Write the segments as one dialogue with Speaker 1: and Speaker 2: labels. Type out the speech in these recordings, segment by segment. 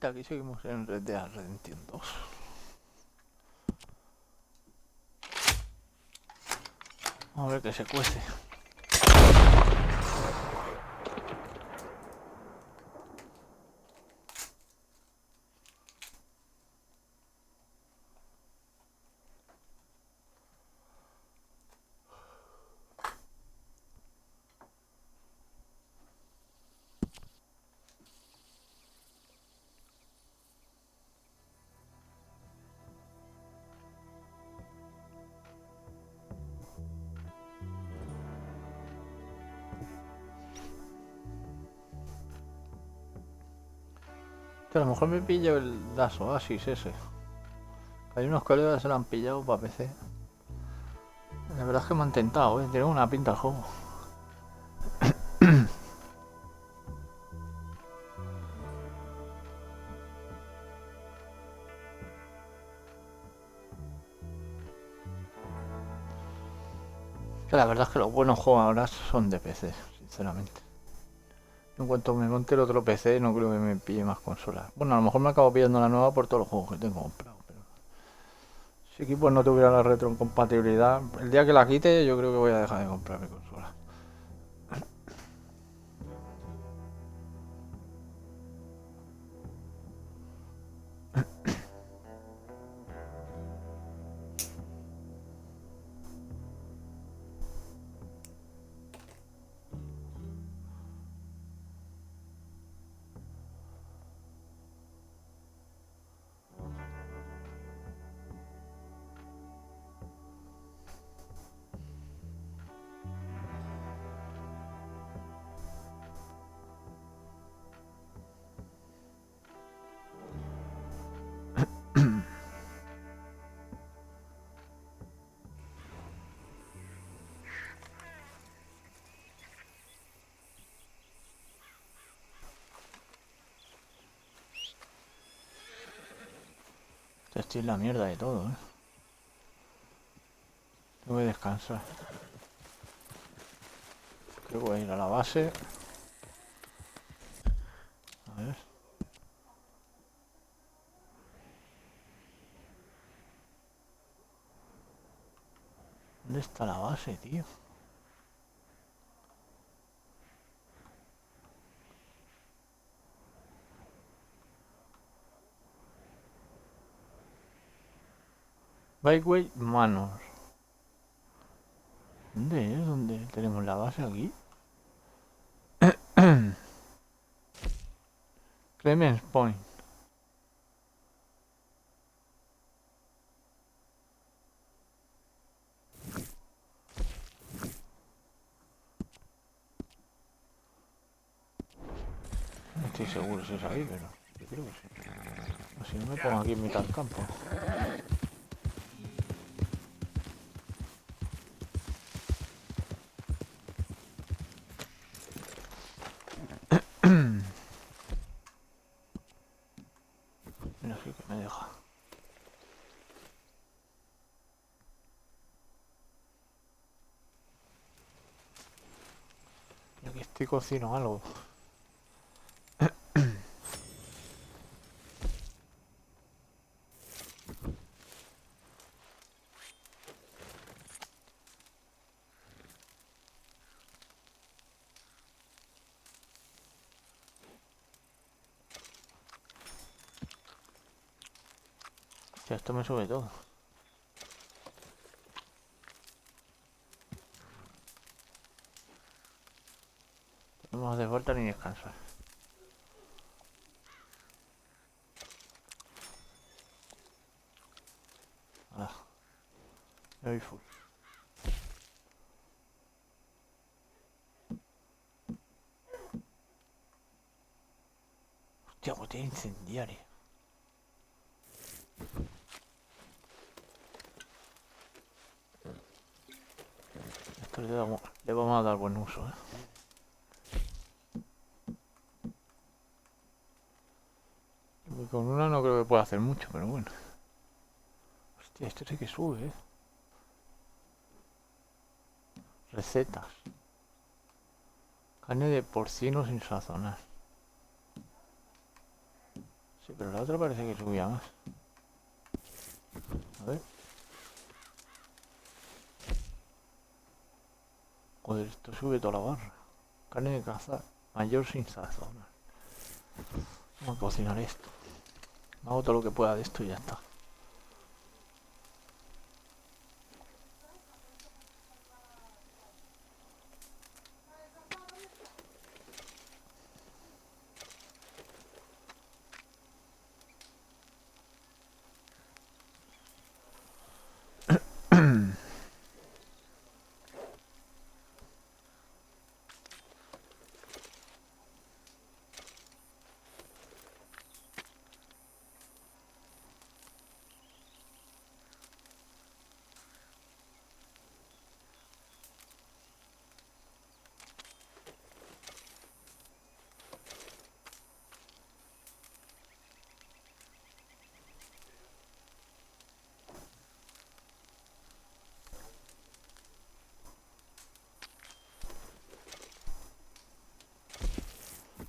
Speaker 1: Aquí seguimos en Red Dead Redemption 2. Vamos a ver qué se cuece. A lo mejor me pillo las Oasis ese. Hay unos colegas que se lo han pillado para PC. La verdad es que me han tentado, tiene una pinta el juego. Que la verdad es que los buenos juegos ahora son de PC, sinceramente. En cuanto me monte el otro PC, no creo que me pille más consolas. Bueno, a lo mejor me acabo pillando la nueva por todos los juegos que tengo comprado. Pero si equipos no tuviera la retrocompatibilidad, el día que la quite, yo creo que voy a dejar de comprar mi consola. Estoy en la mierda de todo, Tengo que descansar. Creo que voy a ir a la base. A ver. ¿Dónde está la base, tío? Bikeway Manor. ¿Dónde es? ¿Dónde tenemos la base aquí? Clemens Point. No estoy seguro si es ahí, pero yo creo que sí. Así no me pongo aquí en mitad del campo. Mira, sí que me deja. Y aquí estoy cocino algo. Ya esto me sube todo. No hace falta ni descansar. Ah, me voy full. Hostia, botella incendiaria. Esto le vamos a dar buen uso, Y con una no creo que pueda hacer mucho, pero bueno. Hostia, esto sí que sube, Recetas. Carne de porcino sin sazonar. Sí, pero la otra parece que subía más. A ver. Joder, esto sube toda la barra. Carne de caza mayor sin sazón. Vamos a cocinar esto. Hago todo lo que pueda de esto y ya está.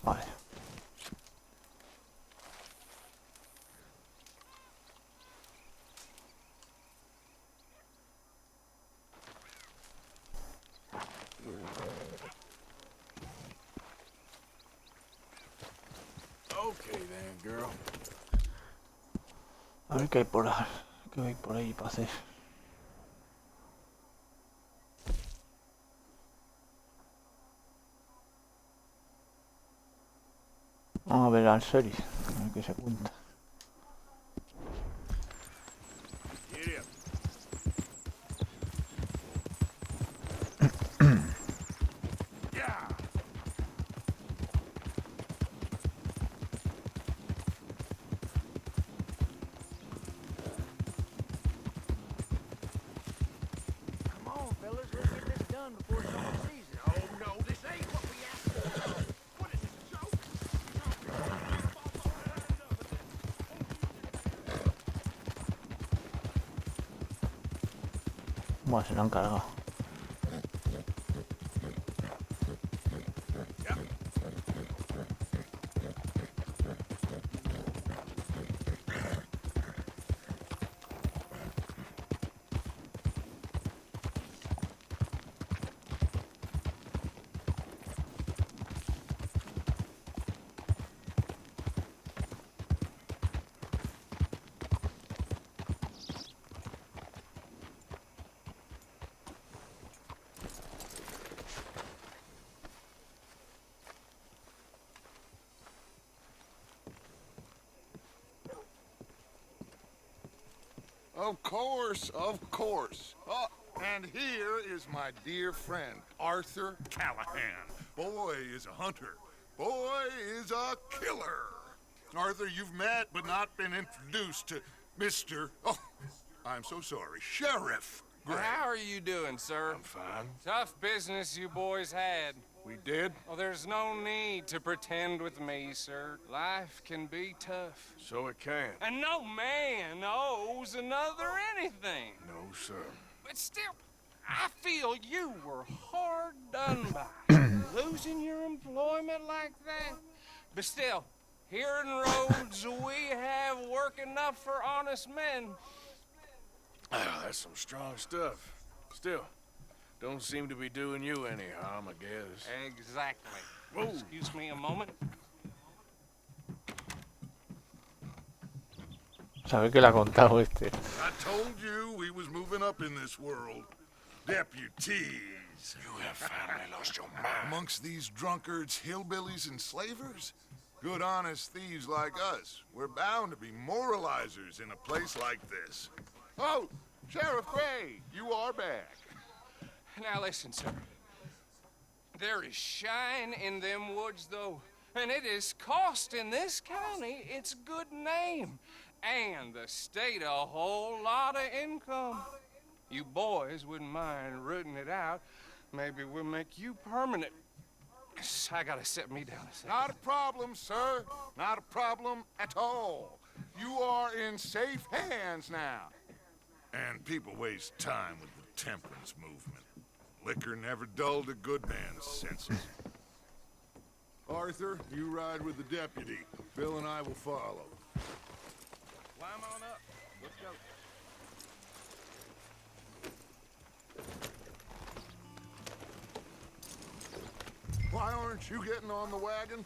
Speaker 1: Vale.
Speaker 2: Okay then, girl.
Speaker 1: A ver qué hay por ahí, qué hay por ahí para hacer. Vamos a ver al series, a ver qué se cuenta.
Speaker 2: Get up. Yeah. Come on, fellas, let's get this done before someone sees it. Oh no, this ain't what we asked for. What is this, a joke?
Speaker 1: Bueno, se lo han cargado.
Speaker 3: Of course, of course. Oh, and here is my dear friend, Arthur Callahan. Boy is a hunter. Boy is a killer. Arthur, you've met but not been introduced to Mr. Oh, I'm so sorry, Sheriff Gray.
Speaker 4: How are you doing, sir?
Speaker 2: I'm fine.
Speaker 4: Tough business you boys had.
Speaker 2: We did?
Speaker 4: Well, there's no need to pretend with me, sir. Life can be tough.
Speaker 2: So it can.
Speaker 4: And no man owes another anything.
Speaker 2: No, sir.
Speaker 4: But still, I feel you were hard done by. Losing your employment like that. But still, here in Rhodes, we have work enough for honest men.
Speaker 2: Ah, that's some strong stuff. Still, don't seem to be doing you any harm, I guess.
Speaker 4: Exactly.
Speaker 2: Whoa.
Speaker 4: Excuse me a moment.
Speaker 1: ¿Sabe que le ha contado este?
Speaker 3: I told you we was moving up in this world. Deputies.
Speaker 2: You have finally lost your mind.
Speaker 3: Amongst these drunkards, hillbillies, and slavers? Good honest thieves like us. We're bound to be moralizers in a place like this. Oh, Sheriff Gray, you are back.
Speaker 4: Now listen, sir. There is shine in them woods, though, and it is costing this county its good name, and the state a whole lot of income. You boys wouldn't mind rooting it out. Maybe we'll make you permanent. I gotta sit me down a second.
Speaker 3: Not a problem, sir. Not a problem at all. You are in safe hands now. And people waste time with the temperance movement. Liquor never dulled a good man's senses. Arthur, you ride with the deputy. Bill and I will follow.
Speaker 5: Climb on up. Let's go.
Speaker 3: Why aren't you getting on the wagon?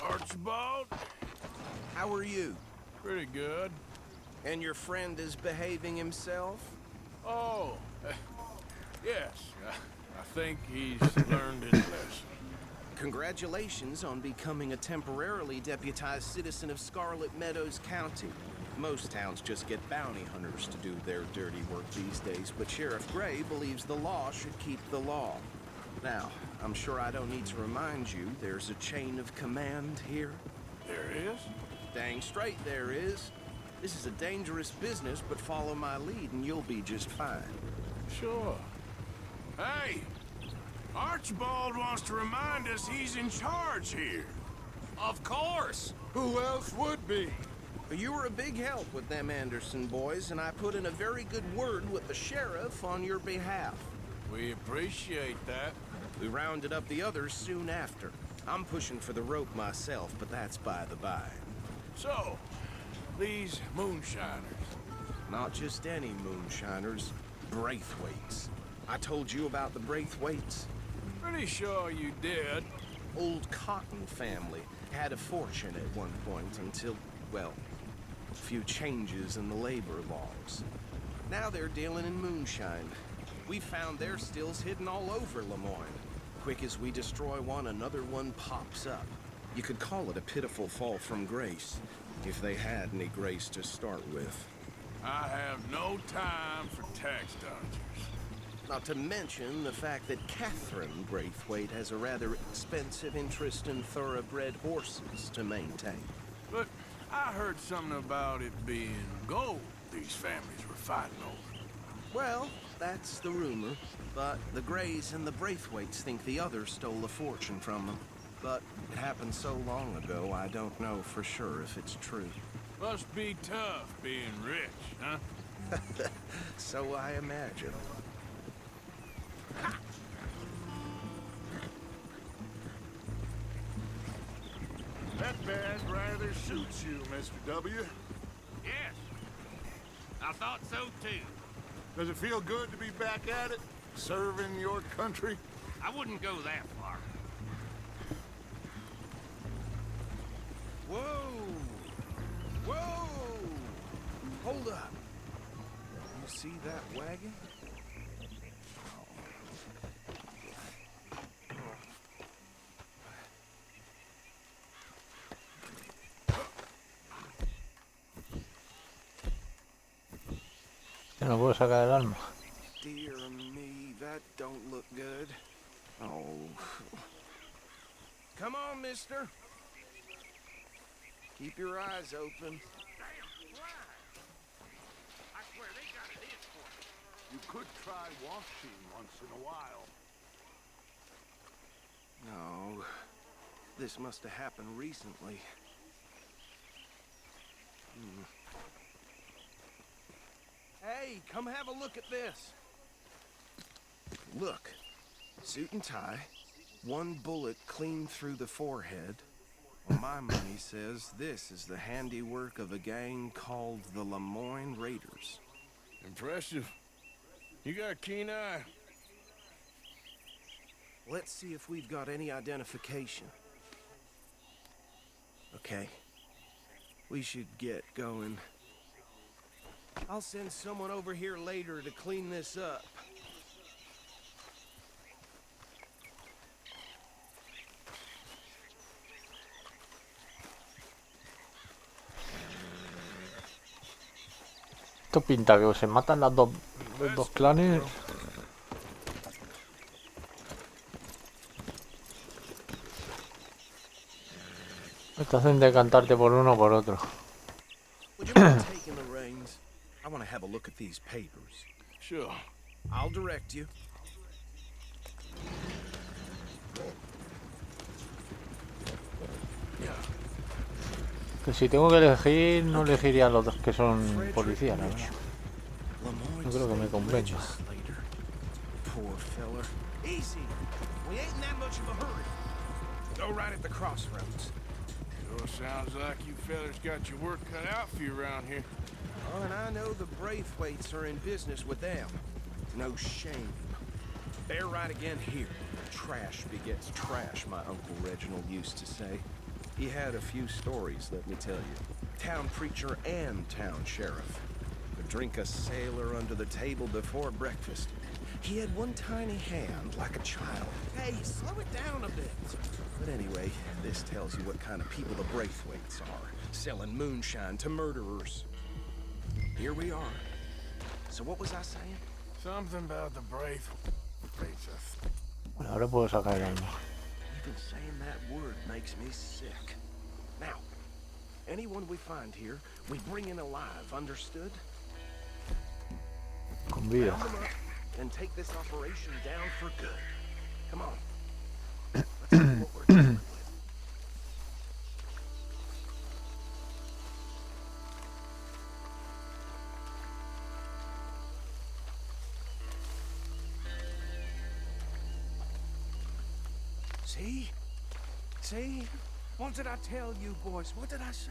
Speaker 6: Archibald,
Speaker 5: How are you?
Speaker 6: pretty good.
Speaker 5: And your friend is behaving himself?
Speaker 6: Oh, yes. I think he's learned his lesson.
Speaker 5: Congratulations on becoming a temporarily deputized citizen of Scarlet Meadows County. Most towns just get bounty hunters to do their dirty work these days, but Sheriff Gray believes the law should keep the law. Now, I'm sure I don't need to remind you there's a chain of command here.
Speaker 6: There is?
Speaker 5: Dang straight there is. This is a dangerous business, but follow my lead and you'll be just fine.
Speaker 6: Sure. Hey! Archibald wants to remind us he's in charge here.
Speaker 5: Of course!
Speaker 3: Who else would be?
Speaker 5: You were a big help with them Anderson boys, and I put in a very good word with the sheriff on your behalf.
Speaker 6: We appreciate that.
Speaker 5: We rounded up the others soon after. I'm pushing for the rope myself, but that's by the by.
Speaker 6: So, these moonshiners.
Speaker 5: Not just any moonshiners, Braithwaites. I told you about the Braithwaites.
Speaker 6: Pretty sure you did.
Speaker 5: Old Cotton family had a fortune at one point until, well, a few changes in the labor laws. Now they're dealing in moonshine. We found their stills hidden all over Lemoyne. Quick as we destroy one, another one pops up. You could call it a pitiful fall from grace, if they had any grace to start with.
Speaker 6: I have no time for tax dodgers.
Speaker 5: Not to mention the fact that Catherine Braithwaite has a rather expensive interest in thoroughbred horses to maintain.
Speaker 6: But I heard something about it being gold these families were fighting over.
Speaker 5: Well, that's the rumor, but the Grays and the Braithwaites think the others stole a fortune from them. But it happened so long ago, I don't know for sure if it's true.
Speaker 6: Must be tough being rich, huh?
Speaker 5: So I imagine.
Speaker 3: That badge rather suits you, Mr. W.
Speaker 7: Yes, I thought so too.
Speaker 3: Does it feel good to be back at it? Serving your country?
Speaker 7: I wouldn't go that far.
Speaker 5: Whoa! Whoa! Hold up. You see that wagon?
Speaker 1: Que no puedo sacar el arma.
Speaker 5: Dear me, that don't look good. Oh. Come on, mister. Keep your eyes open.
Speaker 7: I swear they got it in for me.
Speaker 3: You could try washing once in a while.
Speaker 5: No. This must have happened recently. Hey, come have a look at this. Look. Suit and tie. One bullet clean through the forehead. Well, my money says this is the handiwork of a gang called the Lemoyne Raiders.
Speaker 6: Impressive. You got a keen eye.
Speaker 5: Let's see if we've got any identification. Okay. We should get going. I'll send someone over here later to clean this up.
Speaker 1: Esto pinta que se matan los dos clanes. Te hacen decantarte por uno o por otro.
Speaker 5: Would you mind taking the reins? I want to have a look at these papers.
Speaker 6: Sure.
Speaker 5: I'll direct you.
Speaker 1: Que si tengo que elegir, no elegiría a los dos que son policías, la verdad. No creo que me convenga.
Speaker 5: Poor feller. Easy. We ain't in that much of a hurry. Go right at the crossroads.
Speaker 6: Sure sounds like you fellas got your work cut out for you around here.
Speaker 5: Oh, and I know the Braithwaites are in business with them. No shame. Bear right again here. Trash begets trash, my Uncle Reginald used to say. He had a few stories, let me tell you. Town preacher and town sheriff. Could drink a sailor under the table before breakfast. He had one tiny hand, like a child. Hey, slow it down a bit. But anyway, this tells you what kind of people the Braithwaites are. Selling moonshine to murderers. Here we are. So what was I saying?
Speaker 6: Something about the Braithwaites.
Speaker 1: Bueno, ahora puedo sacar el alma.
Speaker 5: Even saying that word makes me sick. Now, anyone we find here, we bring in alive, understood?
Speaker 1: Con vida.
Speaker 5: Round them up and take this operation down for good. Come on. Let's see what we're dealing with. See? See? What did I tell you, boys? What did I say?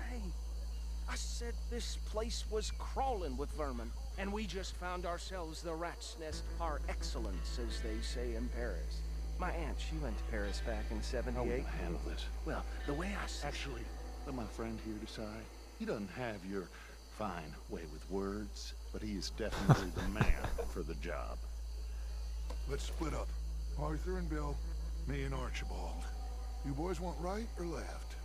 Speaker 5: I said this place was crawling with vermin, and we just found ourselves the rat's nest par excellence, as they say in Paris. My aunt, she went to Paris back in '78.
Speaker 8: How will you handle this?
Speaker 5: Well, the way I said...
Speaker 8: Actually, let my friend here decide. He doesn't have your fine way with words, but he is definitely the man for the job.
Speaker 3: Let's split up. Arthur and Bill, me and Archibald. You boys want right or left?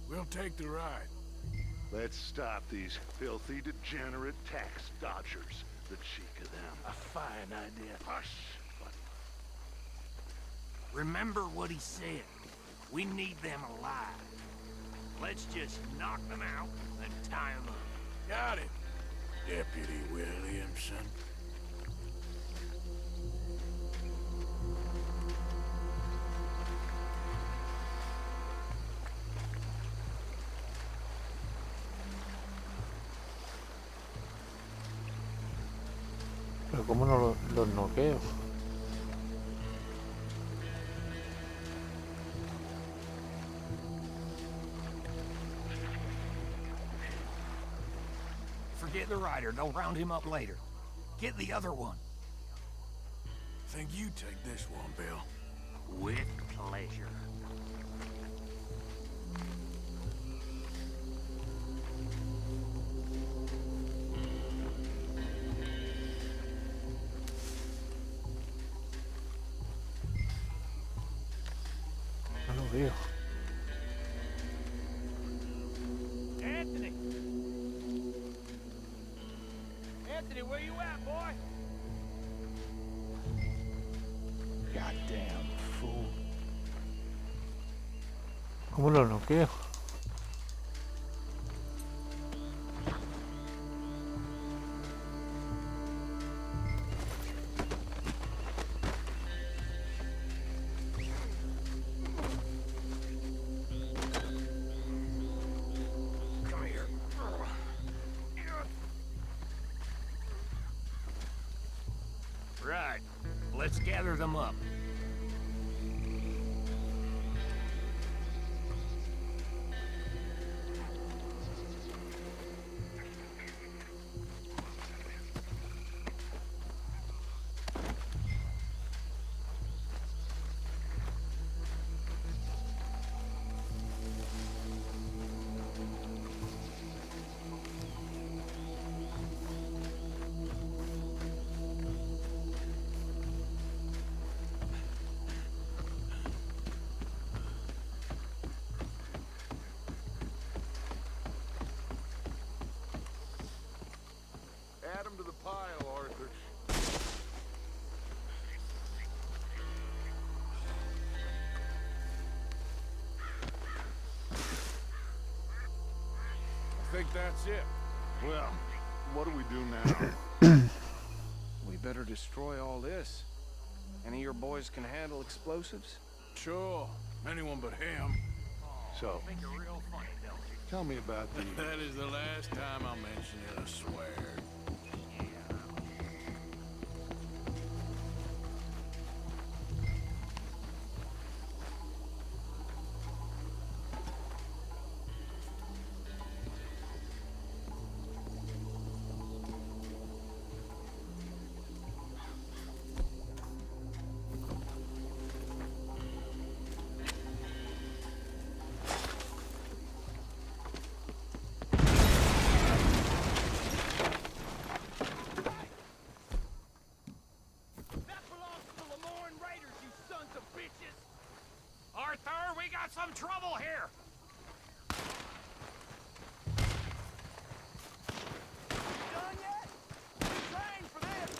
Speaker 6: We'll take the ride.
Speaker 8: Let's stop these filthy, degenerate tax dodgers. The cheek of them.
Speaker 7: A fine idea.
Speaker 8: Hush, buddy.
Speaker 7: Remember what he said. We need them alive. Let's just knock them out and tie them up.
Speaker 6: Got it, Deputy Williamson.
Speaker 1: Pero cómo no los noqueo.
Speaker 7: Forget the rider. Don't round him up later. Get the other one.
Speaker 6: Think you take this one, Bill.
Speaker 7: With pleasure.
Speaker 1: No lo veo.
Speaker 7: Anthony! Anthony, where you at, boy?
Speaker 1: Goddamn fool. ¿Cómo lo noqueo?
Speaker 7: Come here. Right. Let's gather them up.
Speaker 3: Add them to the pile, Arthur.
Speaker 6: I think that's it.
Speaker 8: Well, what do we do now?
Speaker 5: We better destroy all this. Any of your boys can handle explosives?
Speaker 6: Sure. Anyone but him.
Speaker 8: So,
Speaker 7: Think you're real funny, don't you?
Speaker 8: tell me about the...
Speaker 6: That is the last time I'll mention it, I swear.
Speaker 7: some trouble here. Done yet? We trained for this.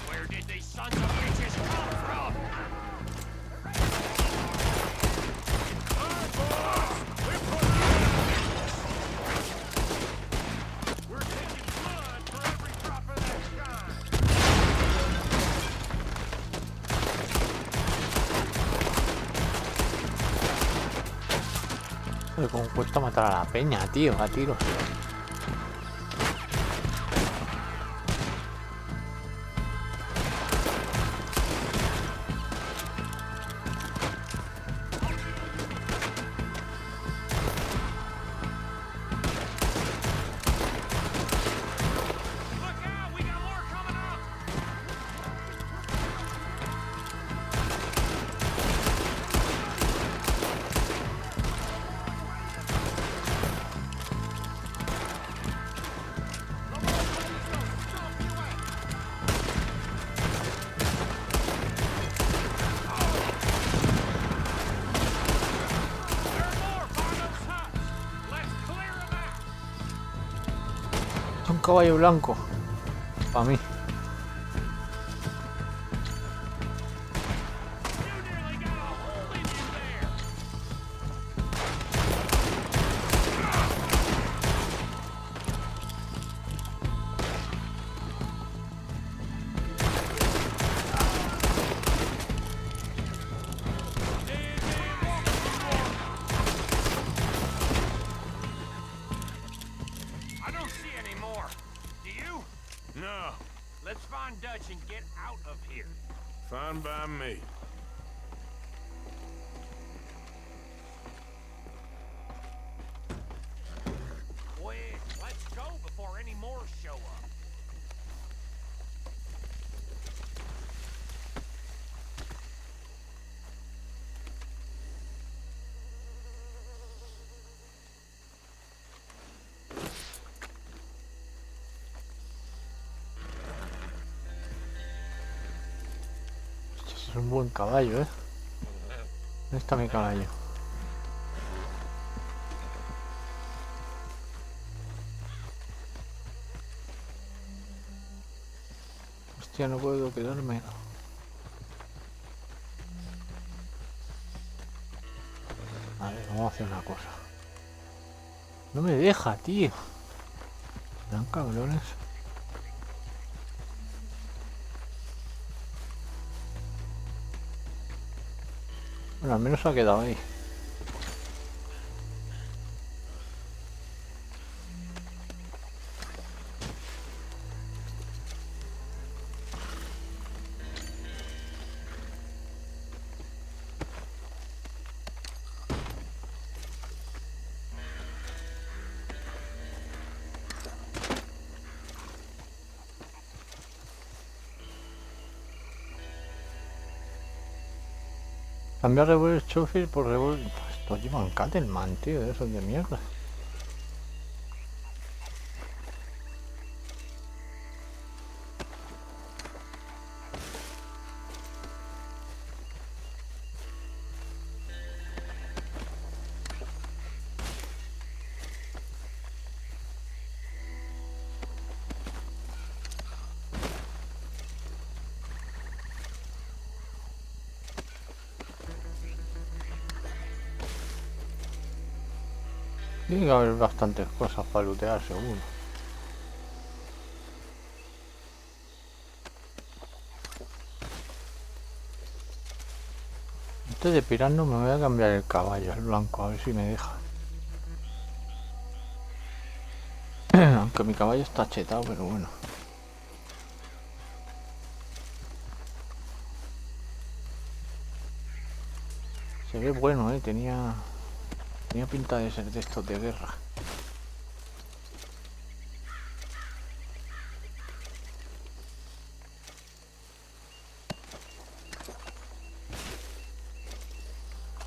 Speaker 7: Where did these sons of bitches come from? We're taking blood for every drop of that shine.
Speaker 1: Joder, cómo cuesta matar a la peña, tío, a tiros.
Speaker 7: Look out, we got more coming up. There are more by those huts. Let's clear them out.
Speaker 1: Es un caballo blanco. Para mí.
Speaker 7: You nearly got a hole in you there. I don't see any more. Do you?
Speaker 6: No,
Speaker 7: Let's find Dutch and get out of here.
Speaker 6: fine by me.
Speaker 7: Quick, let's go before any more show up.
Speaker 1: Es un buen caballo, ¿eh? ¿Dónde está mi caballo? Hostia, no puedo quedarme. A ver, vamos a hacer una cosa. No me deja, tío. Dan cabrones. Bueno, al menos ha quedado ahí. Cambiar Revolver Chofield por Revolver... Estos llevan Cattleman, tío, de esos de mierda. Tiene que haber bastantes cosas para lootear, seguro. Antes de pirarnos me voy a cambiar el caballo, el blanco, a ver si me deja. Aunque mi caballo está chetado, pero bueno. Se ve bueno, tenía pinta de ser de estos de guerra.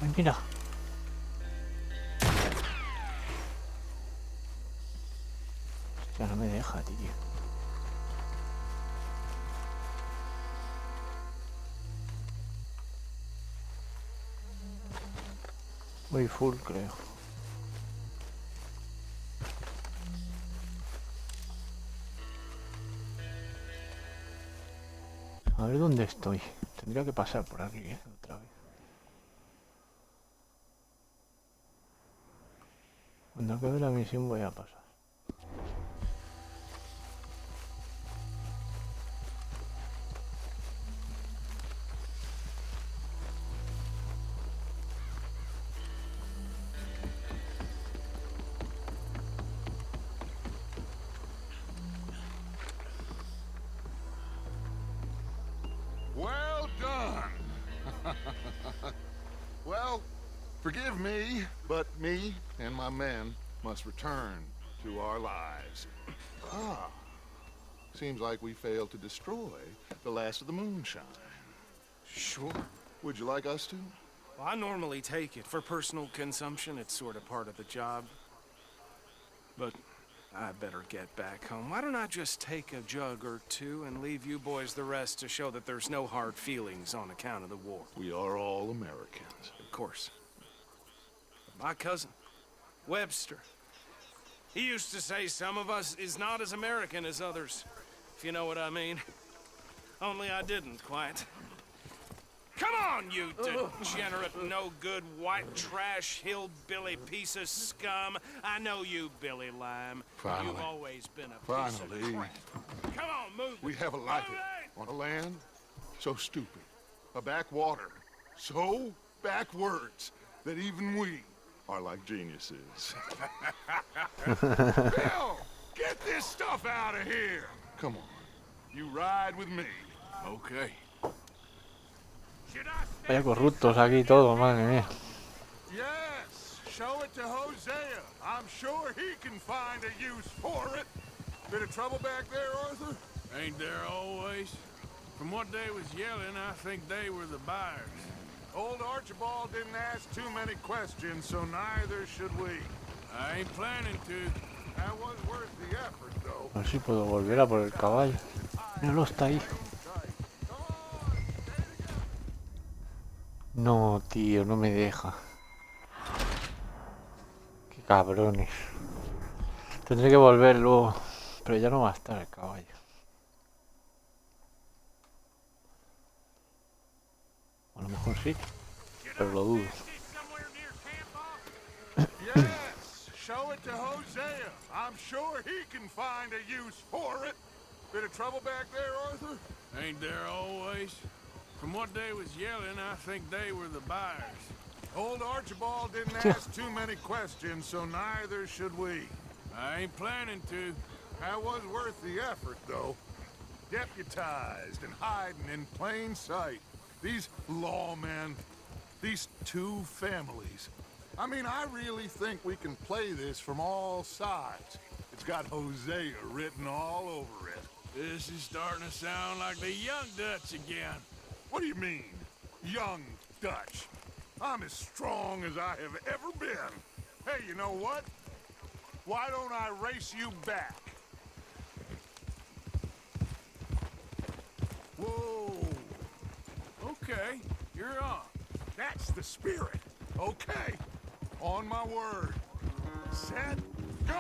Speaker 1: Ay, mira. deja, tío. Voy full, creo. A ver dónde estoy. Tendría que pasar por aquí, otra vez. Cuando acabe la misión voy a pasar.
Speaker 3: Well done. Well, forgive me, but me and my men must return to our lives. Ah, seems like we failed to destroy the last of the moonshine.
Speaker 5: Sure.
Speaker 3: Would you like us to?
Speaker 5: Well, I normally take it for personal consumption. It's sort of part of the job. But I better get back home. Why don't I just take a jug or two and leave you boys the rest to show that there's no hard feelings on account of the war?
Speaker 3: We are all Americans.
Speaker 5: Of course. But my cousin, Webster, he used to say some of us is not as American as others, if you know what I mean. Only I didn't quite. Come on, you degenerate, no-good, white trash, hillbilly piece of scum. I know you, Billy Lime.
Speaker 3: Finally.
Speaker 5: You've always been a piece of
Speaker 3: Finally.
Speaker 5: crap. Come on, move
Speaker 3: We
Speaker 5: it.
Speaker 3: have a life
Speaker 5: Move it!
Speaker 3: on a land so stupid, a backwater so backwards that even we are like geniuses. Bill, get this stuff out of here. Come on, you ride with me.
Speaker 6: Okay.
Speaker 1: Vaya corruptos aquí todo, madre mía.
Speaker 3: Yes, show it to Hosea. I'm sure he can find a use for it. Bit of trouble back there, Arthur?
Speaker 6: Ain't there always? From what they was yelling, I think they were the buyers.
Speaker 3: Old Archibald didn't ask too many questions, so neither should we.
Speaker 6: I ain't planning to.
Speaker 3: That was worth the effort, though.
Speaker 1: A ver si puedo volver a por el caballo. Míralo, está ahí. No, tío, no me deja. Qué cabrones. Tendré que volver luego. Pero ya no va a estar el caballo. A lo mejor sí. Pero lo dudo.
Speaker 3: Yes, show it to Hosea. I'm sure he can find a use for it. Bit of trouble back there, Arthur?
Speaker 6: Ain't there always? From what they was yelling, I think they were the buyers.
Speaker 3: Old Archibald didn't ask too many questions, so neither should we.
Speaker 6: I ain't planning to.
Speaker 3: That was worth the effort, though. Deputized and hiding in plain sight. These lawmen, these two families. I mean, I really think we can play this from all sides. It's got Hosea written all over it.
Speaker 6: This is starting to sound like the Young Dutch again.
Speaker 3: What do you mean, young Dutch? I'm as strong as I have ever been. Hey, you know what? Why don't I race you back? Whoa.
Speaker 6: Okay, you're on.
Speaker 3: That's the spirit. Okay. On my word. Set, go!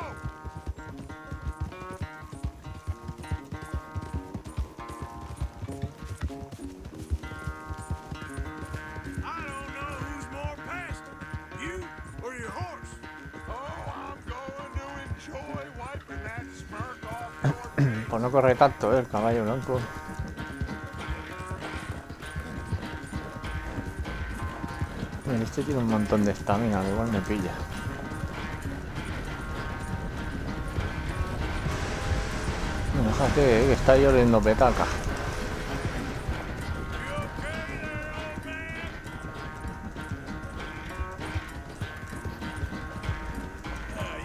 Speaker 6: I don't know who's more past it, you or your horse.
Speaker 3: Oh, I'm going to enjoy wiping that smirk off your face.
Speaker 1: Pues no corre tanto, el caballo blanco. Bueno, este tiene un montón de estamina, igual me pilla. Bueno, déjate, que está ahí oliendo petaca.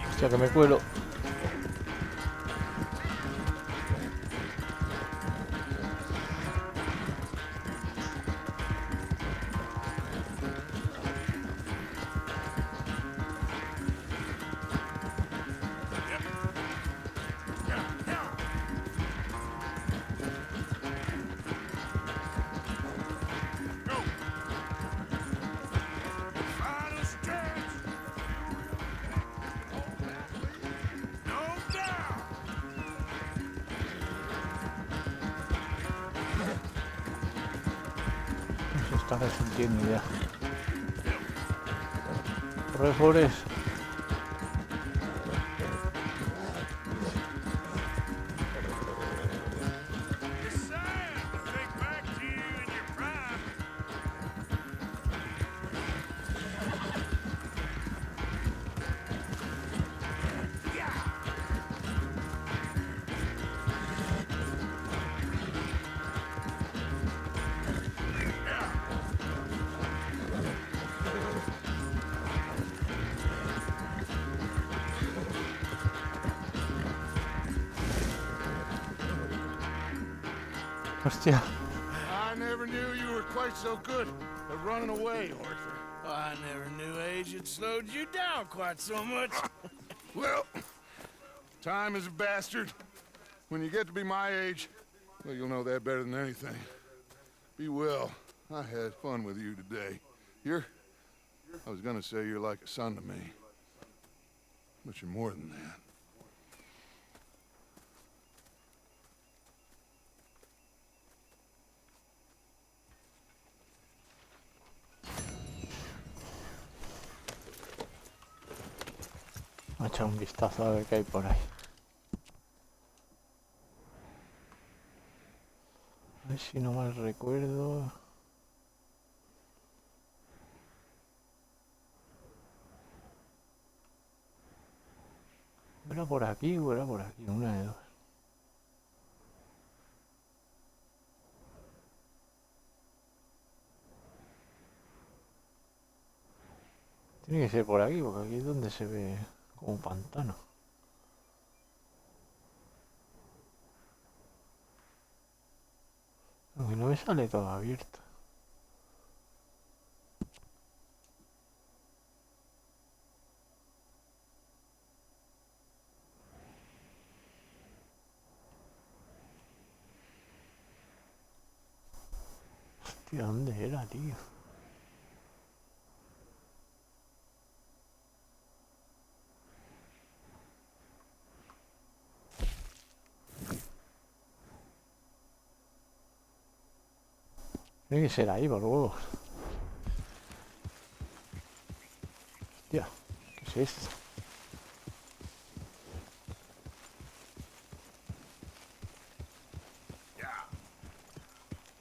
Speaker 1: Hostia, que me cuelo. está resintiendo ya. Corre, Forrest. Hostia.
Speaker 3: I never knew you were quite so good at running away, Arthur.
Speaker 7: I never knew age had slowed you down quite so much.
Speaker 3: Well, time is a bastard. When you get to be my age, well, you'll know that better than anything. Be well. I had fun with you today. I was gonna say you're like a son to me. But you're more than that.
Speaker 1: Voy a echar un vistazo a ver qué hay por ahí. A ver si no mal recuerdo. ¿Era por aquí o era por aquí? Una de dos. Tiene que ser por aquí, porque aquí es donde se ve como un pantano. Aunque no me sale todo abierto. Hostia, ¿dónde era, tío? Tiene que ser ahí, por huevos. Hostia, ¿qué es esto?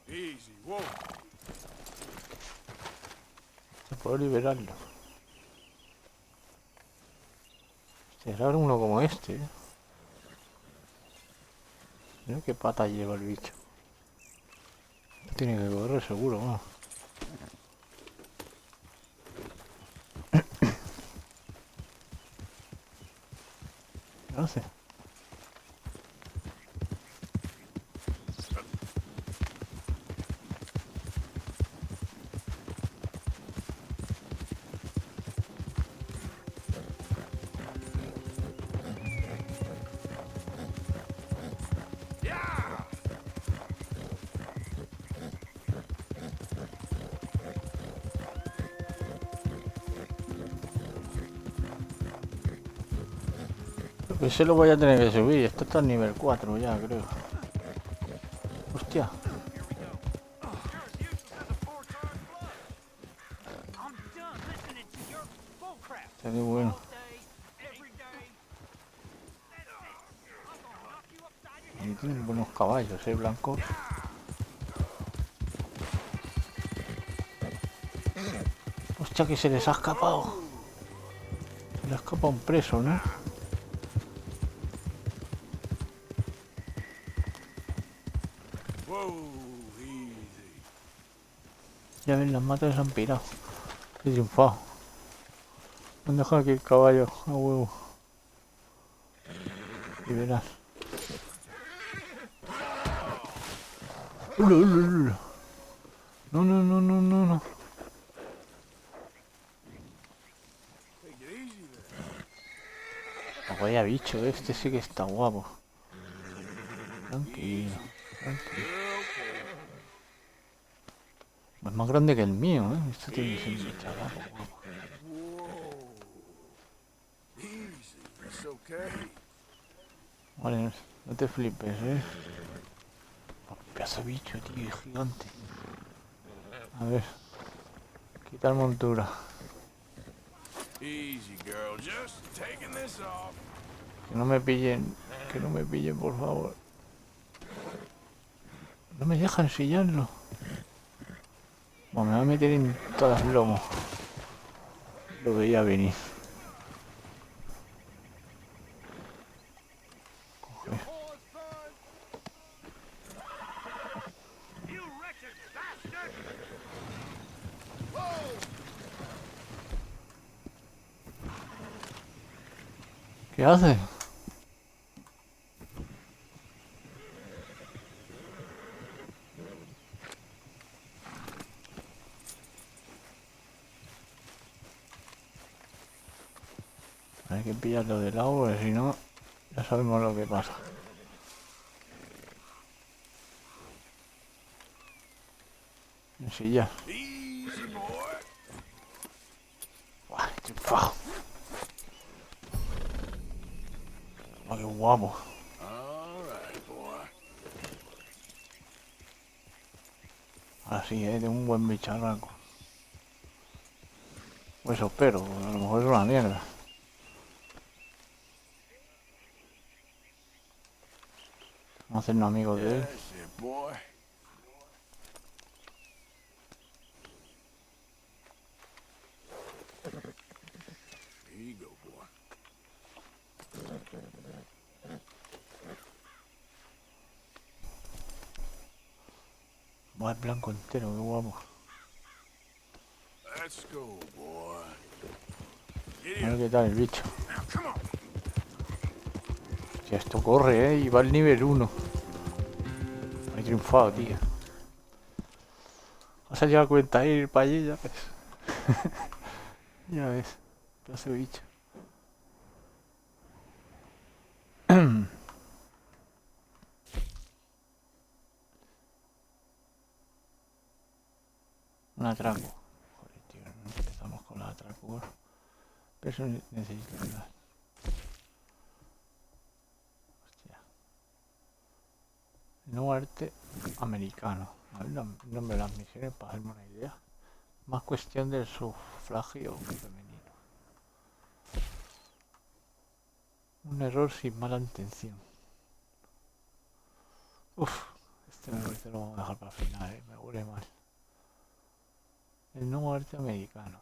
Speaker 6: Easy, whoa.
Speaker 1: Se puede liberarlo. Será uno como este, ¿eh? Mira qué pata lleva el bicho. Tiene que correr seguro, ¿no? ¿Qué hace? Ese lo voy a tener que subir. Esto está en nivel 4 ya, creo. Hostia. Está de bueno. Y tienen buenos caballos, blancos. Hostia, que se les ha escapado. Se le ha escapado un preso, ¿no? Ya ven, las matas se han pirado. He triunfado. Me han dejado aquí el caballo a huevo. Y verás. No, no, no, no, no, no. Vaya bicho, este sí que está guapo. Tranquilo, tranquilo. Es más grande que el mío, ¿eh? Esto tiene que ser un chaval. Vale, no te flipes, ¿eh? Pedazo de bicho, tío, gigante. A ver. Quitar montura.
Speaker 6: Easy, girl. Just taking this off.
Speaker 1: Que no me pillen. Que no me pillen, por favor. No me dejan ensillarlo. Bueno, me va a meter en todas las lomos. Lo veía venir. Coge.
Speaker 7: You wretched bastard!
Speaker 1: ¿Qué hace? Hay que pillarlo del lado, porque si no, ya sabemos lo que pasa. Ensillar.
Speaker 6: Easy, boy.
Speaker 1: Buah, he triunfado. Ah, qué guapo.
Speaker 6: All right, boy.
Speaker 1: Ahora sí, tengo un buen bicharraco. Pues eso espero, a lo mejor es una mierda. Vamos a hacernos amigos de él.
Speaker 6: That's it, boy. Here you go, boy.
Speaker 1: Va el blanco entero, qué guapo.
Speaker 6: Let's go, boy.
Speaker 1: A ver qué tal el bicho.
Speaker 6: Now, come on.
Speaker 1: Si esto corre, y va al nivel 1. He triunfado, tío. Vas a llegar a cuenta ir para allí, ya ves. Ya ves, pedazo de bicho. Un atraco. Joder, tío, no empezamos con la atraco. Pero eso necesito ayudar. Hostia. No arte americano. A ver el nombre de las misiones para hacerme una idea. Más cuestión del sufragio femenino. Un error sin mala intención. Uf, este me parece lo vamos a dejar para el final, me huele mal. El nuevo arte americano.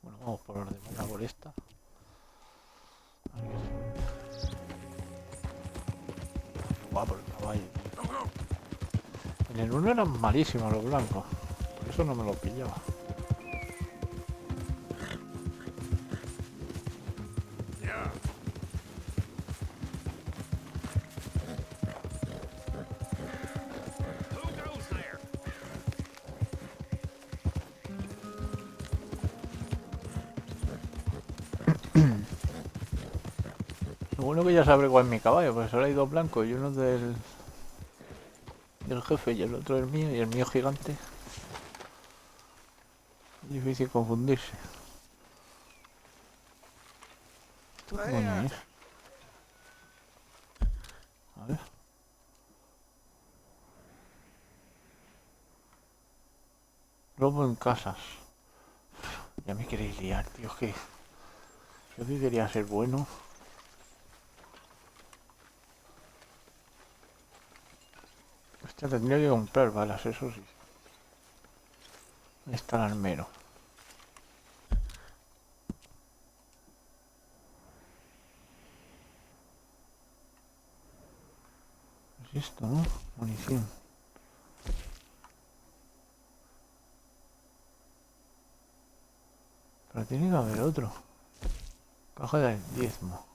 Speaker 1: Bueno, vamos por orden, vamos a por esta. A ver qué se puede. Qué guapo el caballo. En el 1 eran malísimos los blancos, por eso no me los pillaba.
Speaker 6: Yeah.
Speaker 7: Who goes there?
Speaker 1: Lo bueno que ya sabré cuál es mi caballo, porque solo hay dos blancos y uno del jefe y el otro el mío, y el mío gigante. Es difícil confundirse. ¿Esto qué coño es? A ver. Robo en casas. Ya me queréis liar, tío, que yo que quería ser bueno. Hostia, tendría que comprar balas, eso sí. ¿Dónde está el armero? Es esto, ¿no? Munición. Pero tiene que haber otro. Caja del diezmo.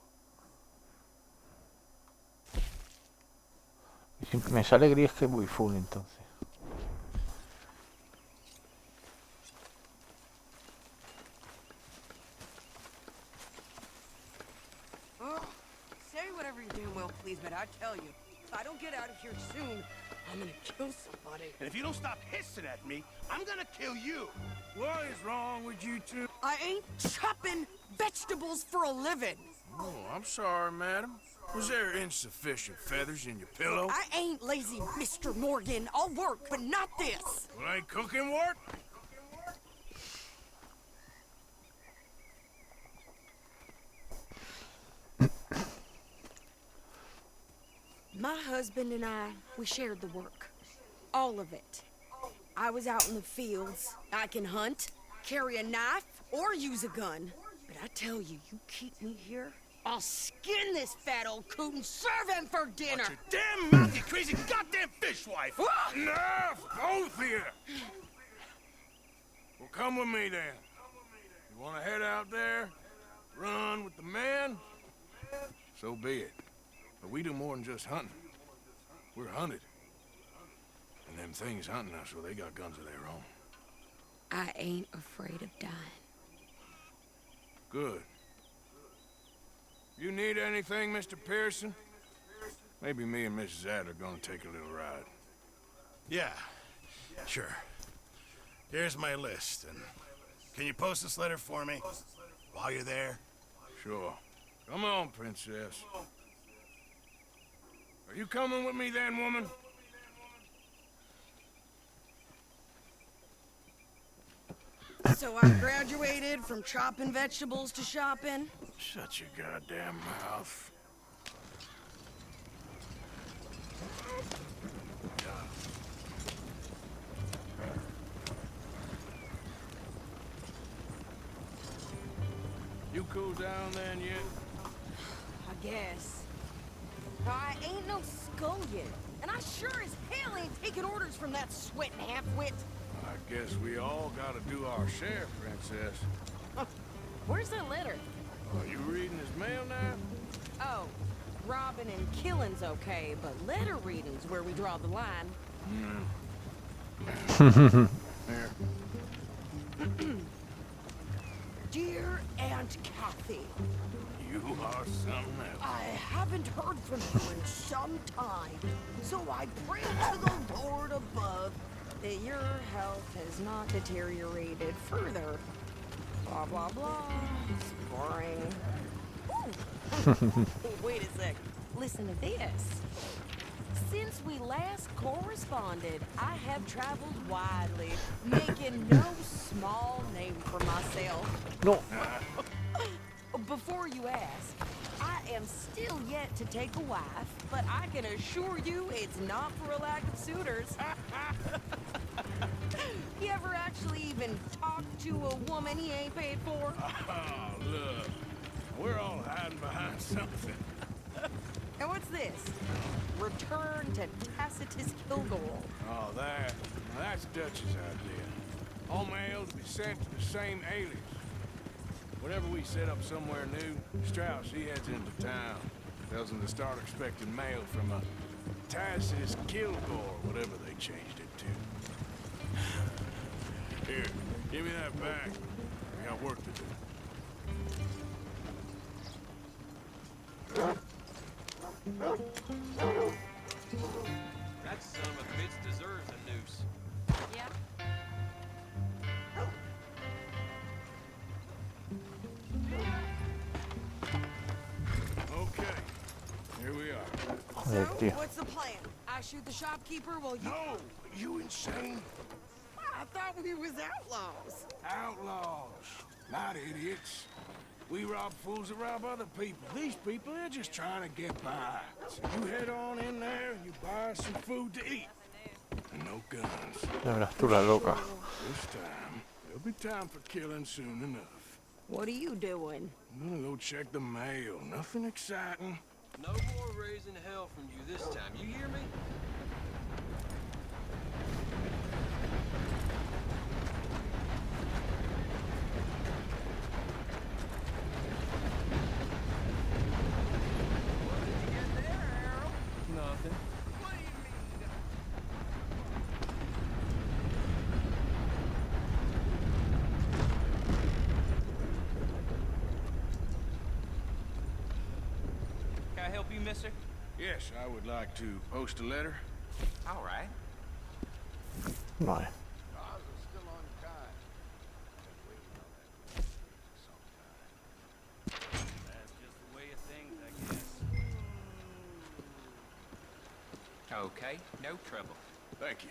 Speaker 1: Y si me sale gris que voy full entonces.
Speaker 9: Say whatever you damn well please, but I tell you, if I don't get out of here soon, I'm gonna kill somebody.
Speaker 6: And if you don't stop hissing at me, I'm gonna kill you. What is wrong with you two?
Speaker 9: I ain't chopping vegetables for a living.
Speaker 6: Oh, I'm sorry, madam. Was there insufficient feathers in your pillow?
Speaker 9: I ain't lazy, Mr. Morgan. I'll work, but not this.
Speaker 6: Well, ain't cooking work?
Speaker 9: My husband and I, we shared the work. All of it. I was out in the fields. I can hunt, carry a knife, or use a gun. But I tell you, you keep me here, I'll skin this fat old coot and serve him for dinner.
Speaker 6: Watch your damn mouth, you crazy goddamn fishwife!
Speaker 9: Ah!
Speaker 6: Enough, both of you! Well, come with me then. You want to head out there, run with the men? So be it. But we do more than just hunting. We're hunted. And them things hunting us, well, they got guns of their own.
Speaker 9: I ain't afraid of dying.
Speaker 6: Good. You need anything, Mr. Pearson? Maybe me and Mrs. Ad are gonna take a little ride.
Speaker 10: Yeah, sure. Here's my list, and can you post this letter for me while you're there?
Speaker 6: Sure. Come on, Princess. Are you coming with me then, woman?
Speaker 9: So I graduated from chopping vegetables to shopping.
Speaker 6: Shut your goddamn mouth. You cool down then yet?
Speaker 9: I guess. I ain't no scullion, and I sure as hell ain't taking orders from that sweating half-wit.
Speaker 6: I guess we all gotta do our share, Princess.
Speaker 9: Where's that letter?
Speaker 6: Are you reading his mail now?
Speaker 9: Oh, robbing and killing's okay, but letter reading's where we draw the line.
Speaker 6: Here.
Speaker 9: Dear Aunt Kathy,
Speaker 6: You are something else.
Speaker 9: I haven't heard from you in some time, so I pray to the Lord above that your health has not deteriorated further. Blah, blah, blah. It's boring. Ooh. Wait a sec. Listen to this. Since we last corresponded, I have traveled widely, making no small name for myself.
Speaker 1: No.
Speaker 9: Before you ask, I am still yet to take a wife, but I can assure you it's not for a lack of suitors. You ever actually even talk to a woman he ain't paid for?
Speaker 6: Oh, look. We're all hiding behind something.
Speaker 9: And what's this? Return to Tacitus Kilgore.
Speaker 6: Oh, that's Dutch's idea. All mail to be sent to the same alias. Whenever we set up somewhere new, Strauss, he heads into town. Tells them to start expecting mail from a Tacitus Kilgore, whatever they changed it to. Here, give me that back. I got work to do.
Speaker 11: That son of a bitch deserves a noose.
Speaker 9: Yeah.
Speaker 6: Okay, here we are.
Speaker 1: Joder,
Speaker 9: So,
Speaker 1: tío.
Speaker 9: what's the plan? I shoot the shopkeeper while you...
Speaker 6: No, you insane?
Speaker 9: I thought we was outlaws.
Speaker 6: Outlaws, not idiots. We rob fools that rob other people. These people, they're just trying to get by. So you head on in there and you buy some food to eat. And no guns.
Speaker 1: Ya verás tú la loca.
Speaker 6: This time, there'll be time for killing soon enough.
Speaker 9: What are you doing?
Speaker 6: I'm gonna go check the mail. Nothing exciting.
Speaker 11: No more raising hell from you this time. You hear me? What did you get there, Harold? Nothing. What do you mean? Can I help you, mister?
Speaker 6: Yes, I would like to post a letter.
Speaker 11: All right.
Speaker 1: Vale.
Speaker 3: Ours are still on time. Been waiting on that for some time.
Speaker 11: That's just the way of things, I guess.
Speaker 4: Okay, no trouble.
Speaker 6: Thank you.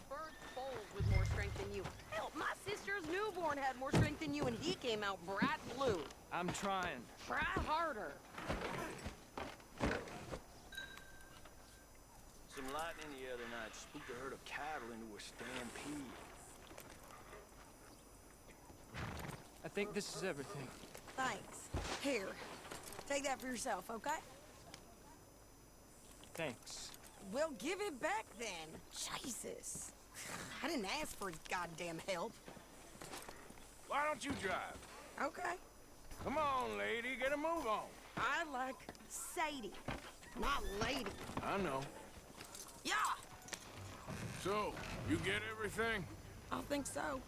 Speaker 9: Bird foals with more strength than you. Hell, my sister's newborn had more strength than you, and he came out bright blue.
Speaker 11: I'm trying.
Speaker 9: Try harder.
Speaker 7: Some lightning the other night spooked a herd of cattle into a stampede.
Speaker 11: I think this is everything.
Speaker 9: Thanks. Here, take that for yourself, okay?
Speaker 11: Thanks.
Speaker 9: Well, give it back then. Jesus. I didn't ask for his goddamn help.
Speaker 6: Why don't you drive?
Speaker 9: Okay.
Speaker 6: Come on, lady, get a move on.
Speaker 9: I like Sadie, not lady.
Speaker 6: I know.
Speaker 9: Yeah,
Speaker 6: So, you get everything?
Speaker 9: I think so.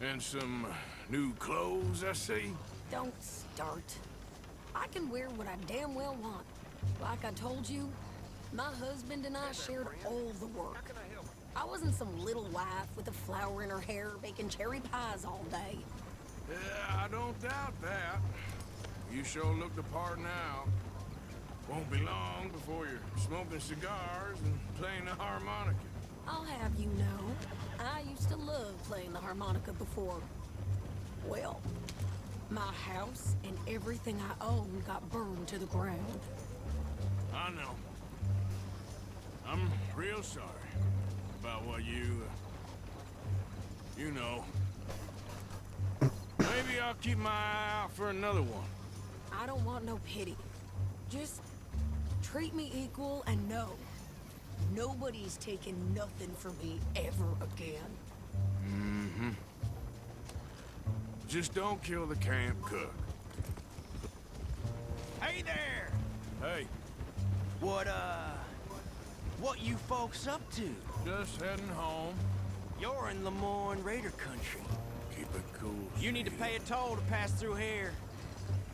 Speaker 6: And some new clothes, I see?
Speaker 9: Don't start. I can wear what I damn well want. Like I told you, my husband and I shared all the work. I wasn't some little wife with a flower in her hair baking cherry pies all day.
Speaker 6: Yeah, I don't doubt that. You sure look the part now. Won't be long before you're smoking cigars and playing the harmonica.
Speaker 9: I'll have you know, I used to love playing the harmonica before. Well, my house and everything I own got burned to the ground.
Speaker 6: I know. I'm real sorry about what you know. Maybe I'll keep my eye out for another one.
Speaker 9: I don't want no pity. Just treat me equal and know nobody's taking nothing from me ever again.
Speaker 6: Mm-hmm. Just don't kill the camp cook.
Speaker 5: Hey there!
Speaker 6: Hey,
Speaker 5: What you folks up to?
Speaker 6: just heading home.
Speaker 5: You're in Lemoyne Raider country.
Speaker 6: Keep it cool.
Speaker 5: You need to pay a toll to pass through here.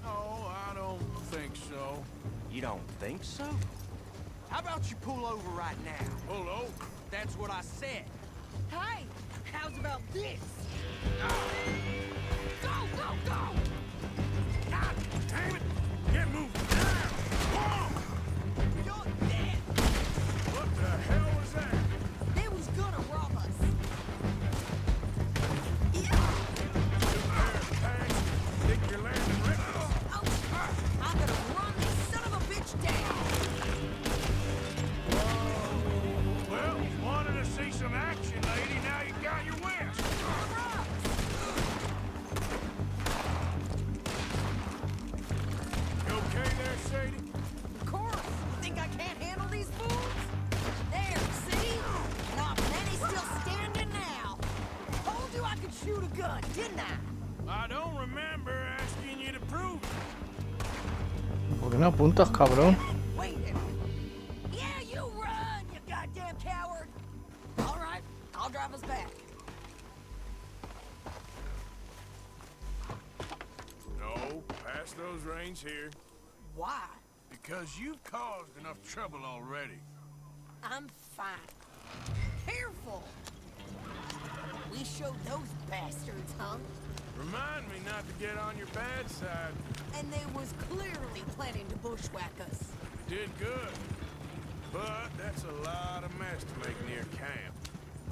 Speaker 6: No, I don't think so.
Speaker 5: You don't think so? How about you pull over right now?
Speaker 6: Pull over.
Speaker 5: That's what I said.
Speaker 9: Hey, how's about this? Go, go, go!
Speaker 6: God damn it! Get moving now! Whoa!
Speaker 9: You're dead!
Speaker 6: What the hell was that?
Speaker 9: They was gonna rob us. Yeah!
Speaker 6: Think you're landing reckless?
Speaker 9: Oh, I'm gonna run this son of a bitch down!
Speaker 6: Well, wanted to see some action, lady. Now you got your wish. You okay there, Sadie?
Speaker 9: Of course! You think I can't handle these fools? There, see? Not many still standing now. Told you I could shoot a gun, didn't I?
Speaker 6: I don't remember asking you to prove it.
Speaker 1: ¿Por qué no apuntas, cabrón?
Speaker 9: Wait a minute. Yeah, you run, you goddamn coward! All right, I'll drive us back.
Speaker 6: No, pass those reins here.
Speaker 9: Why?
Speaker 6: Because you've caused enough trouble already.
Speaker 9: I'm fine. Careful! We showed those bastards, huh?
Speaker 6: Remind me not to get on your bad side.
Speaker 9: And they was clearly planning to bushwhack us.
Speaker 6: You did good. But that's a lot of mess to make near camp.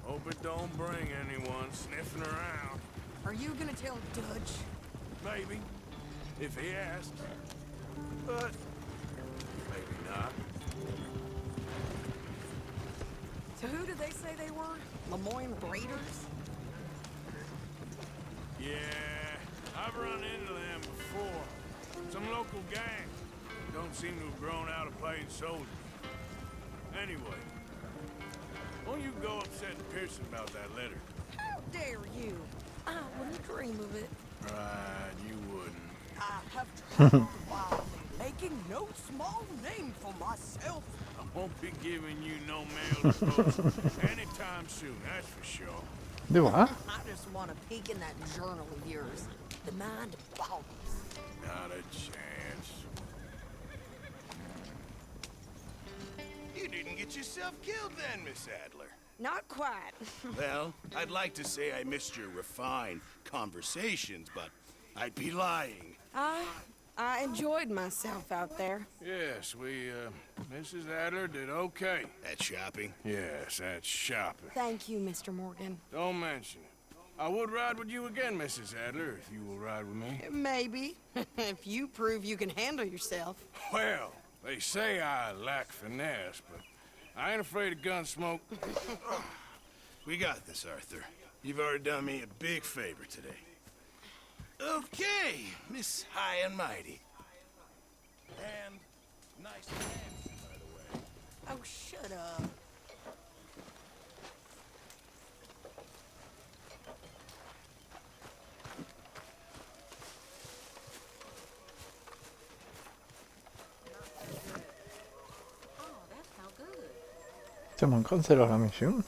Speaker 6: Hope it don't bring anyone sniffing around.
Speaker 9: Are you gonna tell Dutch?
Speaker 6: Maybe. If he asks. But maybe not.
Speaker 9: So who did they say they were? Lemoyne Raiders?
Speaker 6: Yeah, I've run into them before. Some local gang. Don't seem to have grown out of playing soldiers. Anyway, won't you go upsetting Pearson about that letter?
Speaker 9: How dare you? I wouldn't dream of it.
Speaker 6: Right, you wouldn't.
Speaker 9: I have traveled wildly, making no small name for myself.
Speaker 6: I won't be giving you no mail to post anytime soon, that's for sure.
Speaker 1: ¿De va?
Speaker 9: I just want to peek in that journal of yours. The mind boggles.
Speaker 6: Not a chance.
Speaker 10: You didn't get yourself killed then, Miss Adler.
Speaker 9: Not quite.
Speaker 10: Well, I'd like to say I missed your refined conversations, but I'd be lying.
Speaker 9: I enjoyed myself out there.
Speaker 6: Yes, Mrs. Adler did okay.
Speaker 10: At shopping?
Speaker 6: Yes, that's shopping.
Speaker 9: Thank you, Mr. Morgan.
Speaker 6: Don't mention it. I would ride with you again, Mrs. Adler, if you will ride with me.
Speaker 9: Maybe. If you prove you can handle yourself.
Speaker 6: Well, they say I lack finesse, but I ain't afraid of gun smoke.
Speaker 10: We got this, Arthur. You've already done me a big favor today. Okay, Miss High and Mighty. And nice and handsome, by the way.
Speaker 9: Oh, shut up.
Speaker 1: Se me han cancelado la misión.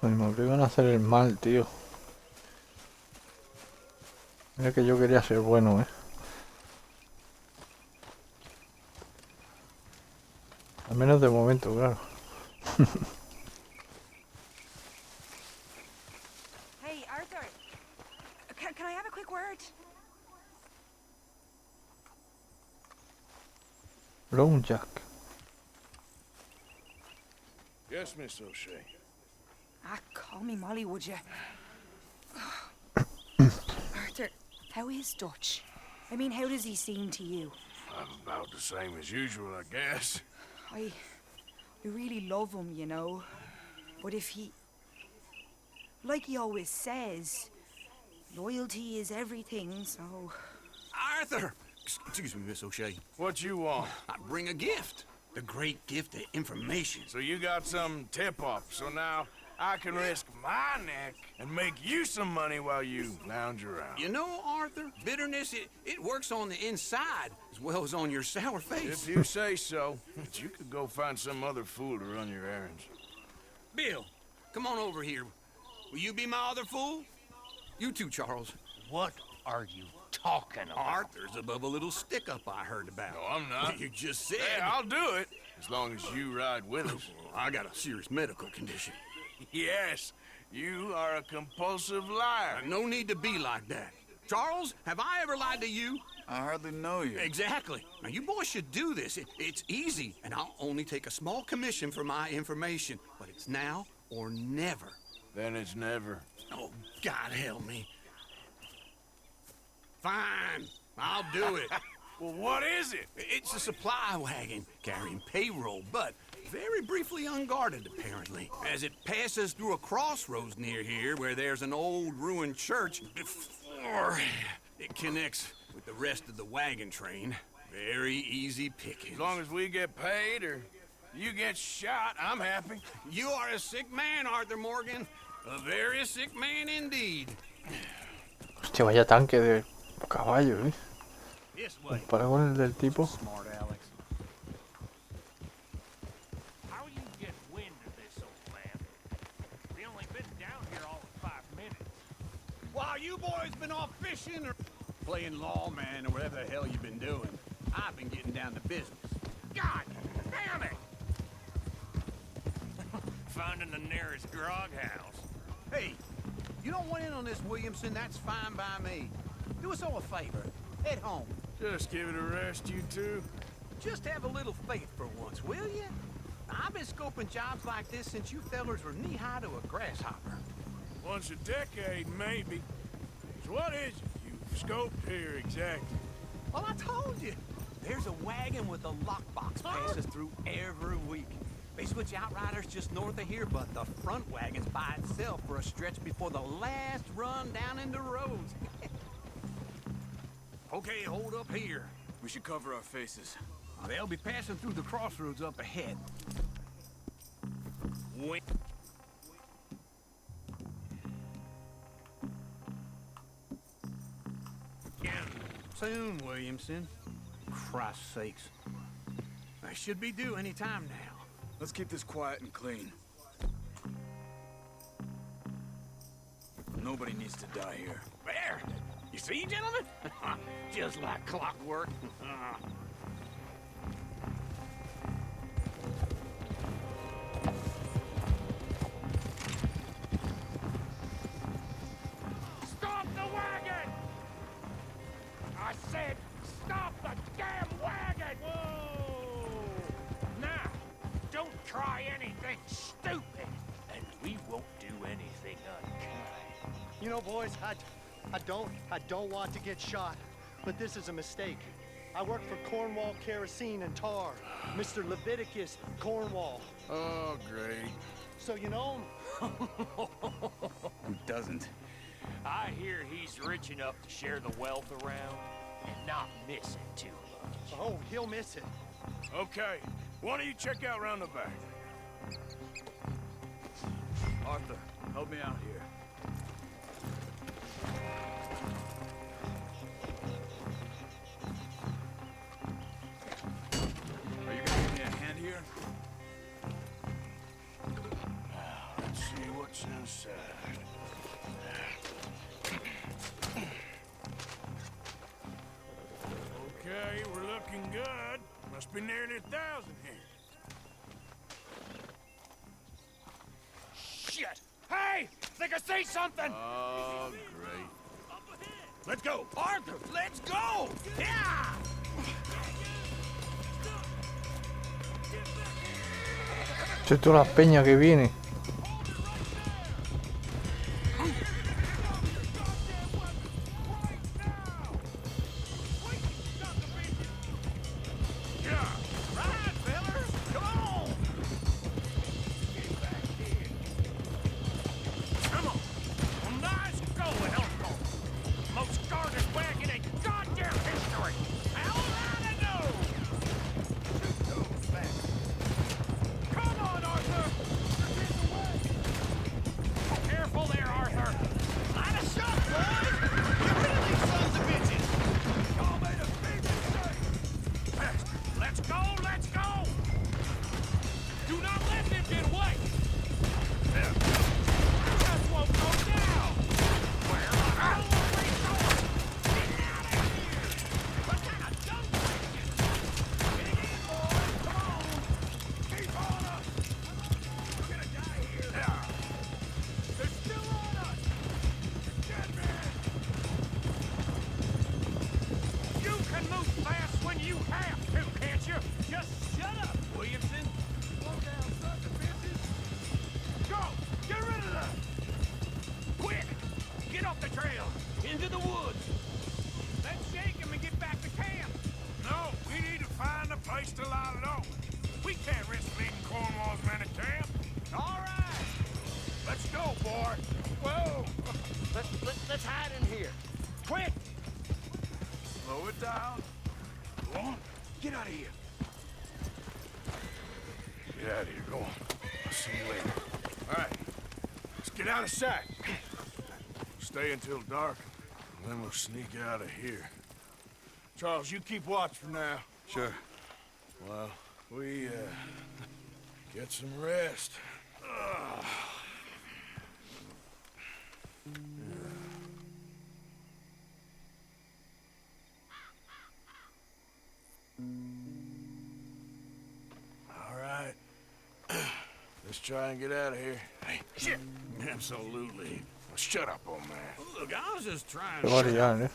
Speaker 1: Ay, me obligan a hacer el mal, tío. Mira que yo quería ser bueno, Al menos de momento, claro.
Speaker 12: Hey, Arthur. Can I have a quick word?
Speaker 1: Lone Jack.
Speaker 6: Yes, Miss O'Shea.
Speaker 12: Call me Molly, would you? Arthur, how is Dutch? I mean, how does he seem to you?
Speaker 6: About the same as usual, I guess.
Speaker 12: I really love him, you know. But if he... Like he always says, loyalty is everything, so...
Speaker 7: Arthur! Excuse me, Miss O'Shea.
Speaker 6: What you want?
Speaker 7: I bring a gift. The great gift of information.
Speaker 6: So you got some tip-off, so now I can risk my neck and make you some money while you lounge around.
Speaker 7: You know, Arthur, bitterness, it works on the inside as well as on your sour face.
Speaker 6: If you say so, but you could go find some other fool to run your errands.
Speaker 7: Bill, come on over here. Will you be my other fool? You too, Charles.
Speaker 2: What are you talking about?
Speaker 7: Arthur's above a little stick-up I heard about.
Speaker 6: No, I'm not.
Speaker 7: You just said...
Speaker 6: Hey, I'll do it, as long as you ride with us.
Speaker 7: I got a serious medical condition.
Speaker 6: Yes, you are a compulsive liar.
Speaker 7: No need to be like that. Charles, have I ever lied to you?
Speaker 13: I hardly know you.
Speaker 7: Exactly. Now, you boys should do this. It's easy, and I'll only take a small commission for my information. But it's now or never.
Speaker 6: Then it's never.
Speaker 7: Oh, God help me. Fine, I'll do it.
Speaker 6: Well, what is it?
Speaker 7: It's a supply wagon carrying payroll, but very briefly unguarded, apparently. As it passes through a crossroads near here where there's an old ruined church before it connects with the rest of the wagon train. Very easy picking.
Speaker 6: As long as we get paid or you get shot, I'm happy.
Speaker 7: You are a sick man, Arthur Morgan. A very sick man indeed.
Speaker 1: Hostia, vaya tanque de caballo, Para con el del tipo.
Speaker 2: Smart Alex. How you get wind of this, old man? We only been down here all of 5 minutes.
Speaker 14: While you boys been off fishing or playing lawman or whatever the hell you've been doing, I've been getting down to business.
Speaker 2: God damn it! Finding the nearest grog house.
Speaker 14: Hey, you don't want in on this, Williamson, that's fine by me. Do us all a favor. Head home.
Speaker 6: Just give it a rest, you two.
Speaker 14: Just have a little faith for once, will you? I've been scoping jobs like this since you fellers were knee-high to a grasshopper.
Speaker 6: Once a decade, maybe. So what is it you've scoped here exactly?
Speaker 14: Well, I told you. There's a wagon with a lockbox passes through every week. They switch outriders just north of here, but the front wagon's by itself for a stretch before the last run down into roads. Okay, hold up here.
Speaker 13: We should cover our faces.
Speaker 14: They'll be passing through the crossroads up ahead. Wait. Soon, Williamson. Christ's sakes. I should be due any time now.
Speaker 13: Let's keep this quiet and clean. Nobody needs to die here.
Speaker 14: There! You see, gentlemen? Just like clockwork.
Speaker 2: Stop the wagon! I said, stop the damn wagon! Whoa! Now, don't try anything stupid, and we won't do anything unkind.
Speaker 15: You know, boys, I don't want to get shot, but this is a mistake. I work for Cornwall Kerosene and Tar, Mr. Leviticus Cornwall.
Speaker 10: Oh, great.
Speaker 15: So you know him?
Speaker 13: Who doesn't?
Speaker 2: I hear he's rich enough to share the wealth around and not miss it too much.
Speaker 15: Oh, he'll miss it.
Speaker 6: Okay, why don't you check out round the back?
Speaker 13: Arthur, help me out here. Are you gonna give me a hand here?
Speaker 6: Now, let's see what's inside. Okay, we're looking good. Must be nearly 1,000 here.
Speaker 2: Shit! Hey! Think I see something!
Speaker 10: Oh, great.
Speaker 6: Let's go! Arthur, let's go!
Speaker 2: Yeah!
Speaker 1: Che toda la peña que viene.
Speaker 2: Let's hide in here. Quick!
Speaker 6: Slow it down. Go on.
Speaker 2: Get out of here.
Speaker 6: Get out of here. Go on. I'll see you later. All right. Let's get out of sight. Stay until dark, and then we'll sneak out of here. Charles, you keep watch for now.
Speaker 13: Sure.
Speaker 6: Well, we, get some rest. All right. Let's try and get out of here. Hey, shit! Absolutely. Well, shut up, old man.
Speaker 7: Look, I was just trying
Speaker 1: Se va a liar, eh.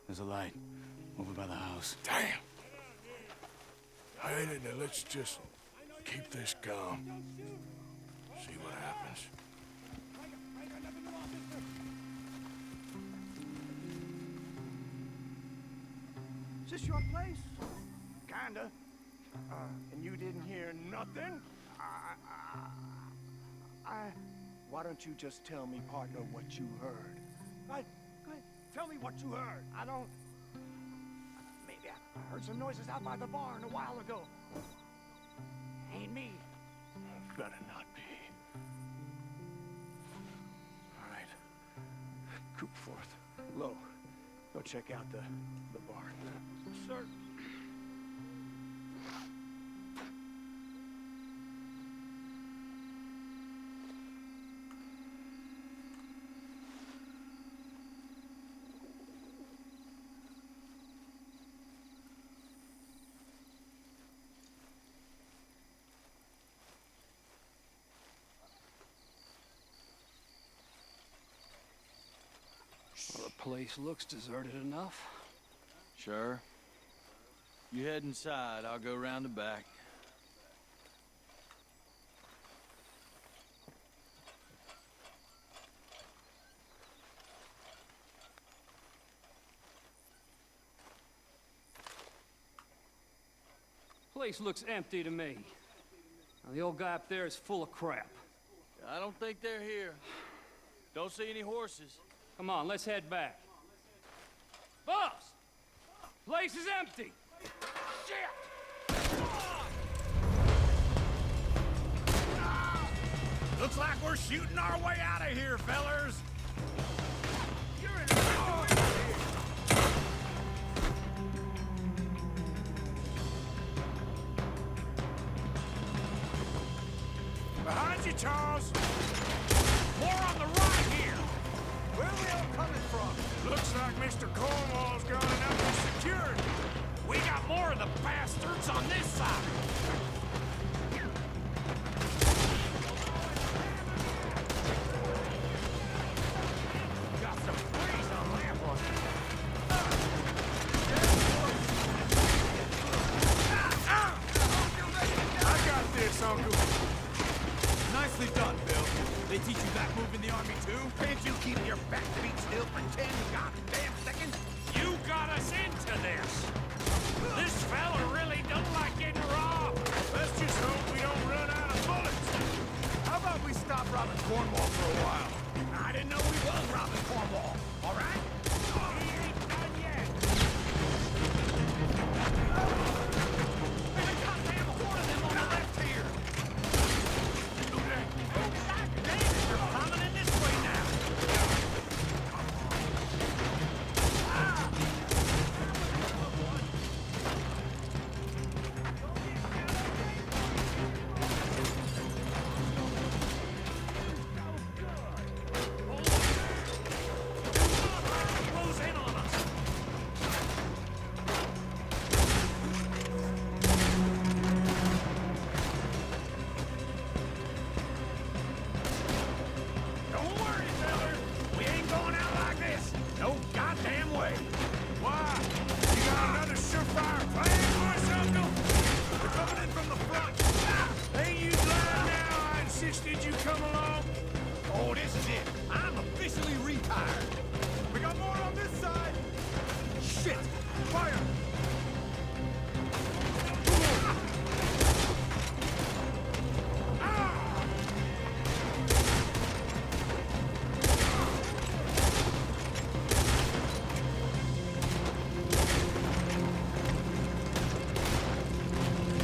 Speaker 13: There's a light over by the house.
Speaker 6: Damn. Hey, now let's just keep this calm. See what happens.
Speaker 2: Is this your place? Kinda. And you didn't hear nothing? Why don't you just tell me, partner, what you heard? Go ahead. Tell me what you heard. I don't... Maybe I heard some noises out by the barn a while ago. Ain't me.
Speaker 6: Better not be.
Speaker 2: All right. Coop forth. Low. Go check out the barn. Sir.
Speaker 11: Place looks deserted enough.
Speaker 16: Sure. You head inside, I'll go round the back.
Speaker 11: Place looks empty to me. Now, the old guy up there is full of crap.
Speaker 16: I don't think they're here. Don't see any horses.
Speaker 11: Come on, let's head back. Boss! Place is empty! Shit!
Speaker 10: Looks like we're shooting our way out of here, fellers. Behind you, Charles. More on the right here. Where are we all coming from? Looks like Mr. Cornwall's got enough security. We got more of the bastards on this side. Got some breeze on that one. I got this, Uncle.
Speaker 7: Nicely done, Bill. They teach you that move in the army, too?
Speaker 10: Can't you keep your back feet still for 10 goddamn seconds? You got us into this. This fella really don't like getting robbed. Let's just hope we don't run out of bullets. How about we stop robbing Cornwall for a while? I didn't know we was robbing Cornwall. All right? He ain't done yet. There's a goddamn horde of them on the left here. They're coming in this way now. Close in on us. Don't worry, feller. We ain't going out like this. No goddamn way. Why? You got another surefire plan for us, Uncle? They're coming in from the front. Ain't you glad now I insisted you come along? Oh, this is it. I'm officially retired. We got more on this side. Shit! Fire!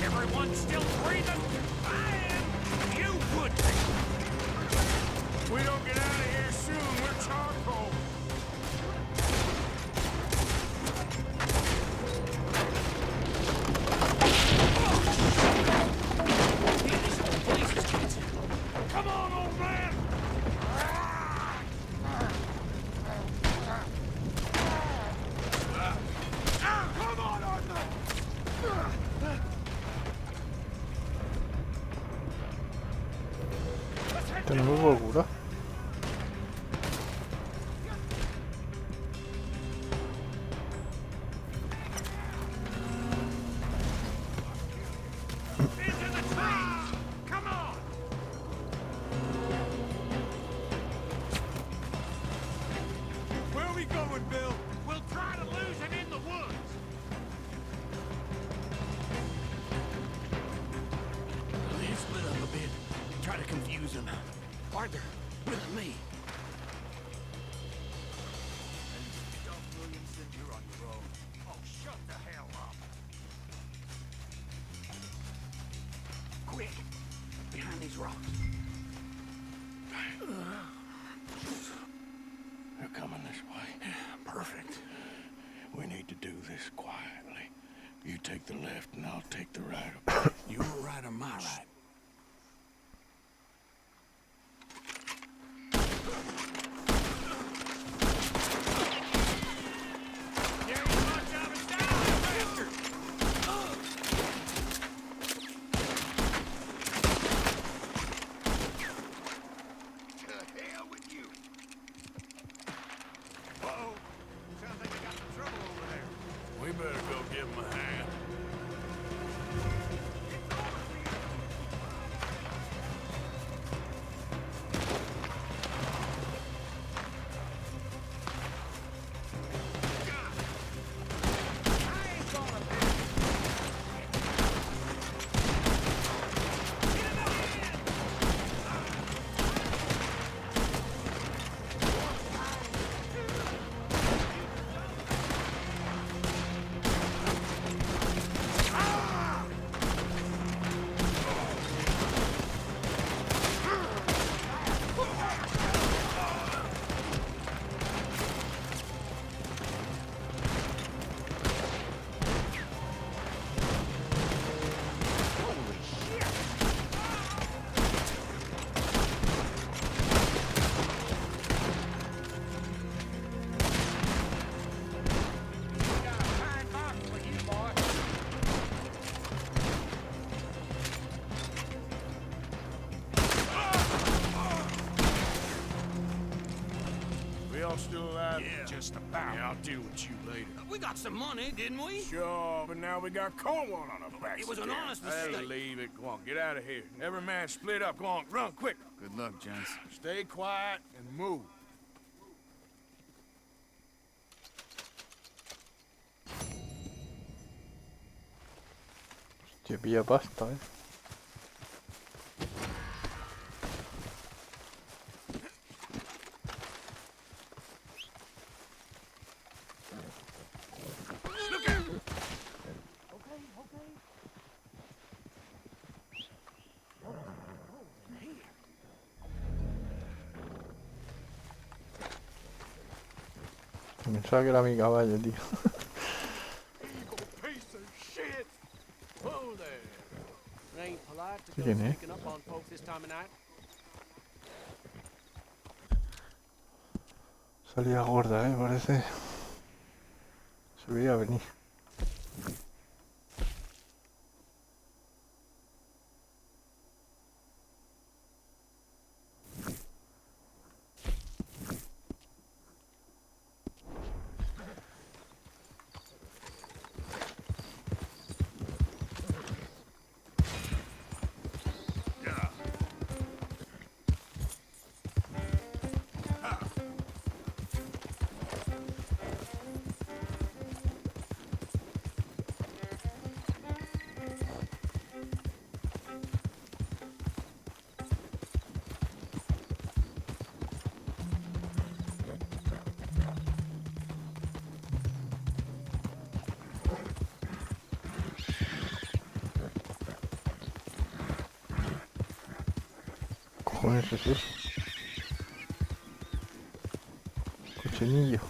Speaker 10: Everyone still breathing? I am. You would be. We don't get out of here soon. We're charcoal. Come on, old man! Come on, Arthur!
Speaker 1: Tenemos locura.
Speaker 10: Into the trees! Come on! Where are we going, Bill? We'll try to lose him in the woods.
Speaker 7: Let's split up a bit. Try to confuse them. Arthur, with me.
Speaker 10: Williamson, you're on your own. Oh, shut the hell up.
Speaker 7: Quick! Behind these rocks.
Speaker 8: They're coming this way.
Speaker 7: Perfect.
Speaker 8: We need to do this quietly. You take the left and I'll take the right.
Speaker 7: Your right or my right?
Speaker 10: To hell with you. Uh-oh.
Speaker 6: just about. Yeah, I'll deal with you later.
Speaker 7: We got some money, didn't we?
Speaker 6: Sure, but now we got Cornwall on our backs.
Speaker 7: It was an honest
Speaker 6: Hey,
Speaker 7: mistake.
Speaker 6: leave it. Come on, get out of here. Every man split up. Go on, run quick.
Speaker 13: Good luck, gents.
Speaker 6: Stay quiet and move.
Speaker 1: Hostia, pilla pasta, Pensaba que era mi caballo, tío.
Speaker 14: Piece of shit! Whoa there. It ain't polite to go
Speaker 1: ¿Quién es?
Speaker 14: sneaking up on folks this time of night.
Speaker 1: Salida gorda, parece. Se veía venir. ¿Cojones es eso? Cochinillo.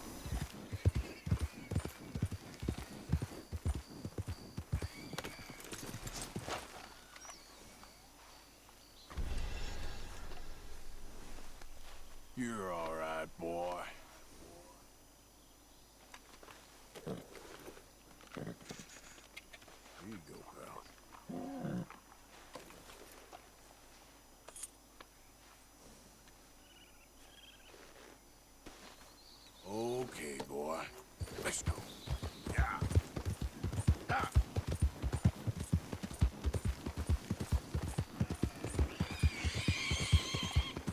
Speaker 6: You're all right, boy. Here you go, pal. Okay, boy. Let's go. Yeah. Ah.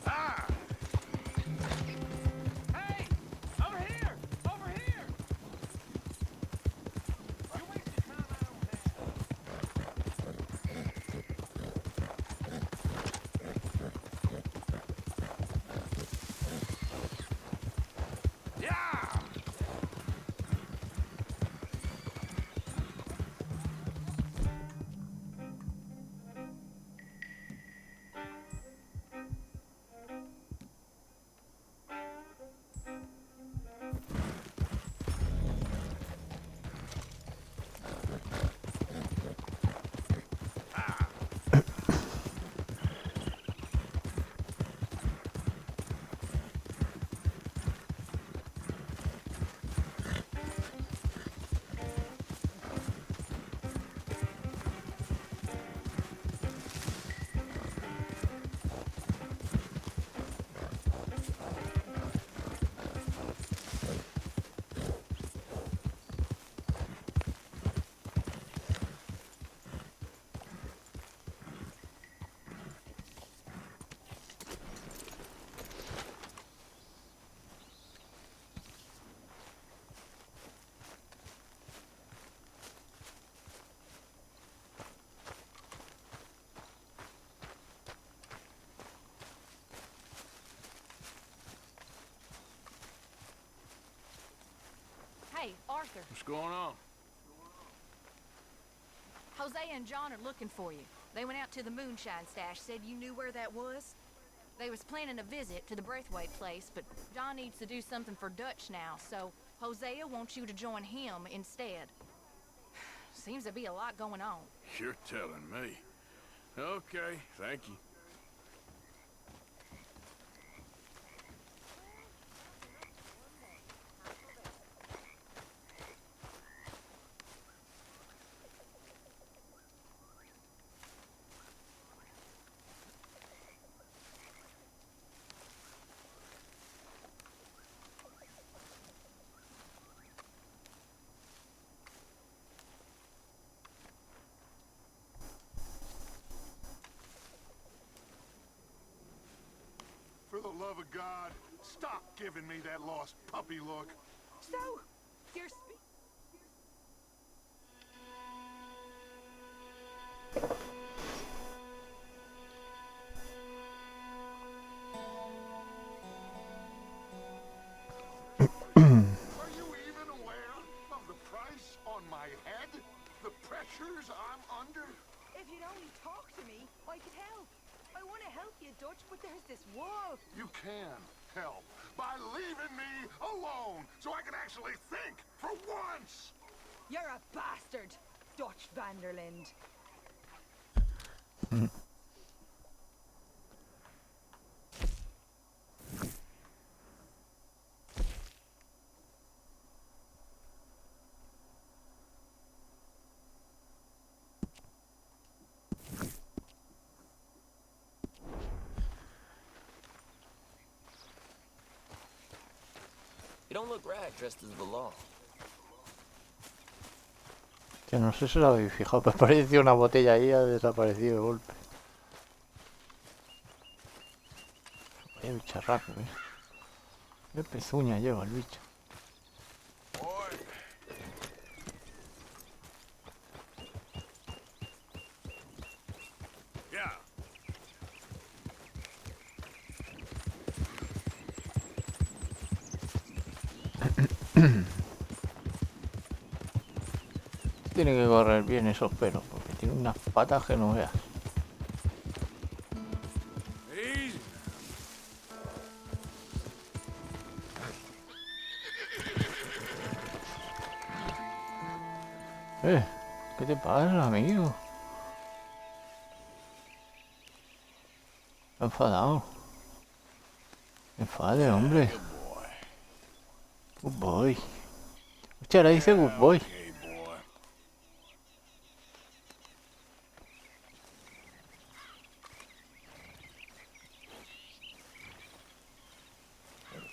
Speaker 6: Ah.
Speaker 14: Hey! Over here! Over here! You're wasting time I don't have.
Speaker 6: Yeah.
Speaker 17: Hey, Arthur.
Speaker 6: What's going on?
Speaker 17: Jose and John are looking for you. They went out to the moonshine stash, said you knew where that was. They was planning a visit to the Braithwaite place, but John needs to do something for Dutch now, so Hosea wants you to join him instead. Seems to be a lot going on.
Speaker 6: You're telling me. Okay, thank you.
Speaker 3: God, stop giving me that lost puppy look.
Speaker 9: So, you're
Speaker 3: Are you even aware of the price on my head? The pressures I'm under?
Speaker 9: If you'd only talk to me, I could help. I want to help you, Dutch, but there's this wall.
Speaker 3: You can help by leaving me alone so I can actually think for once.
Speaker 9: You're a bastard, Dutch Vanderland.
Speaker 18: You don't look right dressed as the law.
Speaker 1: Que no sé si lo habéis fijado, pero apareció una botella ahí y ha desaparecido de golpe. Vaya bicharraco, Qué pezuña lleva el bicho. Tiene que correr bien esos pelos, porque tiene unas patas que no veas. ¿Qué te pasa, amigo? Está enfadado. Enfade, hombre. Good boy. Hostia, ahora dice good boy.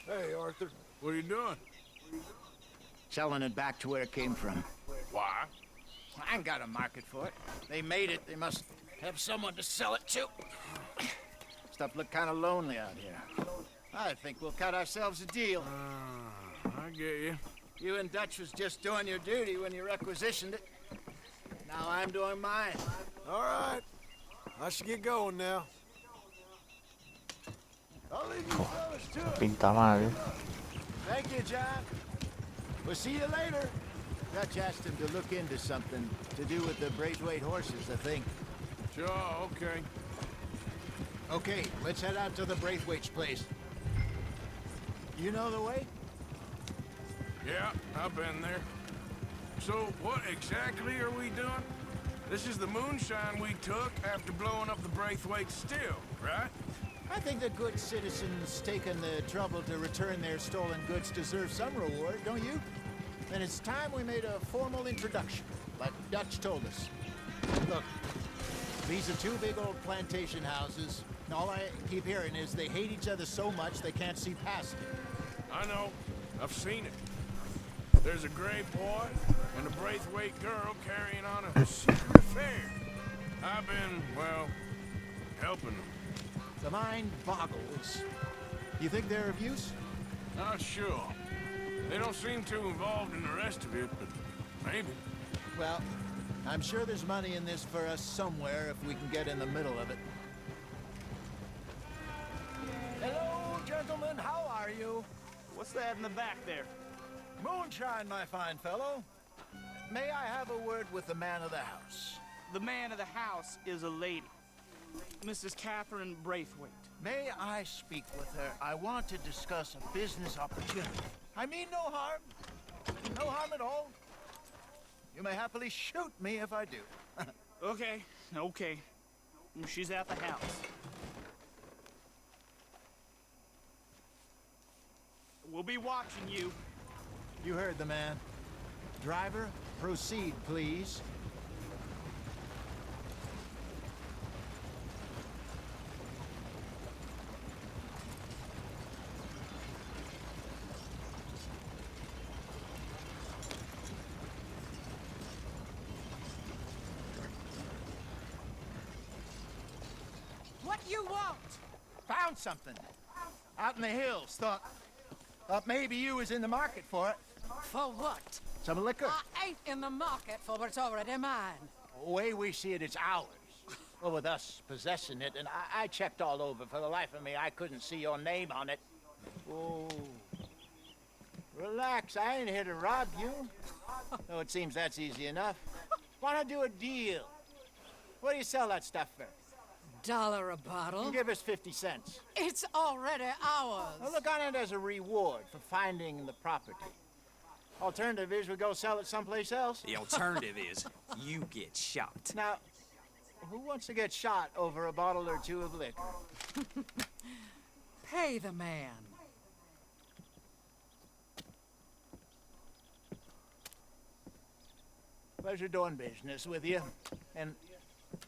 Speaker 6: Hey, Arthur. What are you doing?
Speaker 10: Selling it back to where it came from.
Speaker 6: Why?
Speaker 10: I ain't got a market for it. They made it. They must have someone to sell it to. Stuff look kind of lonely out here. I think we'll cut ourselves a deal.
Speaker 6: I get you.
Speaker 10: You and Dutch was just doing your duty when you requisitioned it. Now I'm doing mine.
Speaker 6: All right. I should get going now. I'll leave you fellas to it.
Speaker 1: Pinta mal,
Speaker 10: Thank you, John. We'll see you later. Dutch asked him to look into something to do with the Braithwaite horses, I think.
Speaker 6: Sure, okay.
Speaker 10: Okay, let's head out to the Braithwaite's place. You know the way?
Speaker 6: Yeah, I've been there. So, what exactly are we doing? This is the moonshine we took after blowing up the Braithwaite still, right?
Speaker 10: I think the good citizens taking the trouble to return their stolen goods deserve some reward, don't you? And it's time we made a formal introduction, like Dutch told us. Look, these are two big old plantation houses. And all I keep hearing is they hate each other so much they can't see past it.
Speaker 6: I know. I've seen it. There's a gray boy and a Braithwaite girl carrying on a secret affair. I've been, well, helping them.
Speaker 10: The mind boggles. You think they're of use?
Speaker 6: Not sure. They don't seem too involved in the rest of it, but maybe.
Speaker 10: Well, I'm sure there's money in this for us somewhere if we can get in the middle of it.
Speaker 15: Hello, gentlemen. How are you?
Speaker 14: What's that in the back there?
Speaker 10: Moonshine, my fine fellow. May I have a word with the man of the house?
Speaker 14: The man of the house is a lady. Mrs. Catherine Braithwaite.
Speaker 10: May I speak with her? I want to discuss a business opportunity. I mean no harm. No harm at all. You may happily shoot me if I do.
Speaker 14: Okay. She's at the house. We'll be watching you.
Speaker 10: You heard the man. Driver, proceed, please.
Speaker 9: What you want?
Speaker 10: Found something.
Speaker 2: Out in the hills. Thought maybe you was in the market for it.
Speaker 19: For what?
Speaker 2: Some liquor.
Speaker 19: I ain't in the market for what's already mine.
Speaker 2: The way we see it, it's ours. Well, with us possessing it, and I checked all over. For the life of me, I couldn't see your name on it. Oh. Relax, I ain't here to rob you. Though it seems that's easy enough. Wanna do a deal? What do you sell that stuff for?
Speaker 19: $1 a bottle?
Speaker 2: You give us 50 cents.
Speaker 19: It's already ours.
Speaker 2: Well, look on it as a reward for finding the property. Alternative is we go sell it someplace else.
Speaker 20: The alternative is you get shot.
Speaker 2: Now, who wants to get shot over a bottle or two of liquor?
Speaker 19: Pay the man.
Speaker 2: Pleasure doing business with you. And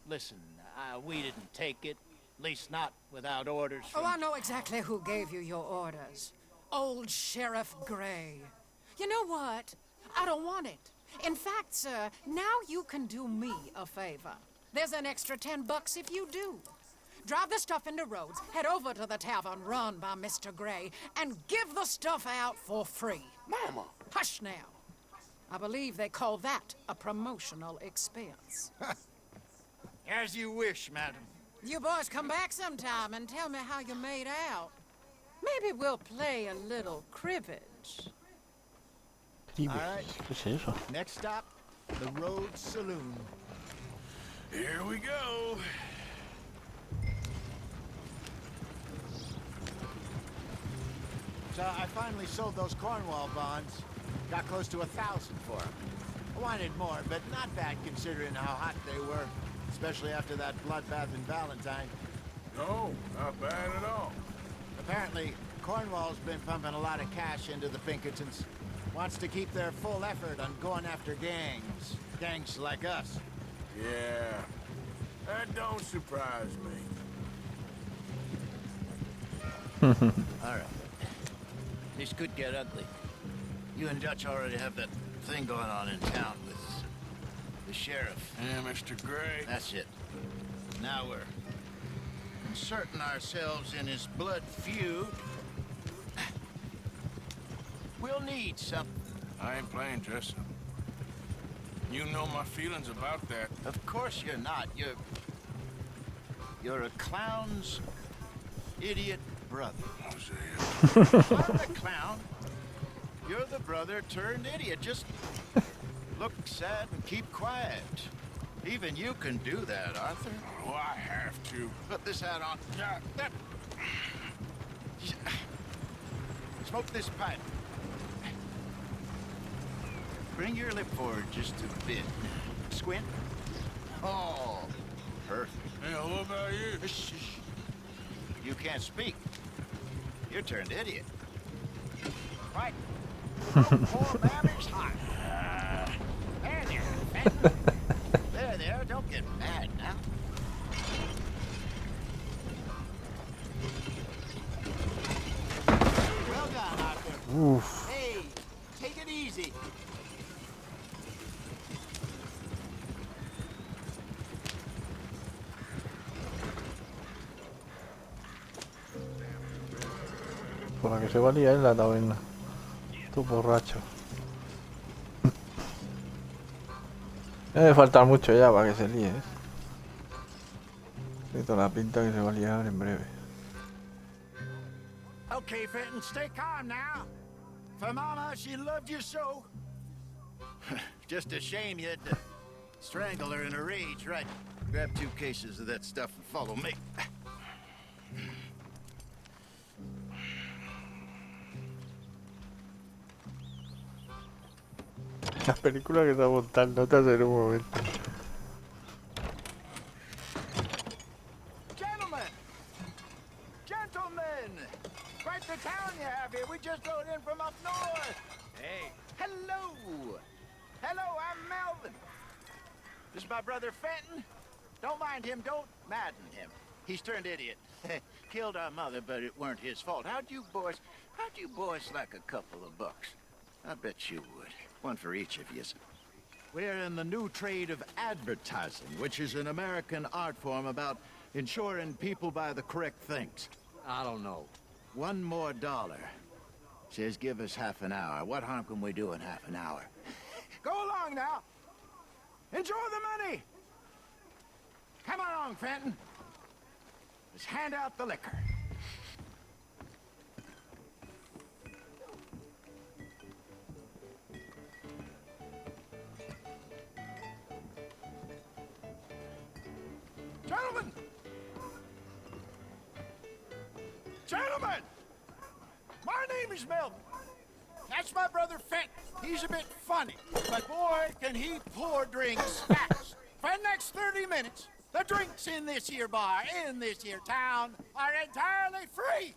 Speaker 2: listen, we didn't take it. At least not without orders from...
Speaker 19: Oh, I know exactly who gave you your orders. Old Sheriff Gray. You know what? I don't want it. In fact, sir, now you can do me a favor. There's an extra $10 if you do. Drive the stuff into Rhodes, head over to the tavern run by Mr. Gray, and give the stuff out for free.
Speaker 3: Mama!
Speaker 19: Hush now. I believe they call that a promotional expense.
Speaker 2: As you wish, madam.
Speaker 19: You boys come back sometime and tell me how you made out. Maybe we'll play a little cribbage.
Speaker 2: All right. Next stop, the Rhodes Saloon.
Speaker 6: Here we go.
Speaker 2: So I finally sold those Cornwall bonds. Got close to 1,000 for them. I wanted more, but not bad considering how hot they were, especially after that bloodbath in Valentine.
Speaker 6: No, not bad at all.
Speaker 2: Apparently, Cornwall's been pumping a lot of cash into the Pinkertons. Wants to keep their full effort on going after gangs. Gangs like us.
Speaker 6: Yeah, that don't surprise me.
Speaker 2: All right. This could get ugly. You and Dutch already have that thing going on in town with the sheriff.
Speaker 6: Yeah, Mr. Gray.
Speaker 2: That's it. Now we're inserting ourselves in his blood feud. We'll need something.
Speaker 6: I ain't playing dress up. You know my feelings about that.
Speaker 2: Of course you're not. You're a clown's idiot brother. I'm a clown. You're the brother turned idiot. Just look sad and keep quiet. Even you can do that, Arthur.
Speaker 6: Oh, I have to.
Speaker 2: Put this hat on. Smoke this pipe. Bring your lip forward just a bit. Squint. Oh, perfect.
Speaker 6: Hey, what about you?
Speaker 2: Shh. You can't speak. You're turned idiot. Right. Poor mammy's hot. There. Don't get mad now. Well done, Arthur.
Speaker 1: Oof.
Speaker 2: Hey, take it easy.
Speaker 1: Por la que se va a liar en la taberna. Tu borracho. Debe faltar mucho ya para que se líe, ¿eh? Tiene toda la pinta que se va a liar en breve.
Speaker 2: Okay, Fenton, stay calm now. For Mama, she loved you so. Just a shame you had to strangle her in a rage, right? Grab 2 cases of that stuff and follow me.
Speaker 1: La película que está montando notas en un momento.
Speaker 2: Gentlemen! Quite the town you have here. We just rode in from up north. Hey. Hello. Hello, I'm Melvin. This is my brother Fenton. Don't mind him. Don't madden him. He's turned idiot. Killed our mother, but it weren't his fault. How'd you boys like a couple of bucks? I bet you would. One for each of you. We're in the new trade of advertising, which is an American art form about ensuring people buy the correct things.
Speaker 14: I don't know.
Speaker 10: One more dollar. Says give us half an hour. What harm can we do in half an hour?
Speaker 2: Go along now. Enjoy the money. Come along, Fenton. Let's hand out the liquor. Gentlemen! Gentlemen! My name is Melvin. That's my brother Fenton. He's a bit funny, but boy, can he pour drinks fast. For the next 30 minutes, the drinks in this here bar, in this here town, are entirely free.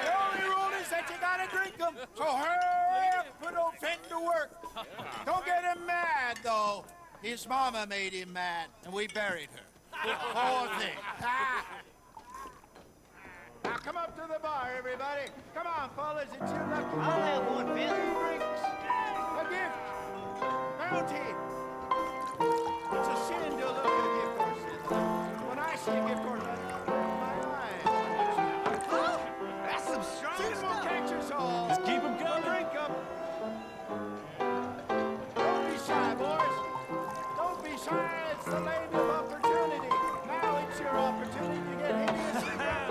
Speaker 2: The only rule is that you gotta drink them. So hurry up, put old Fenton to work. Don't get him mad, though. His mama made him mad, and we buried her. Poor thing. Now come up to the bar, everybody. Come on, fellas, it's your lucky. I'll have one, Bill. 3 drinks. A gift. Bounty. It's a sin to look at a gift horse. When I see a gift horse, I roll my eyes. Oh, that's some strong stuff. Catch us all.
Speaker 16: Just keep 'em coming.
Speaker 2: Drink 'em. Don't be shy, boys. Don't be shy. It's the land of opportunity. Now it's your opportunity to get hideous.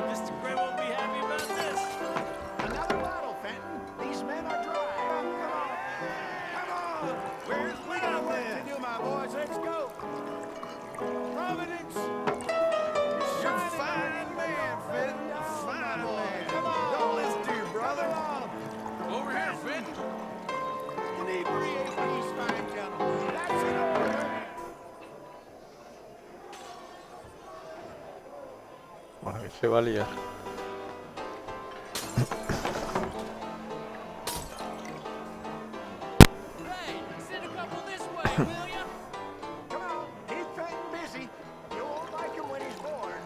Speaker 16: Mr. Gray won't be happy about this.
Speaker 2: Another bottle, Fenton. These men are dry. Come on. Come on. We got work to do, my boys. Let's go. Providence.
Speaker 6: You're a fine man, Fenton. A fine man.
Speaker 2: Come on.
Speaker 6: Don't listen to your brother.
Speaker 2: Over here, Fenton. Inebriate these fine gentlemen. That's an order.
Speaker 1: Bueno, que se va a liar.
Speaker 10: Hey, send a couple this way, will ya?
Speaker 2: Come on. Keep Fenton busy. You won't like him when he's bored.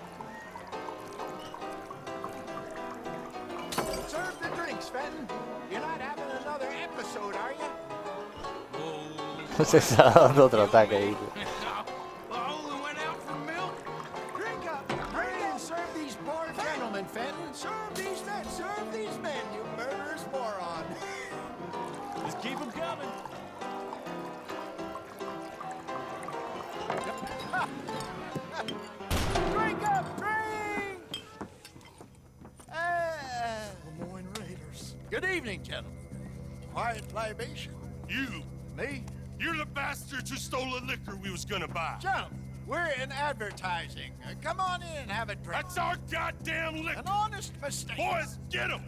Speaker 2: Serve the drinks, Fenton. You're not having another episode, are you?
Speaker 1: Se está dando otro ataque ahí.
Speaker 2: Drink up. Hurry and serve these poor gentlemen, Fenton. Serve these men. Serve these men, you murderous moron.
Speaker 16: Just keep 'em coming.
Speaker 2: Drink up. Drink. Lemoyne Raiders. Good evening, gentlemen. Quiet libation.
Speaker 3: You.
Speaker 2: Me?
Speaker 3: You're the bastards who stole the liquor we was gonna buy.
Speaker 2: Jump. We're in advertising. Come on in and have a drink.
Speaker 3: That's our goddamn liquor.
Speaker 2: An honest mistake.
Speaker 3: Boys, get him.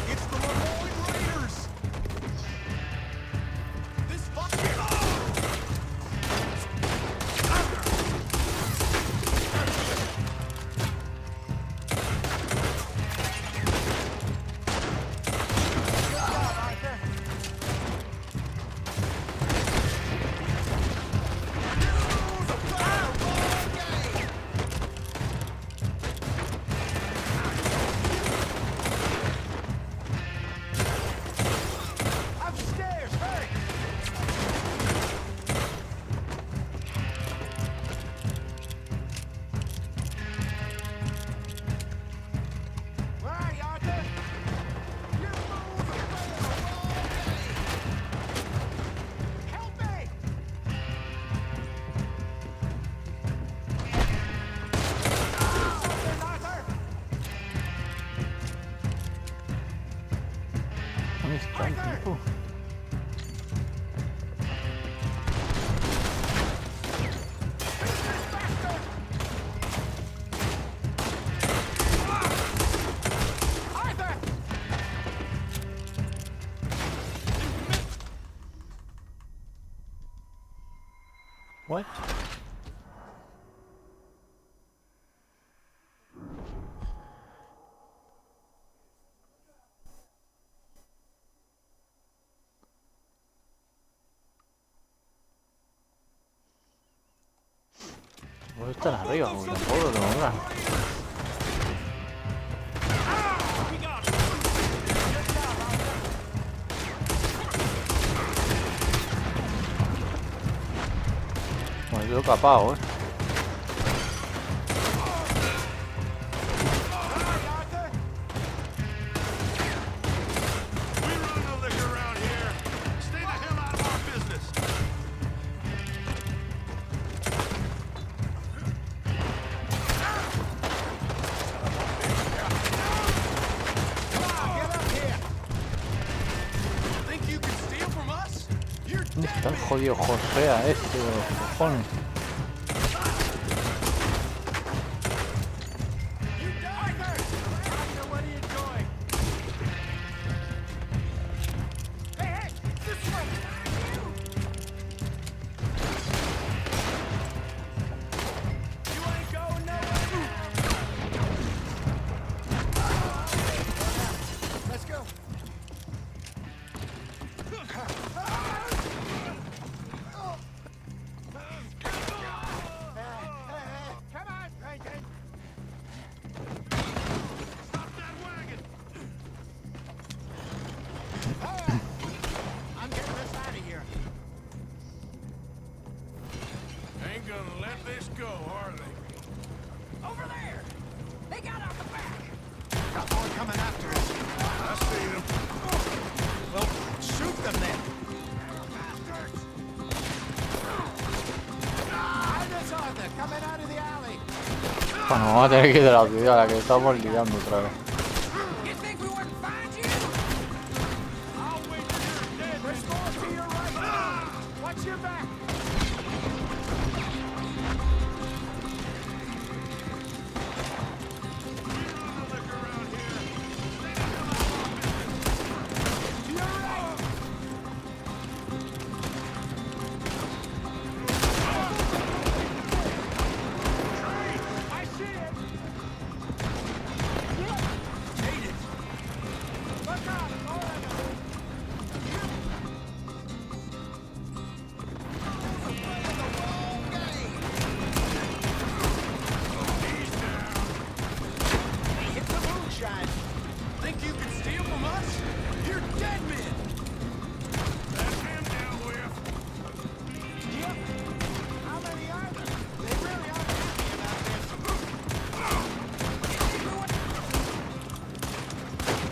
Speaker 2: It's the Lemoyne Raiders. This upstairs, hurry. Where are you, Arthur? You move away. Help me! Something, Arthur!
Speaker 1: ¿Dónde está el tipo?
Speaker 2: Arthur!
Speaker 1: What? Puedo estar arriba, porque tampoco lo tengo nada. Bueno, yo capao, jodido Josea este de los cojones. Bueno, vamos a tener que ir de la ciudad, la que estamos liando otra vez.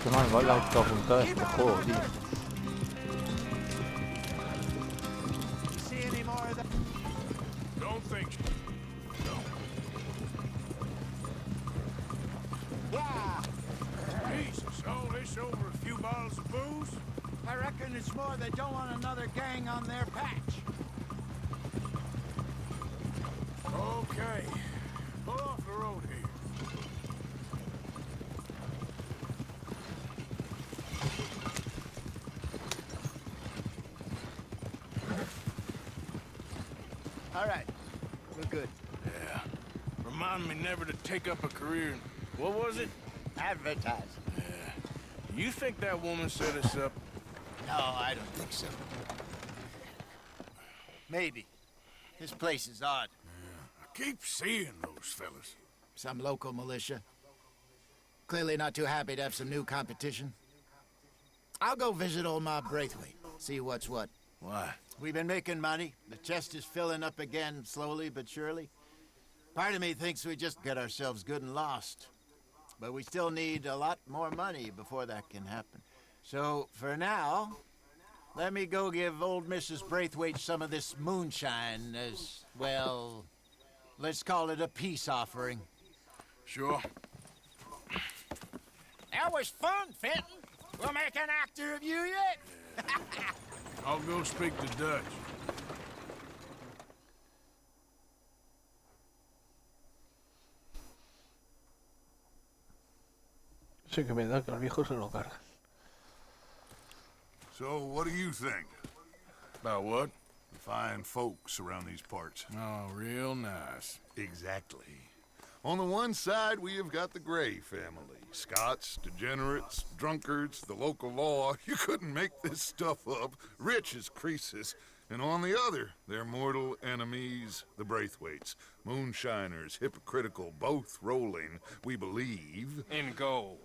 Speaker 1: Qué mal va la autoapuntada de este juego, tío.
Speaker 6: Jesus, all this over a few bottles of booze?
Speaker 10: I reckon it's more they don't want another gang on their patch.
Speaker 6: Okay. Pull off the road here.
Speaker 10: All right. We're good.
Speaker 6: Yeah. Remind me never to take up a career in... What was it?
Speaker 10: Advertising.
Speaker 6: Yeah. You think that woman set us up?
Speaker 10: No, I don't think so. Maybe. This place is odd.
Speaker 6: Yeah. I keep seeing those fellas.
Speaker 10: Some local militia. Clearly not too happy to have some new competition. I'll go visit old Ma Braithwaite, see what's what.
Speaker 6: Why?
Speaker 10: We've been making money. The chest is filling up again, slowly but surely. Part of me thinks we just get ourselves good and lost. But we still need a lot more money before that can happen. So, for now, let me go give old Mrs. Braithwaite some of this moonshine as, well, let's call it a peace offering.
Speaker 6: Sure.
Speaker 10: That was fun, Fenton. We'll make an actor of you yet.
Speaker 6: I'll go speak to Dutch.
Speaker 1: Sí que me da que al viejo se lo carga.
Speaker 3: So, what do you think?
Speaker 6: About what?
Speaker 3: The fine folks around these parts.
Speaker 6: Oh, real nice.
Speaker 3: Exactly. On the one side, we have got the Gray family. Scots, degenerates, drunkards, the local law. You couldn't make this stuff up. Rich as Croesus. And on the other, their mortal enemies, the Braithwaites. Moonshiners, hypocritical, both rolling, we believe.
Speaker 4: In gold.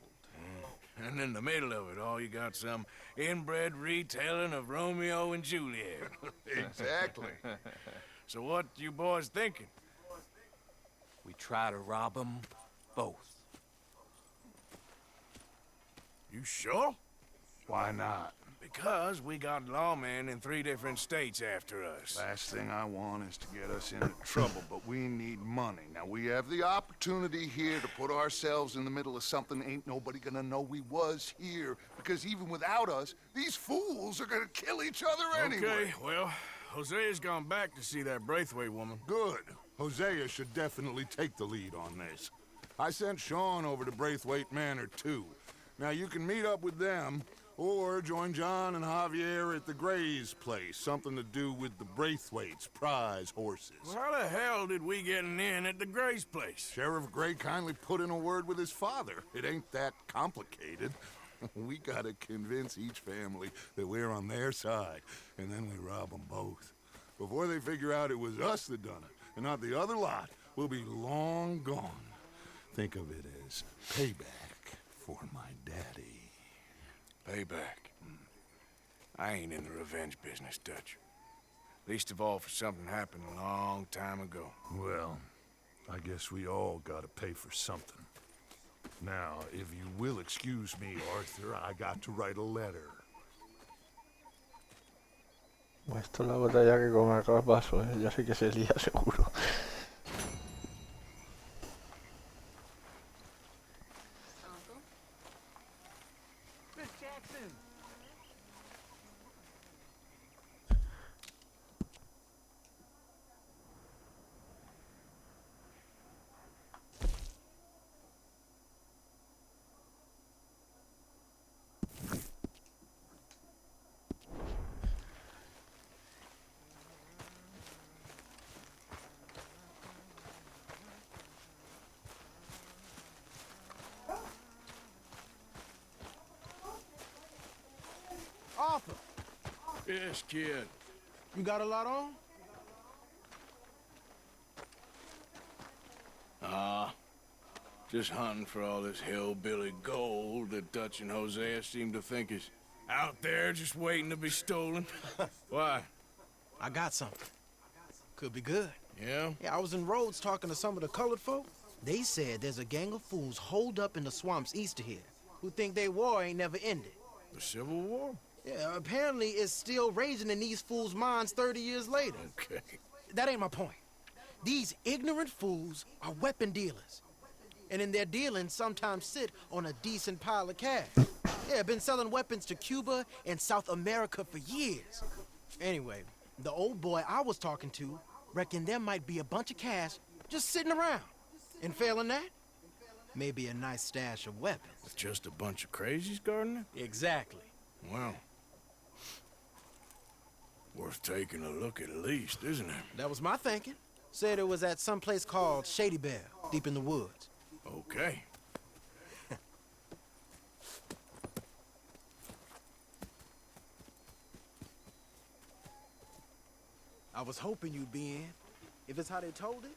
Speaker 6: And in the middle of it all, you got some inbred retelling of Romeo and Juliet.
Speaker 3: Exactly.
Speaker 6: So what you boys thinking?
Speaker 20: We try to rob them both.
Speaker 6: You sure?
Speaker 3: Why not?
Speaker 6: Because we got lawmen in 3 different states after us.
Speaker 3: Last thing I want is to get us into trouble, but we need money. Now, we have the opportunity here to put ourselves in the middle of something ain't nobody gonna know we was here. Because even without us, these fools are gonna kill each other anyway.
Speaker 6: Okay, well, Hosea's gone back to see that Braithwaite woman.
Speaker 3: Good. Hosea should definitely take the lead on this. I sent Sean over to Braithwaite Manor, too. Now, you can meet up with them, or join John and Javier at the Gray's place. Something to do with the Braithwaite's prize horses.
Speaker 6: Well, how the hell did we get an in at the Gray's place?
Speaker 3: Sheriff Gray kindly put in a word with his father. It ain't that complicated. We gotta convince each family that we're on their side, and then we rob them both. Before they figure out it was us that done it, and not the other lot, we'll be long gone. Think of it as payback for my daddy.
Speaker 6: Payback? I ain't in the revenge business, Dutch. Least of all for something happened a long time ago.
Speaker 8: Well, I guess we all gotta pay for something. Now, if you will excuse me, Arthur, I got to write a letter.
Speaker 1: Esto es la batalla que come acá paso, ya sé que se lía seguro.
Speaker 14: Miss Jackson!
Speaker 6: Arthur! Yes, kid.
Speaker 21: You got a lot on?
Speaker 6: Just hunting for all this hillbilly gold that Dutch and Hosea seem to think is out there just waiting to be stolen. Why?
Speaker 21: I got something. Could be good.
Speaker 6: Yeah?
Speaker 21: Yeah, I was in Rhodes talking to some of the colored folk. They said there's a gang of fools holed up in the swamps east of here who think their war ain't never ended.
Speaker 6: The Civil War?
Speaker 21: Yeah, apparently it's still raging in these fools' minds 30 years later.
Speaker 6: Okay.
Speaker 21: That ain't my point. These ignorant fools are weapon dealers. And in their dealing, sometimes sit on a decent pile of cash. Yeah, been selling weapons to Cuba and South America for years. Anyway, the old boy I was talking to reckoned there might be a bunch of cash just sitting around. And failing that, maybe a nice stash of weapons.
Speaker 6: It's just a bunch of crazies, Gardner?
Speaker 21: Exactly.
Speaker 6: Well, worth taking a look at least, isn't it?
Speaker 21: That was my thinking. Said it was at some place called Shady Belle, deep in the woods.
Speaker 6: Okay.
Speaker 21: I was hoping you'd be in. If it's how they told it,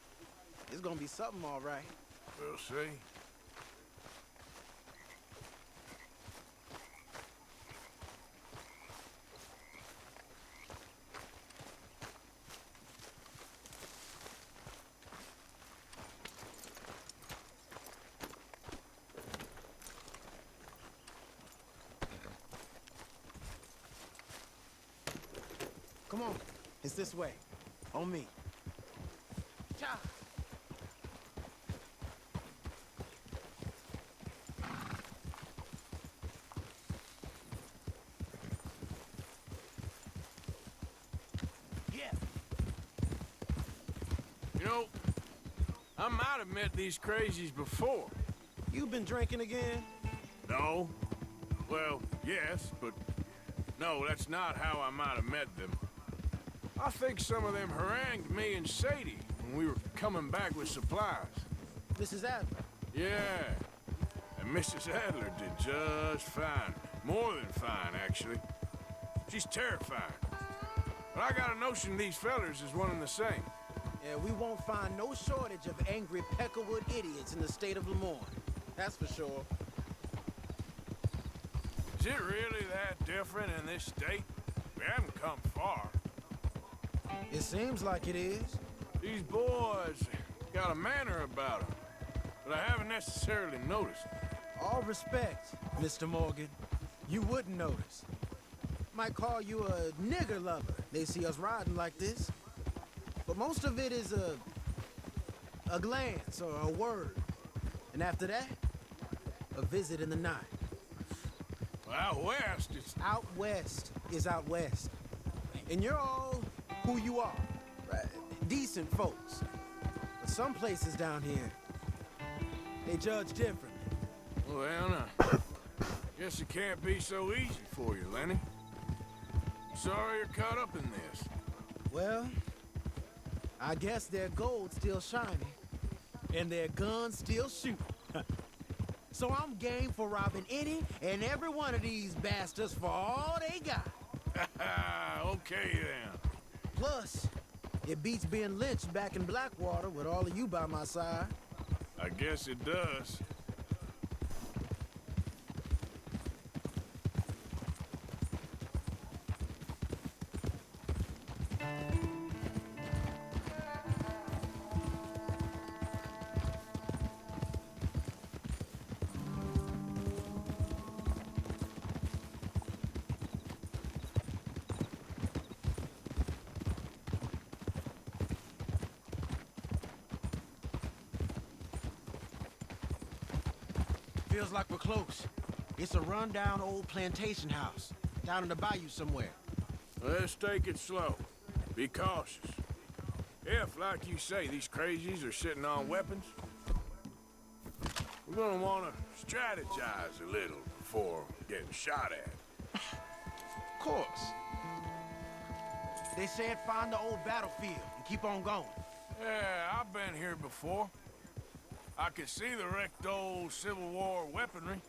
Speaker 21: it's gonna be something all right.
Speaker 6: We'll see.
Speaker 21: Come on, it's this way. On me. Cha!
Speaker 6: Yeah. You know, I might have met these crazies before.
Speaker 21: You been drinking again?
Speaker 6: No. Well, yes, but no, that's not how I might have met them. I think some of them harangued me and Sadie when we were coming back with supplies.
Speaker 21: Mrs. Adler?
Speaker 6: Yeah. And Mrs. Adler did just fine. More than fine, actually. She's terrifying. But I got a notion these fellers is one and the same.
Speaker 21: Yeah, we won't find no shortage of angry Peckerwood idiots in the state of Lemoyne. That's for sure.
Speaker 6: Is it really that different in this state? We haven't come far.
Speaker 21: It seems like it is.
Speaker 6: These boys got a manner about them, but I haven't necessarily noticed.
Speaker 21: All respect, Mr. Morgan. You wouldn't notice. Might call you a nigger lover. They see us riding like this. But most of it is a glance or a word. And after that, a visit in the night.
Speaker 6: Well, out west, it's...
Speaker 21: Out west is out west. And you're all who you are. Decent folks. But some places down here, they judge differently.
Speaker 6: Well, now, guess it can't be so easy for you, Lenny. Sorry you're caught up in this.
Speaker 21: Well, I guess their gold's still shining, and their guns still shooting. So I'm game for robbing any and every one of these bastards for all they got.
Speaker 6: Okay, then.
Speaker 21: Plus, it beats being lynched back in Blackwater with all of you by my side.
Speaker 6: I guess it does.
Speaker 21: Feels like we're close. It's a rundown old plantation house, down in the bayou somewhere.
Speaker 6: Let's take it slow. Be cautious. If, like you say, these crazies are sitting on weapons, we're gonna want to strategize a little before getting shot at.
Speaker 21: Of course. They said find the old battlefield and keep on going.
Speaker 6: Yeah, I've been here before. I can see the wrecked old Civil War weaponry.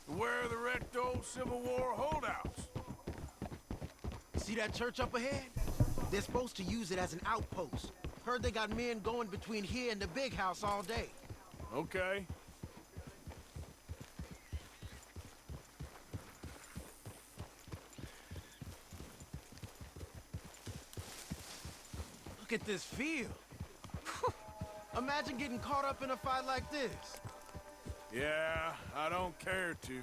Speaker 6: Where are the wrecked old Civil War holdouts?
Speaker 21: See that church up ahead? They're supposed to use it as an outpost. Heard they got men going between here and the big house all day.
Speaker 6: Okay.
Speaker 21: Look at this field. Imagine getting caught up in a fight like this.
Speaker 6: Yeah, I don't care to.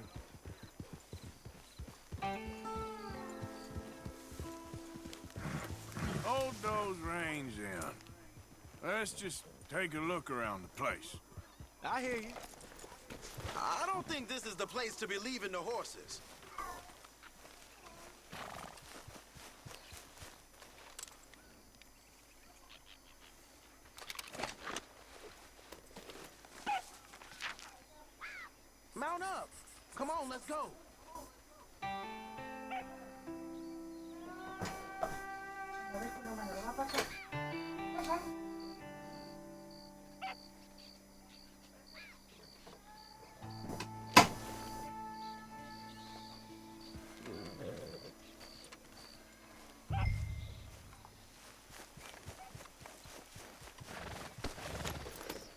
Speaker 6: Hold those reins in. Let's just take a look around the place.
Speaker 21: I hear you. I don't think this is the place to be leaving the horses. Mount up. Come on, let's go.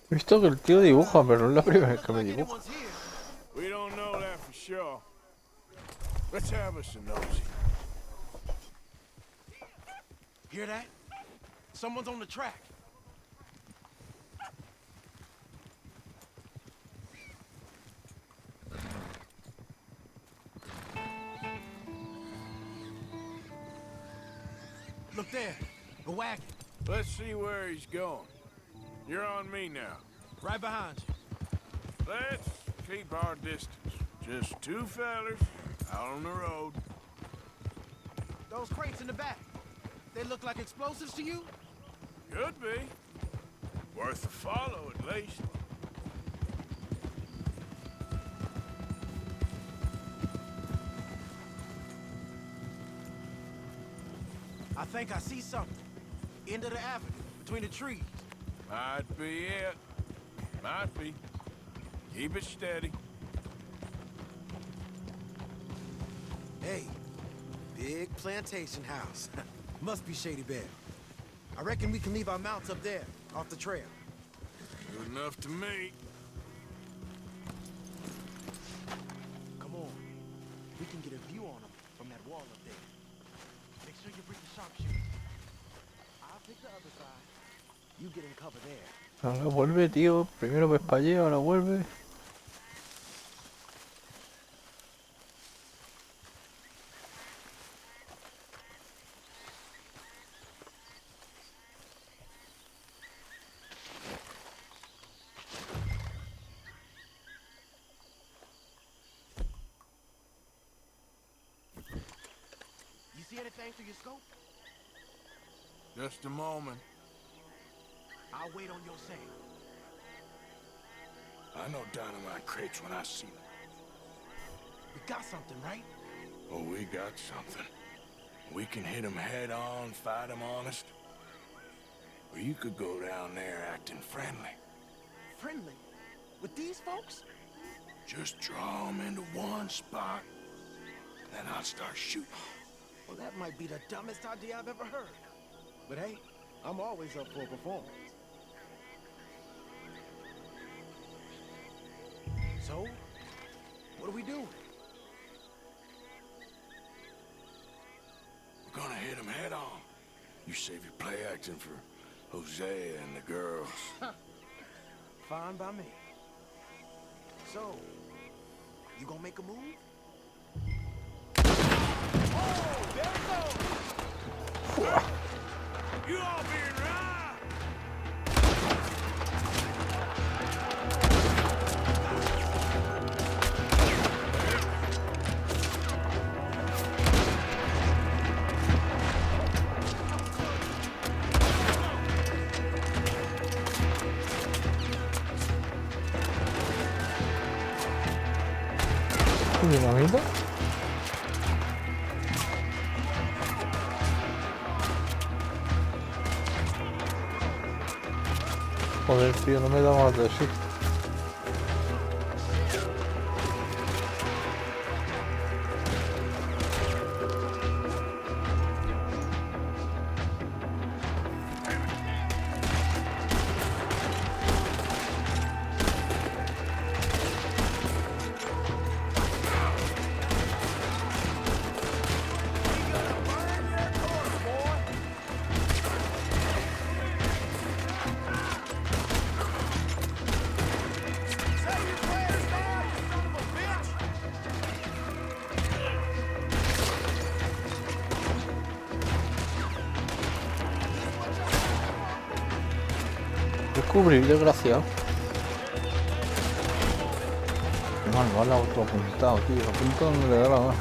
Speaker 1: He visto que el tío dibuja, pero es la primera vez que me dibuja.
Speaker 6: We don't know that for sure. Let's have us a nosy.
Speaker 21: Hear that? Someone's on the track. Look there, the wagon.
Speaker 6: Let's see where he's going. You're on me now.
Speaker 21: Right behind you.
Speaker 6: Let's keep our distance. Just two fellers out on the road.
Speaker 21: Those crates in the back, they look like explosives to you?
Speaker 6: Could be. Worth a follow, at least.
Speaker 21: I think I see something. End of the avenue, between the trees.
Speaker 6: Might be it. Might be. Keep it steady.
Speaker 21: Hey, big plantation house. Must be Shady Bear. I reckon we can leave our mounts up there, off the trail.
Speaker 6: Good enough to me.
Speaker 21: Come on. We can get a view on them from that wall up there. Make sure you bring the sharpshooter. I'll pick the other side. You get in cover there.
Speaker 1: Ahora vuelve, tío. Primero ves para allí, ahora vuelve.
Speaker 21: You see anything through your scope?
Speaker 6: Just a moment.
Speaker 14: I'll wait on your say.
Speaker 6: I know dynamite crates when I see them.
Speaker 21: We got something, right?
Speaker 6: Oh, we got something. We can hit them head on, fight them honest. Or you could go down there acting friendly.
Speaker 21: Friendly? With these folks?
Speaker 6: Just draw them into one spot, then I'll start shooting.
Speaker 21: Well, that might be the dumbest idea I've ever heard. But hey, I'm always up for a performance. So, what do we do?
Speaker 6: We're gonna hit them head on. You save your play acting for Hosea and the girls.
Speaker 21: Fine by me. So, you gonna make a move?
Speaker 10: Oh, there it goes! You all being right!
Speaker 1: ¿Dinamita? Joder, tío, no me da más de sí. Descubrir, desgraciado. Mal, lo han autoapuntado, tío. Apunta donde le da la gana.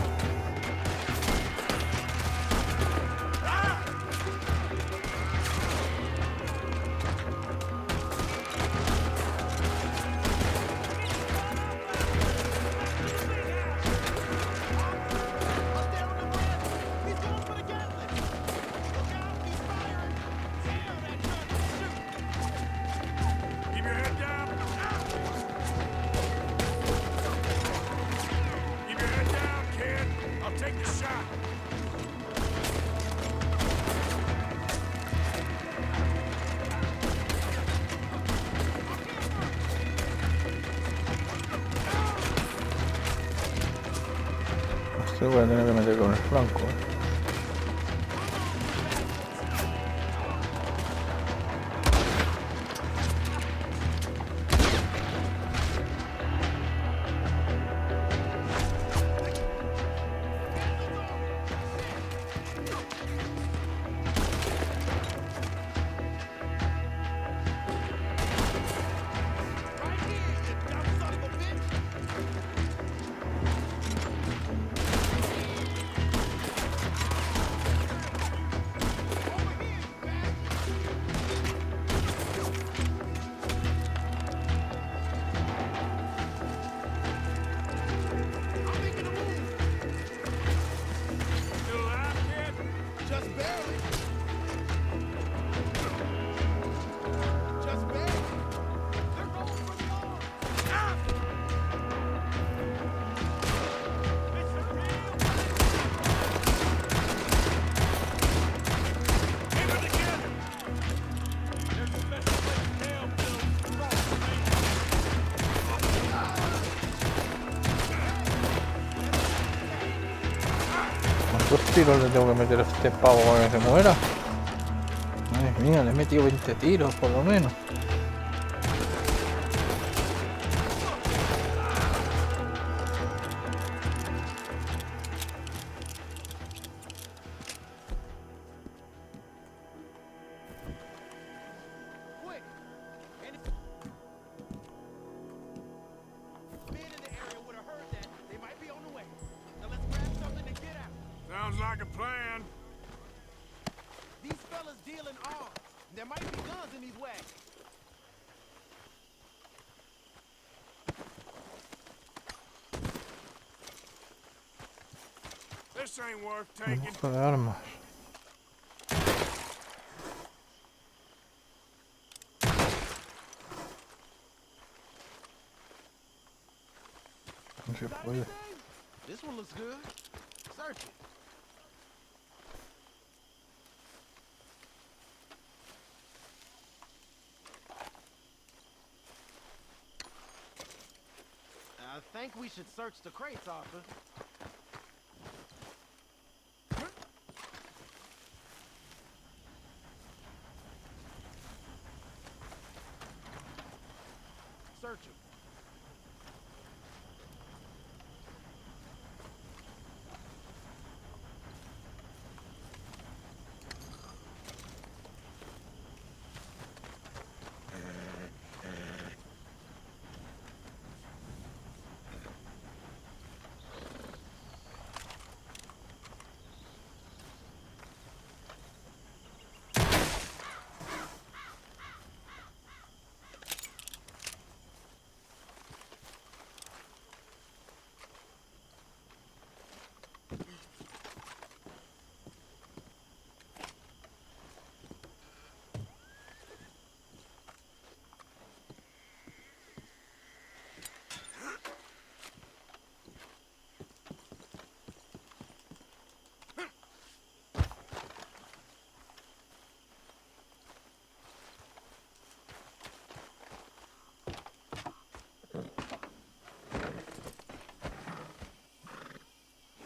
Speaker 10: Keep your head down. Keep your head down, kid. I'll take the shot.
Speaker 1: Este voy a tener que meter con el flanco,
Speaker 10: Still alive, kid?
Speaker 21: Just barely. Just barely.
Speaker 10: They're rolling for the arms. Ah! It's a real keep it together. There's a special place in hell built across the main.
Speaker 1: ¿Cuántos tiros le tengo que meter a este pavo para que se muera? Madre mía, le he metido 20 tiros por lo menos.
Speaker 14: Quick! Any men in the area would have heard that. They might be on the way. Now let's grab something and get out.
Speaker 6: Sounds like a plan.
Speaker 14: These fellas dealing
Speaker 21: There might be guns in these wagons.
Speaker 6: This ain't worth taking.
Speaker 1: Busco de armas. No se puede.
Speaker 21: This one looks good. Search it. I think we should search the crates, Arthur. Search them.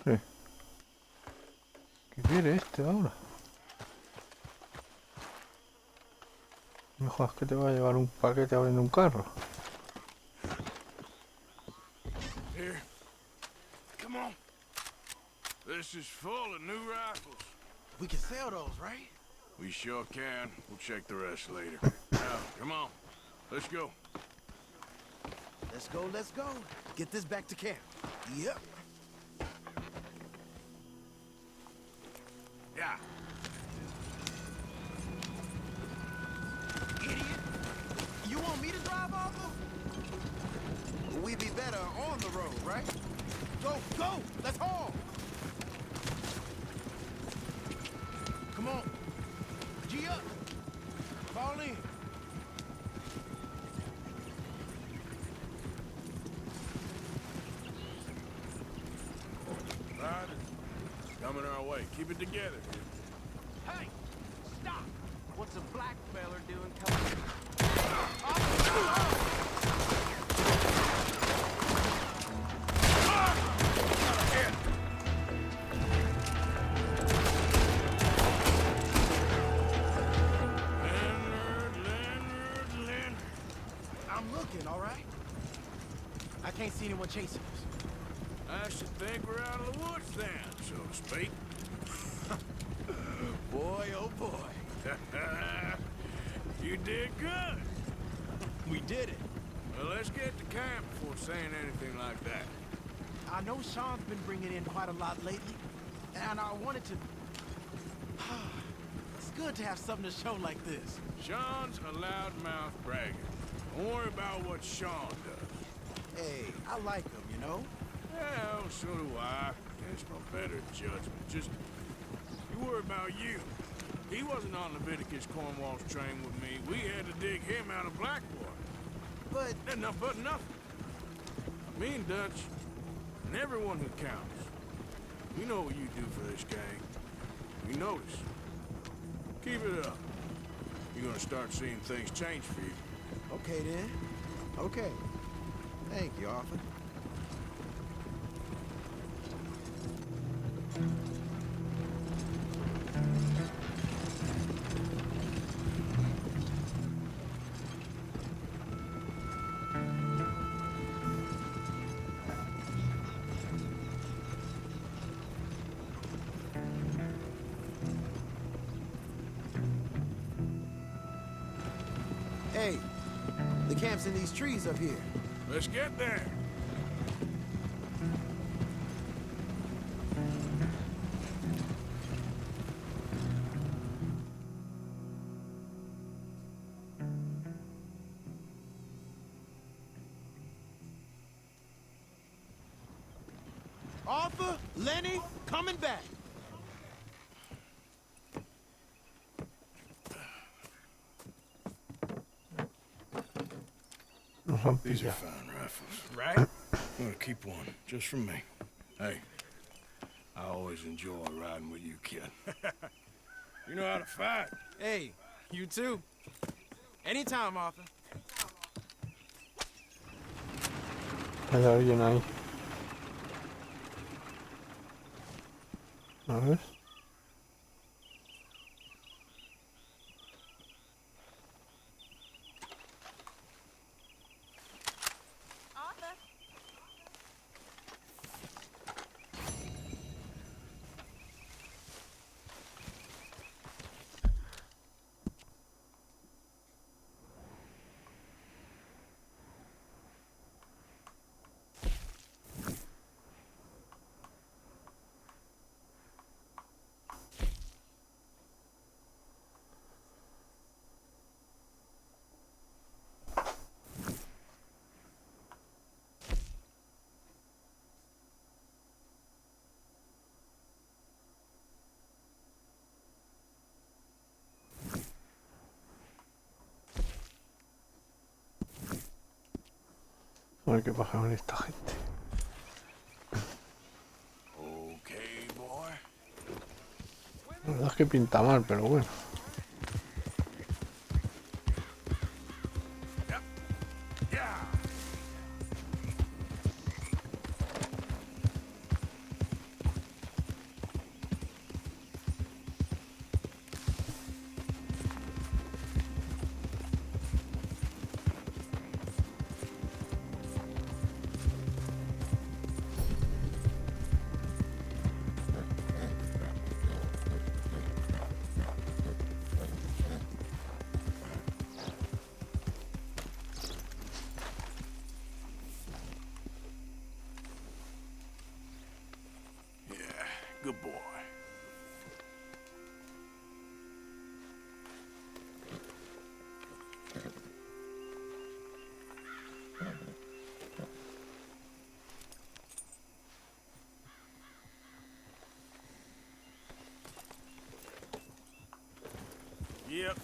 Speaker 1: Sí. ¿Qué quiere este ahora? Mejor es que te va a llevar un paquete abriendo un carro.
Speaker 6: Here. Come on. This is full of new rifles.
Speaker 21: We can sell those, right?
Speaker 6: We sure can. We'll check the rest later. Now, come on. Let's go.
Speaker 21: Let's go, let's go. Get this back to camp. Yep.
Speaker 6: Yeah.
Speaker 21: Idiot. You want me to drive, Arthur? We'd be better on the road, right? Go, go! Let's haul! Come on. G up. Fall in.
Speaker 6: Riders. Coming our way. Keep it together.
Speaker 14: Hey, stop! What's a black feller doing coming?
Speaker 21: I'm looking, all right? I can't see anyone chasing us.
Speaker 6: I should think we're out of the woods then, so to speak.
Speaker 21: Boy, oh boy.
Speaker 6: You did good.
Speaker 21: We did it.
Speaker 6: Well, let's get to camp before saying anything like that.
Speaker 21: I know Sean's been bringing in quite a lot lately, and I wanted to... It's good to have something to show like this.
Speaker 6: Sean's a loudmouth bragger. Don't worry about what Sean does.
Speaker 21: Hey, I like him, you know?
Speaker 6: Well, so do I. It's my better judgment. Just, you worry about you. He wasn't on Leviticus Cornwall's train with me. We had to dig him out of Blackwater.
Speaker 21: But...
Speaker 6: Enough but nothing. Me and Dutch, and everyone who counts, we know what you do for this gang. We notice. Keep it up. You're gonna start seeing things change for you.
Speaker 21: Okay, then. Okay. Thank you, Arthur. Hey, the camp's in these trees up here.
Speaker 6: Let's get there.
Speaker 21: Arthur, Lenny, coming back.
Speaker 6: These are fine rifles, right? I'm gonna keep one, just for me. Hey, I always enjoy riding with you, kid. You know how to fight.
Speaker 21: Hey, you too. Anytime, Arthur.
Speaker 1: Hay alguien ahí. A ver. A ver qué pasa con esta gente.
Speaker 6: Okay, boy.
Speaker 1: La verdad es que pinta mal, pero bueno.
Speaker 6: Good boy. Yep.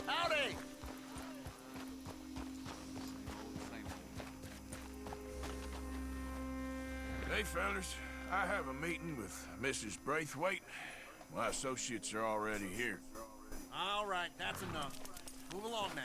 Speaker 10: Howdy!
Speaker 6: Hey, fellas. I have a meeting with Mrs. Braithwaite. My associates are already here.
Speaker 10: All right, that's enough. Move along now.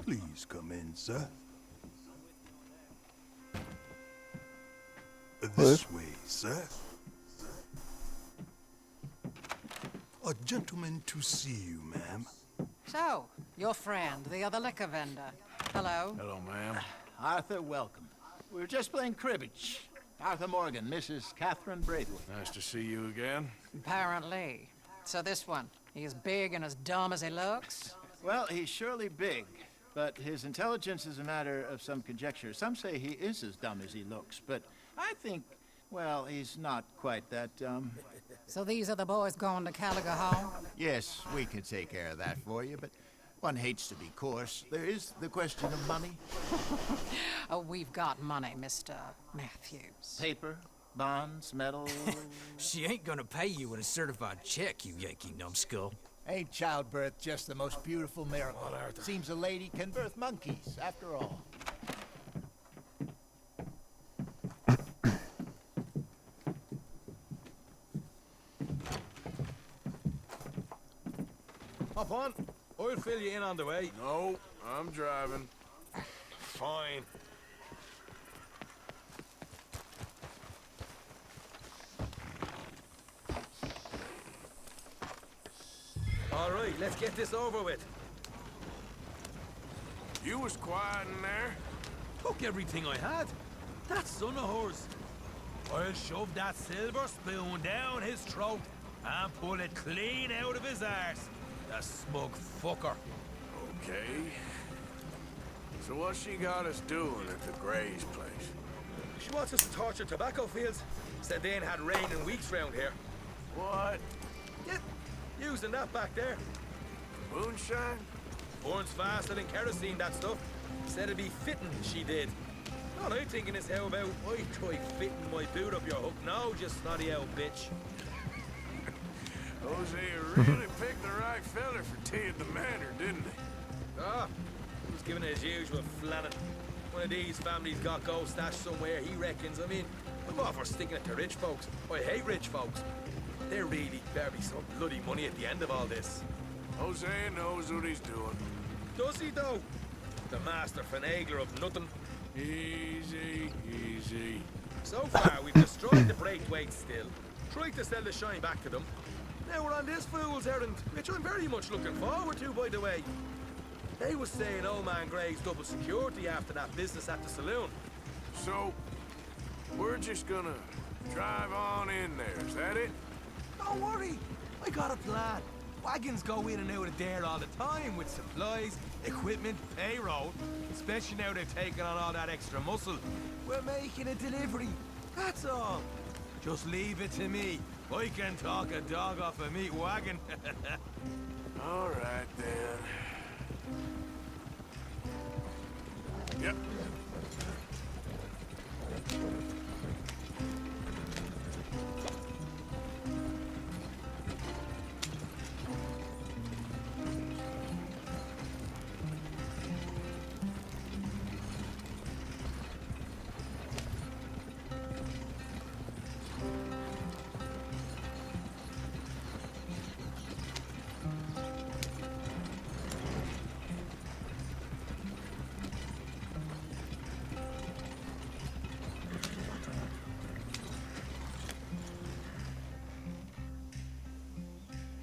Speaker 8: Please come in, sir. This way, sir. A gentleman to see you, ma'am.
Speaker 19: So, your friend, the other liquor vendor. Hello.
Speaker 6: Hello, ma'am.
Speaker 5: Arthur, welcome. We were just playing cribbage. Arthur Morgan, Mrs. Catherine Braithwaite.
Speaker 6: Nice to see you again.
Speaker 19: Apparently. So this one, he is big and as dumb as he looks?
Speaker 5: Well, he's surely big, but his intelligence is a matter of some conjecture. Some say he is as dumb as he looks, but I think, well, he's not quite that dumb.
Speaker 19: So these are the boys going to Caliga Hall?
Speaker 5: Yes, we could take care of that for you, but one hates to be coarse. There is the question of money.
Speaker 19: Oh, we've got money, Mr. Matthews.
Speaker 5: Paper, bonds, metal.
Speaker 20: She ain't gonna pay you with a certified check, you Yankee numbskull.
Speaker 5: Ain't childbirth just the most beautiful miracle? Seems a lady can birth monkeys, after all.
Speaker 16: Hop on. I'll fill you in on the way.
Speaker 6: No, I'm driving.
Speaker 16: Fine. All right, let's get this over with.
Speaker 6: You was quiet in there.
Speaker 16: Took everything I had. That son of hers. I'll shove that silver spoon down his throat and pull it clean out of his arse. The smug fucker.
Speaker 6: Okay. So what's she got us doing at the Gray's place?
Speaker 16: She wants us to torture tobacco fields. Said they ain't had rain in weeks round here.
Speaker 6: What?
Speaker 16: Yeah, using that back there.
Speaker 6: Moonshine?
Speaker 16: Burns faster than kerosene, that stuff. Said it'd be fitting, she did. All I'm thinking is how about I try fitting my boot up your hook now, just snotty old bitch.
Speaker 6: Hosea really picked the right fella for tea at the manor, didn't he?
Speaker 16: Ah, he was giving it his usual flannin'. One of these families got gold stashed somewhere, he reckons. I mean, I'm all for sticking it to rich folks. I hate rich folks. There really better be some bloody money at the end of all this.
Speaker 6: Hosea knows what he's doing.
Speaker 16: Does he, though? The master finagler of nothing.
Speaker 6: Easy, easy.
Speaker 16: So far, we've destroyed the Braithwaite still, tried to sell the shine back to them. Now we're on this fool's errand, which I'm very much looking forward to, by the way. They was saying old man Gray's double security after that business at the saloon.
Speaker 6: So, we're just gonna drive on in there, is that it?
Speaker 16: Don't worry, I got a plan. Wagons go in and out of there all the time with supplies, equipment, payroll. Especially now they're taking on all that extra muscle. We're making a delivery, that's all. Just leave it to me. I can talk a dog off a meat wagon.
Speaker 6: All right, then. Yep.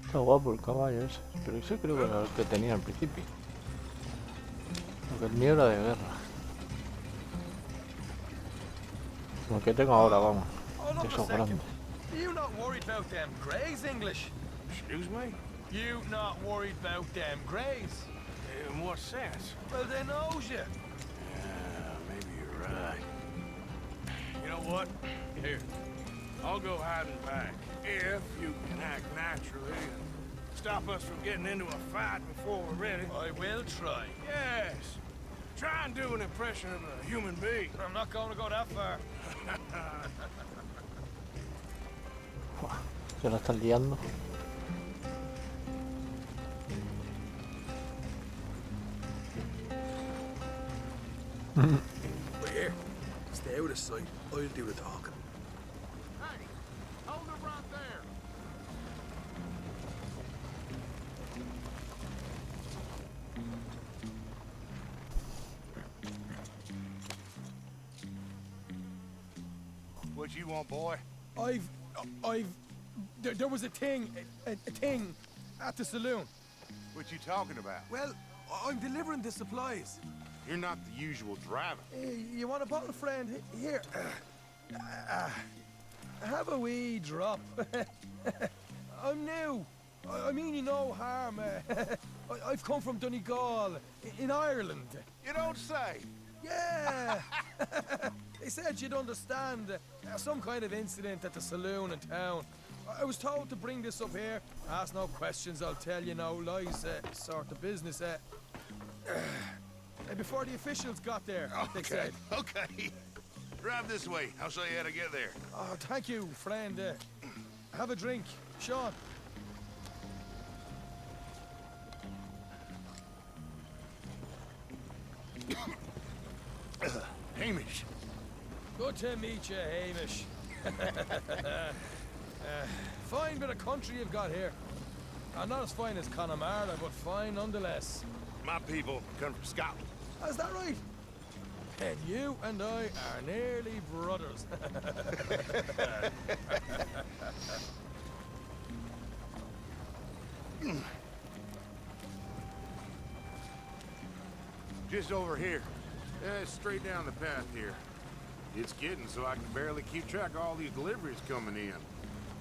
Speaker 1: Está guapo el caballo ese, pero ese creo que era el que tenía al principio. Porque el mío era de guerra. Como el que tengo ahora, vamos. De esos grandes.
Speaker 16: You not worried about them Greys, English?
Speaker 6: Excuse me?
Speaker 16: You not worried about them Greys?
Speaker 6: In what sense?
Speaker 16: Well, they knows you.
Speaker 6: Yeah, maybe you're right. You know what? Here, I'll go hiding back. If you can act naturally and stop us from getting into a fight before we're ready.
Speaker 16: I will try.
Speaker 6: Yes. Try and do an impression of a human being.
Speaker 16: I'm not going to go that far.
Speaker 1: Se la están liando.
Speaker 16: But here, stay out of sight. I'll do the talking.
Speaker 6: Hey, hold it right there.
Speaker 2: What you want, boy?
Speaker 16: There was a thing at the saloon.
Speaker 2: What you talking about?
Speaker 16: Well, I'm delivering the supplies.
Speaker 2: You're not the usual driver.
Speaker 16: You want a bottle, friend? Here. Have a wee drop. I'm new. I mean you no harm. I've come from Donegal, in Ireland.
Speaker 2: You don't say.
Speaker 16: Yeah. They said you'd understand some kind of incident at the saloon in town. I was told to bring this up here. Ask no questions, I'll tell you no lies, sort of business. Before the officials got there, they said.
Speaker 2: Okay. Drive this way. I'll show you how to get there.
Speaker 16: Oh, thank you, friend. Have a drink. Sean.
Speaker 3: Hamish.
Speaker 6: Good to meet you, Hamish. Fine bit of country you've got here. Not as fine as Connemara, but fine nonetheless.
Speaker 3: My people come from Scotland.
Speaker 6: Is that right? And you and I are nearly brothers.
Speaker 3: Just over here. Straight down the path here. It's getting so I can barely keep track of all these deliveries coming in.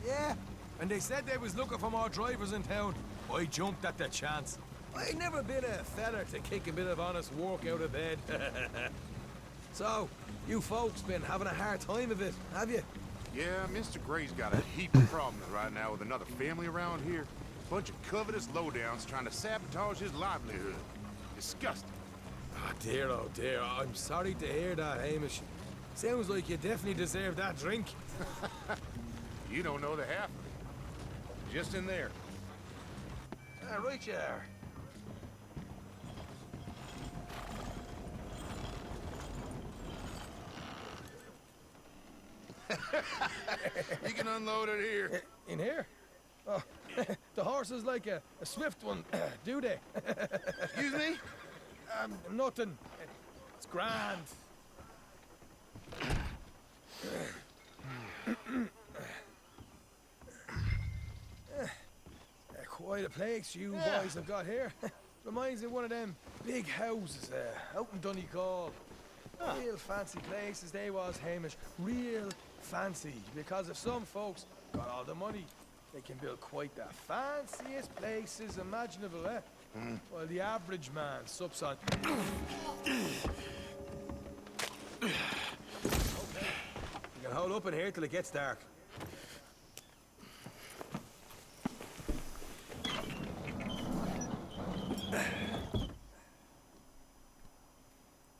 Speaker 6: Yeah, and they said they was looking for more drivers in town. I jumped at the chance. I ain't never been a feller to kick a bit of honest work out of bed. So, you folks been having a hard time of it, have you?
Speaker 3: Yeah, Mr. Gray's got a heap of problems right now with another family around here. Bunch of covetous lowdowns trying to sabotage his livelihood. Disgusting.
Speaker 6: Oh dear, I'm sorry to hear that, Hamish. Sounds like you definitely deserve that drink.
Speaker 3: You don't know the half of it. Just in there.
Speaker 6: Right you are.
Speaker 3: You can unload it here.
Speaker 6: In here? Oh, the horse is like a swift one, do they?
Speaker 3: Excuse me?
Speaker 6: Nothing. It's grand. Quite a place you boys have got here. Reminds me of one of them big houses out in Donegal. Real fancy places they was, Hamish. Real fancy. Because if some folks got all the money, they can build quite the fanciest places imaginable, eh? While the average man sups on... Okay. You can hold up in here till it gets dark.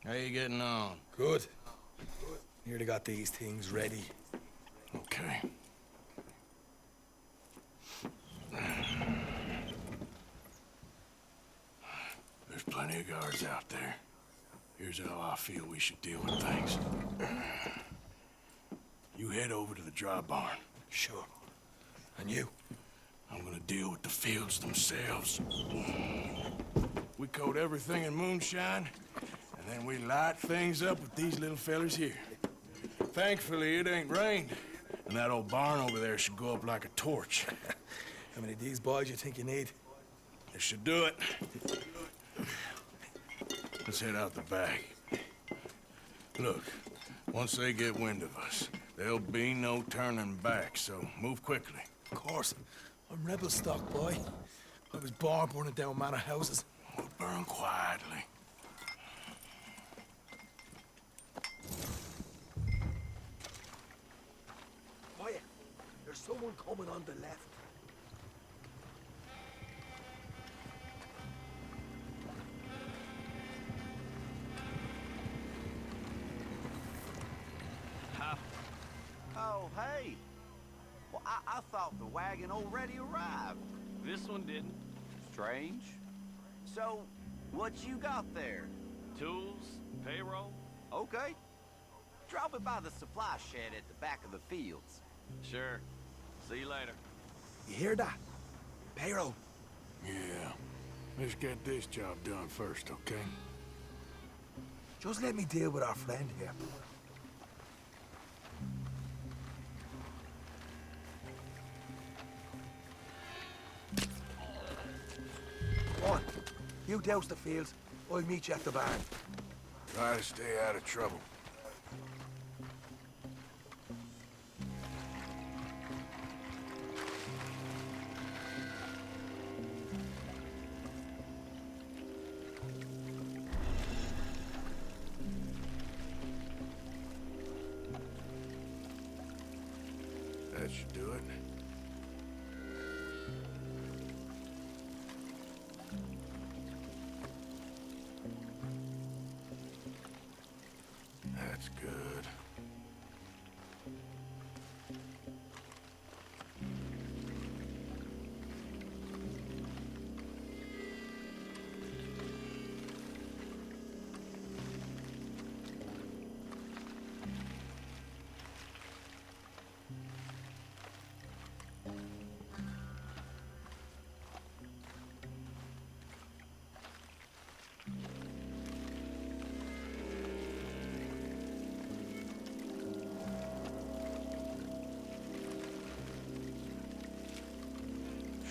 Speaker 20: How you getting on?
Speaker 6: Good. Nearly got these things ready.
Speaker 20: Okay. There's plenty of guards out there. Here's how I feel we should deal with things. You head over to the dry barn.
Speaker 6: Sure. And you?
Speaker 20: I'm gonna deal with the fields themselves. We coat everything in moonshine, and then we light things up with these little fellers here. Thankfully, it ain't rained, and that old barn over there should go up like a torch.
Speaker 6: How many of these boys you think you need?
Speaker 20: This should do it. Let's head out the back. Look, once they get wind of us, there'll be no turning back, so move quickly.
Speaker 6: Of course. I'm rebel stock, boy. I was born burning down manor houses.
Speaker 20: We'll burn quietly.
Speaker 6: Quiet. There's someone coming on the left.
Speaker 14: Oh, hey. Well, I thought the wagon already arrived.
Speaker 10: This one didn't.
Speaker 14: Strange. So, what you got there?
Speaker 10: Tools, payroll.
Speaker 14: Okay. Drop it by the supply shed at the back of the fields.
Speaker 10: Sure. See you later.
Speaker 6: You hear that? Payroll.
Speaker 20: Yeah. Let's get this job done first, okay?
Speaker 6: Just let me deal with our friend here. Come on. You douse the fields. I'll meet you at the barn.
Speaker 20: Try to stay out of trouble. That should do it. That's good.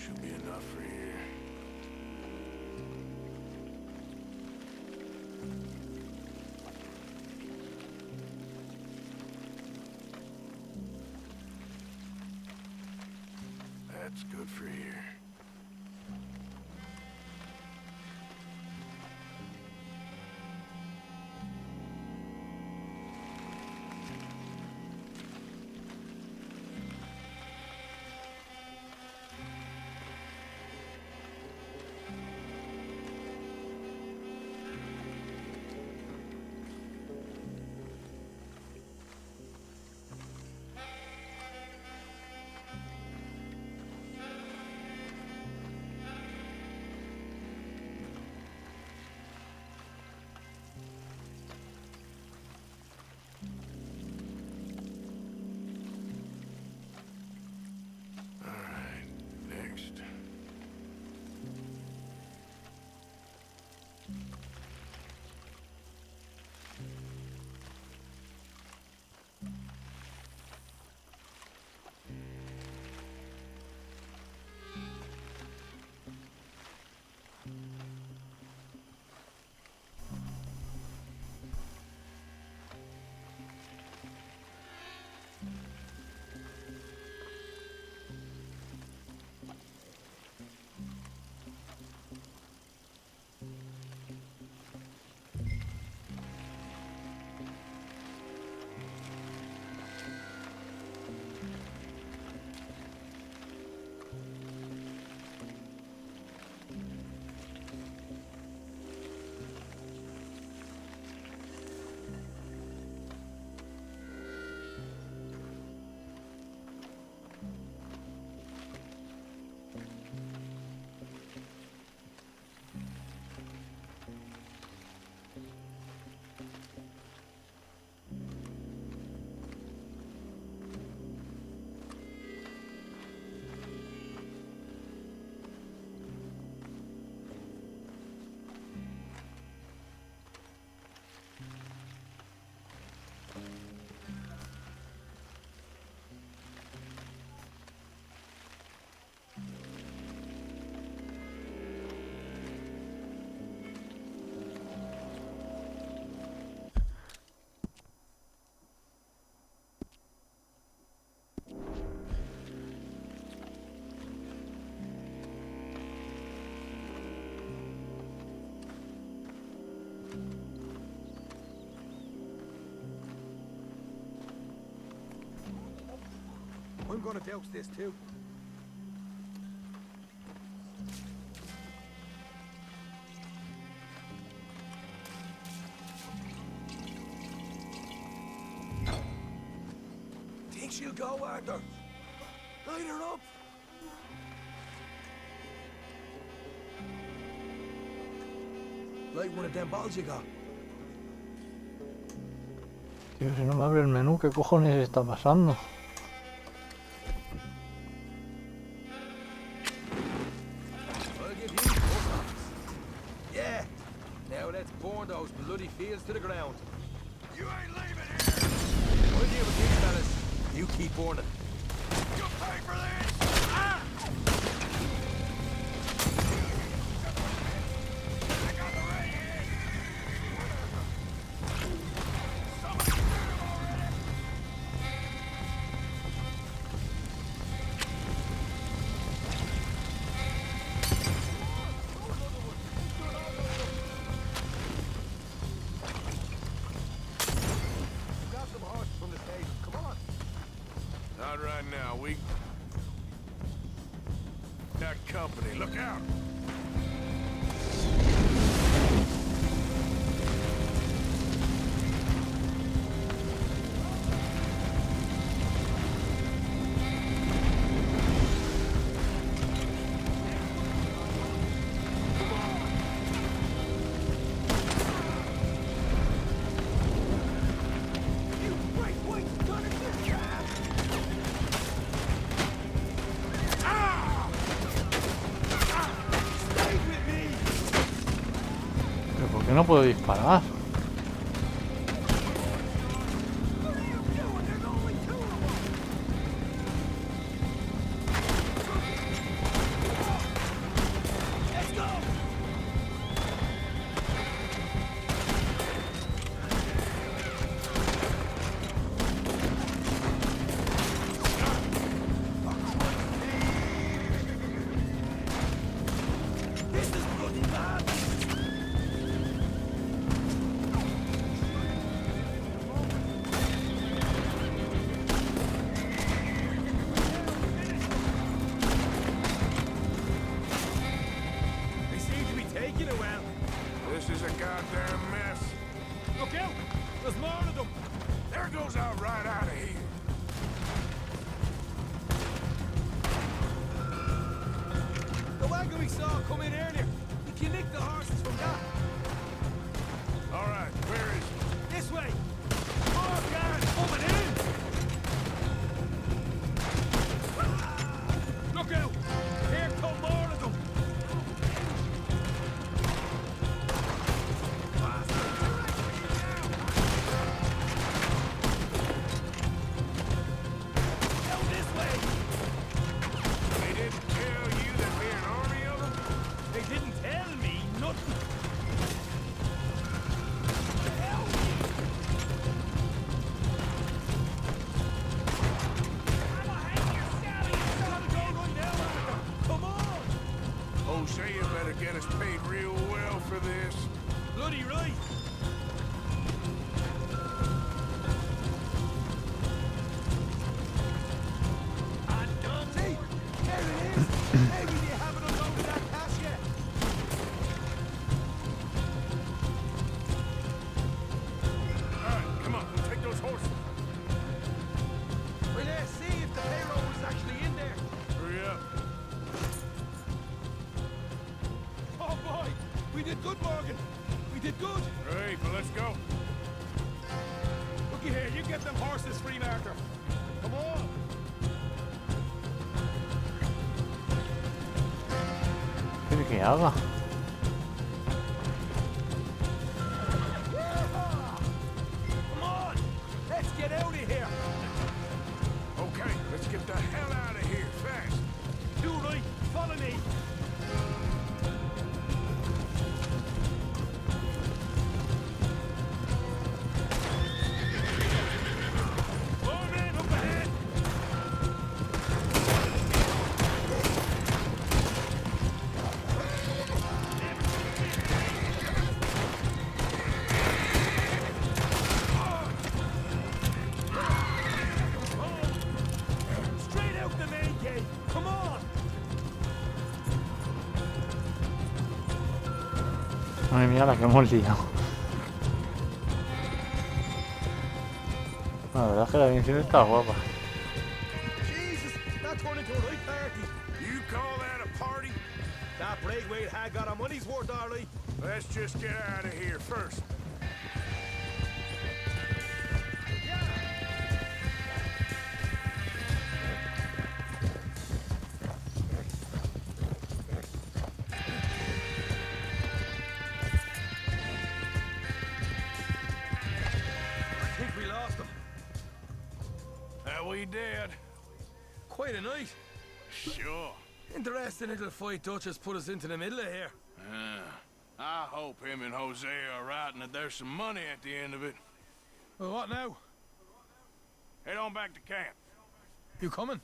Speaker 20: Should be enough for here. That's good for here.
Speaker 16: I'm gonna douse this too. Think she'll go, Arthur? Light her up. Light one of them balls you got.
Speaker 1: Tío, si no me abre el menú, ¿qué cojones está pasando?
Speaker 16: I'll give you 4 pounds. Yeah. Now let's burn those bloody fields to the ground.
Speaker 10: You ain't leaving here!
Speaker 16: We'll deal with these fellas. You keep burning.
Speaker 10: You'll pay for this! Ah! I got the right hand! Somebody shoot him already!
Speaker 16: You got some horses from the stable. Come on.
Speaker 20: Not right now. We got company. Look out!
Speaker 1: ¿Pero por qué no puedo disparar?
Speaker 16: wagon we saw come in earlier. Did you nick the horses from that?
Speaker 20: All right, where is it?
Speaker 16: This way. More guards coming in. Look out! Here come more of them. Down this way.
Speaker 20: They didn't tell you there'd be an army of them?
Speaker 16: They didn't tell me nothing.
Speaker 20: Hosea better get us paid real well for this.
Speaker 16: Bloody right. I'm done. See, there it is. Maybe they haven't unloaded that cash yet.
Speaker 20: All right, come on, take those horses.
Speaker 16: Well, let's see if the payroll is actually in there.
Speaker 20: Hurry up.
Speaker 16: Oh boy, we did good, Morgan. We did good.
Speaker 20: Great, well, let's go.
Speaker 16: Looky here, you get them horses free, Martha. Come on.
Speaker 1: ¿Qué quiere que haga?
Speaker 16: Come on, let's get out of here.
Speaker 20: Okay, let's get the hell out of here fast.
Speaker 16: Do right, follow me. More men up ahead. Straight out the main gate. Come on.
Speaker 1: Madre mía, la que hemos liado. La verdad es que la misión está guapa.
Speaker 16: Jesus, that turned into a right party.
Speaker 20: You call that a party?
Speaker 16: That Braithwaite had got our money's worth, all right.
Speaker 20: Let's just get out of here first.
Speaker 16: I think we lost them.
Speaker 20: That we did.
Speaker 16: Quite a night.
Speaker 20: Sure.
Speaker 16: Interesting little fight Dutchess put us into the middle of here.
Speaker 20: I hope him and Hosea are right and that there's some money at the end of it.
Speaker 16: Well, what now?
Speaker 20: Head on back to camp.
Speaker 16: You coming?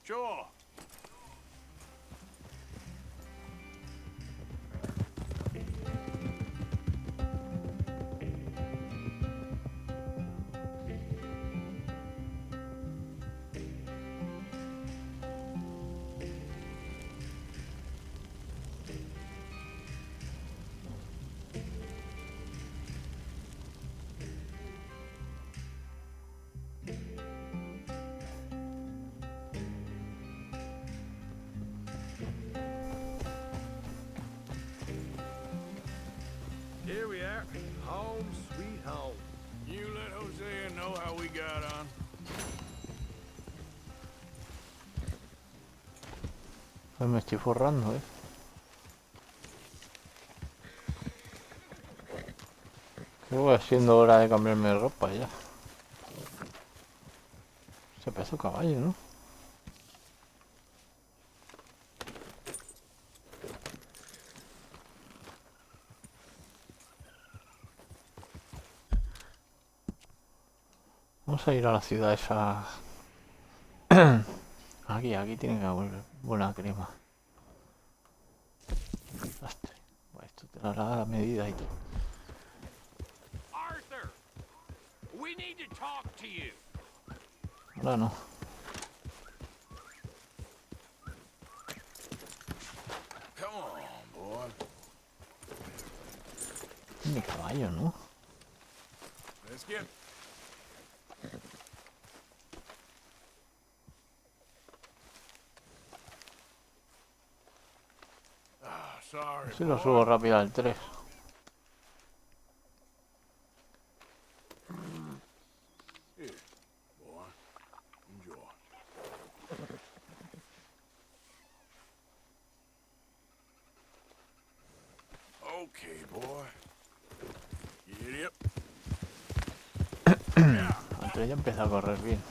Speaker 20: Sure.
Speaker 16: Here we are. Home, sweet home.
Speaker 20: You let Hosea know how we got on.
Speaker 1: Pues me estoy forrando, Creo que va siendo hora de cambiarme de ropa ya. Se peso caballo, ¿no? Vamos a ir a la ciudad esa. Aquí tiene que haber buena crema. Desastre. Bueno, esto te lo hará a medida y todo.
Speaker 10: Arthur, we need to talk to you.
Speaker 1: Ahora no.
Speaker 20: Come on, boy.
Speaker 1: Mi caballo, ¿no?
Speaker 20: Let's get.
Speaker 1: Si lo subo rápido al 3.
Speaker 20: Here, boy. Enjoy. Okay, boy. Giddy up.
Speaker 1: El 3 ya empieza a correr bien.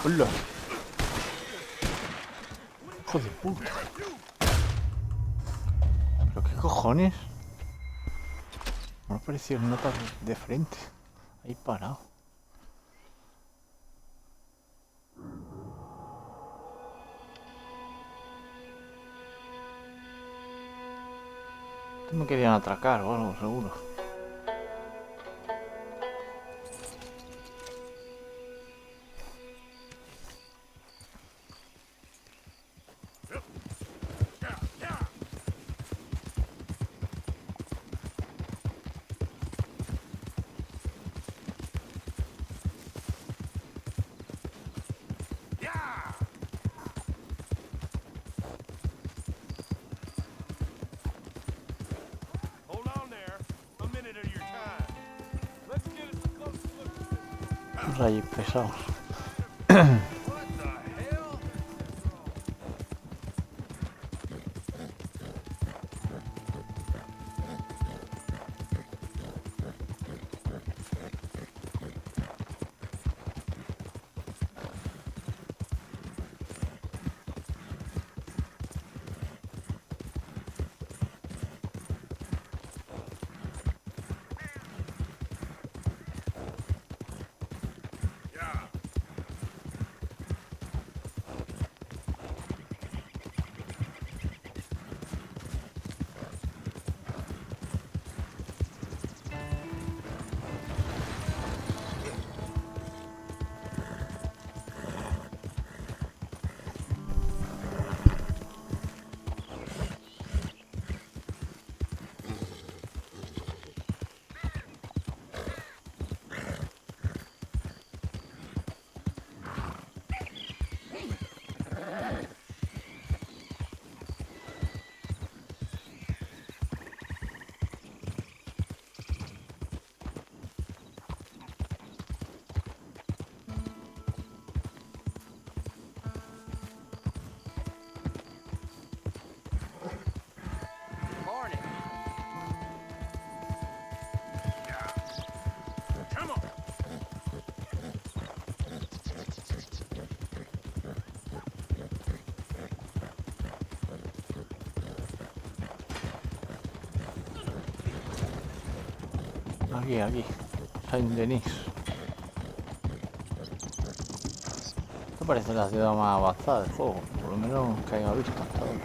Speaker 1: ¡Hola! ¡Hijo de puta! ¿Pero qué cojones? Me ha parecido notas de frente. Ahí parado. Me querían atracar o algo, seguro. Rayos pesados. Aquí. Saint-Denis. Esto parece la ciudad más avanzada del juego, por lo menos que haya visto hasta ahora.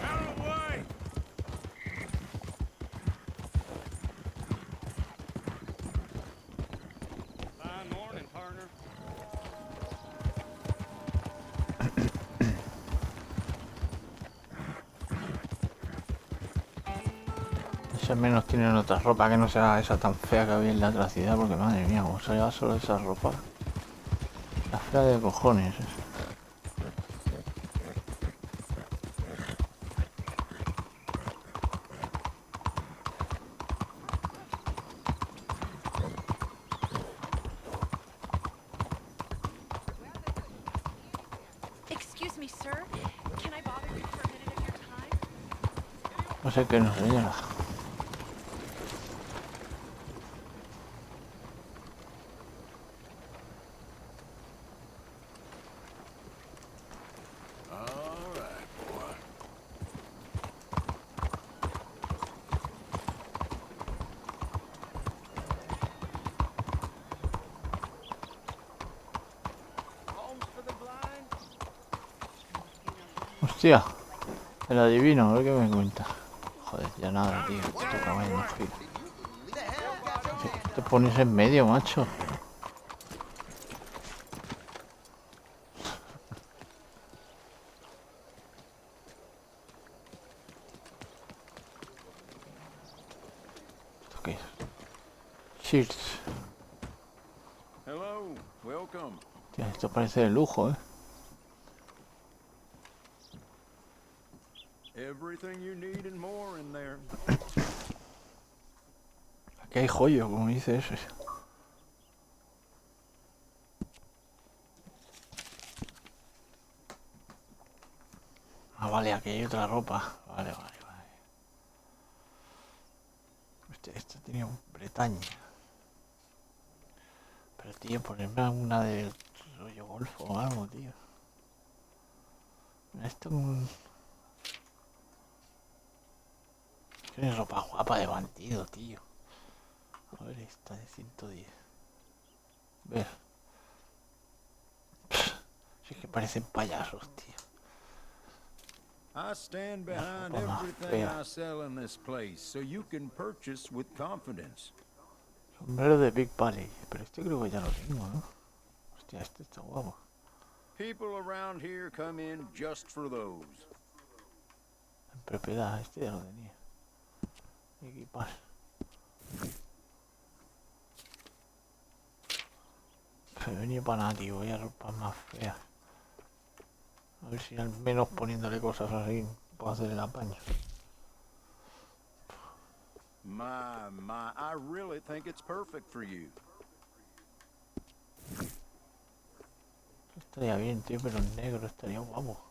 Speaker 1: Al menos tienen otra ropa que no sea esa tan fea que había en la otra ciudad, porque madre mía, como se lleva solo esa ropa. La fea de cojones. No sé qué nos señala. Hostia, el adivino, a ver qué me cuenta. Joder, ya nada, tío. Te caballo no fui. Te pones en medio, macho. ¿Esto qué es? Cheers.
Speaker 10: Hello, welcome.
Speaker 1: Tío, esto parece de lujo, ¿eh?
Speaker 10: Everything you need and more in there.
Speaker 1: Aquí hay joyo, como dice ese. Ah, vale, aquí hay otra ropa. Vale, vale, vale. Hostia, esto tenía un Bretaña. Pero, tío, ponerme alguna del rollo golfo o algo, tío. Esto es ropa guapa de bandido, tío. A ver, esta de 110. Ver. Si es que parecen payasos, tío.
Speaker 10: I stand behind
Speaker 1: ropa más
Speaker 10: everything
Speaker 1: fea.
Speaker 10: I sell in this place, so you can purchase with confidence.
Speaker 1: Sombrero de Big Valley. Pero este creo que ya lo tengo, ¿no? Hostia, este está guapo.
Speaker 10: People around here come in just for those.
Speaker 1: En propiedad, este ya lo tenía. Equipar. He venido para nada, tío. Voy a ropa más fea. A ver si al menos poniéndole cosas así puedo hacer el apaño.
Speaker 10: My, I really think it's perfect for you.
Speaker 1: Estaría bien, tío, pero en negro estaría guapo.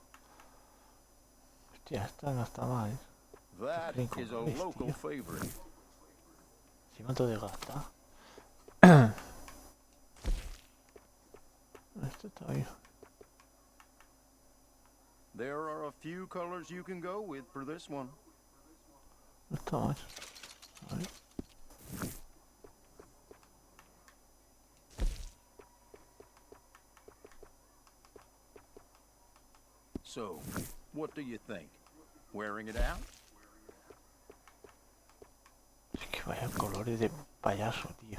Speaker 1: Hostia, esta no está mal, ¿eh?
Speaker 10: That is a local favorite.
Speaker 1: Encima todo desgastado. Esto está bien.
Speaker 10: There are a few colors you can go with for this one.
Speaker 1: No está mal. A ver.
Speaker 10: So, what do you think? Wearing it out?
Speaker 1: Es que vaya colores de payaso, tío.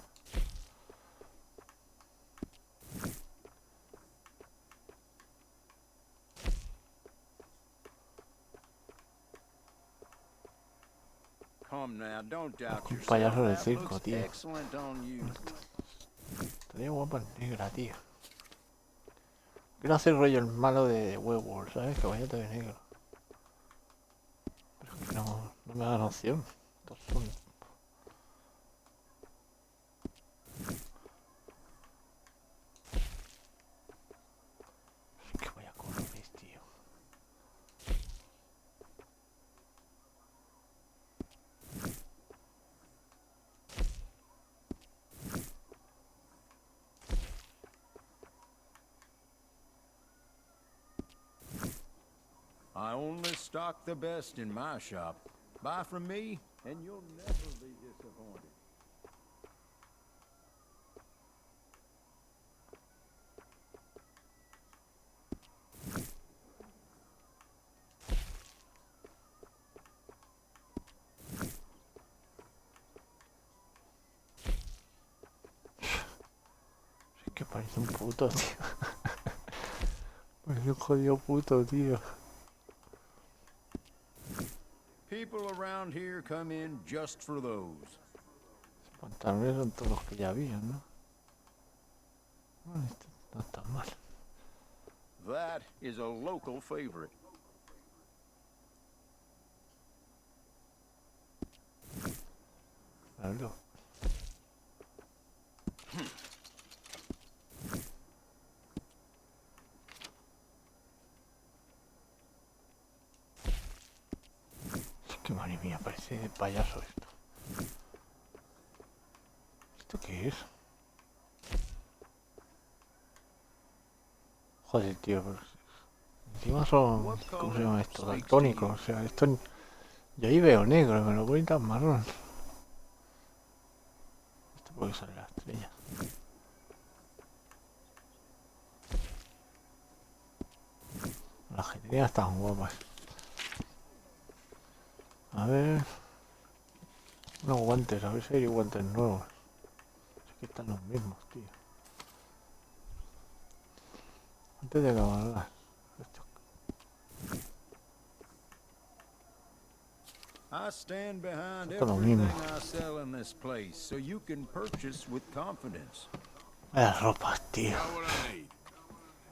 Speaker 10: Come now, don't doubt
Speaker 1: Un
Speaker 10: yourself.
Speaker 1: payaso del
Speaker 10: That
Speaker 1: circo,
Speaker 10: looks
Speaker 1: tío.
Speaker 10: excellent on you.
Speaker 1: Estaría guapa en negra, tío. Quiero hacer rollo el malo de Werewolf, ¿sabes? Que vaya todo de negro. Pero es que no me dan opción. Estos son... Es que vaya colores, tío.
Speaker 10: I only stock the best in my shop. Buy from me, and you'll never be disappointed.
Speaker 1: Es que parece un puto, tío. Parece un jodido puto, tío.
Speaker 10: People around here come in just for those.
Speaker 1: Los pantalones son todos los que ya había, ¿no? Bueno, esto no está mal.
Speaker 10: That is a local favorite.
Speaker 1: Claro. Es que madre mía, parece de payaso esto. ¿Esto qué es? Joder, tío, pero... Encima son... ¿Cómo se llama esto? Daltónicos, o sea, esto... Yo ahí veo negro, me lo ponen tan marrón. Esto puede salir la estrella. Las que tenía estaban guapas. A ver... Unos guantes, a ver si hay guantes nuevos. Es que están los mismos, tío. Antes de cabalgar.
Speaker 10: I stand behind
Speaker 1: Esto es lo mismo.
Speaker 10: everything I sell in this place, so you can purchase with confidence.
Speaker 1: Las ropas, tío.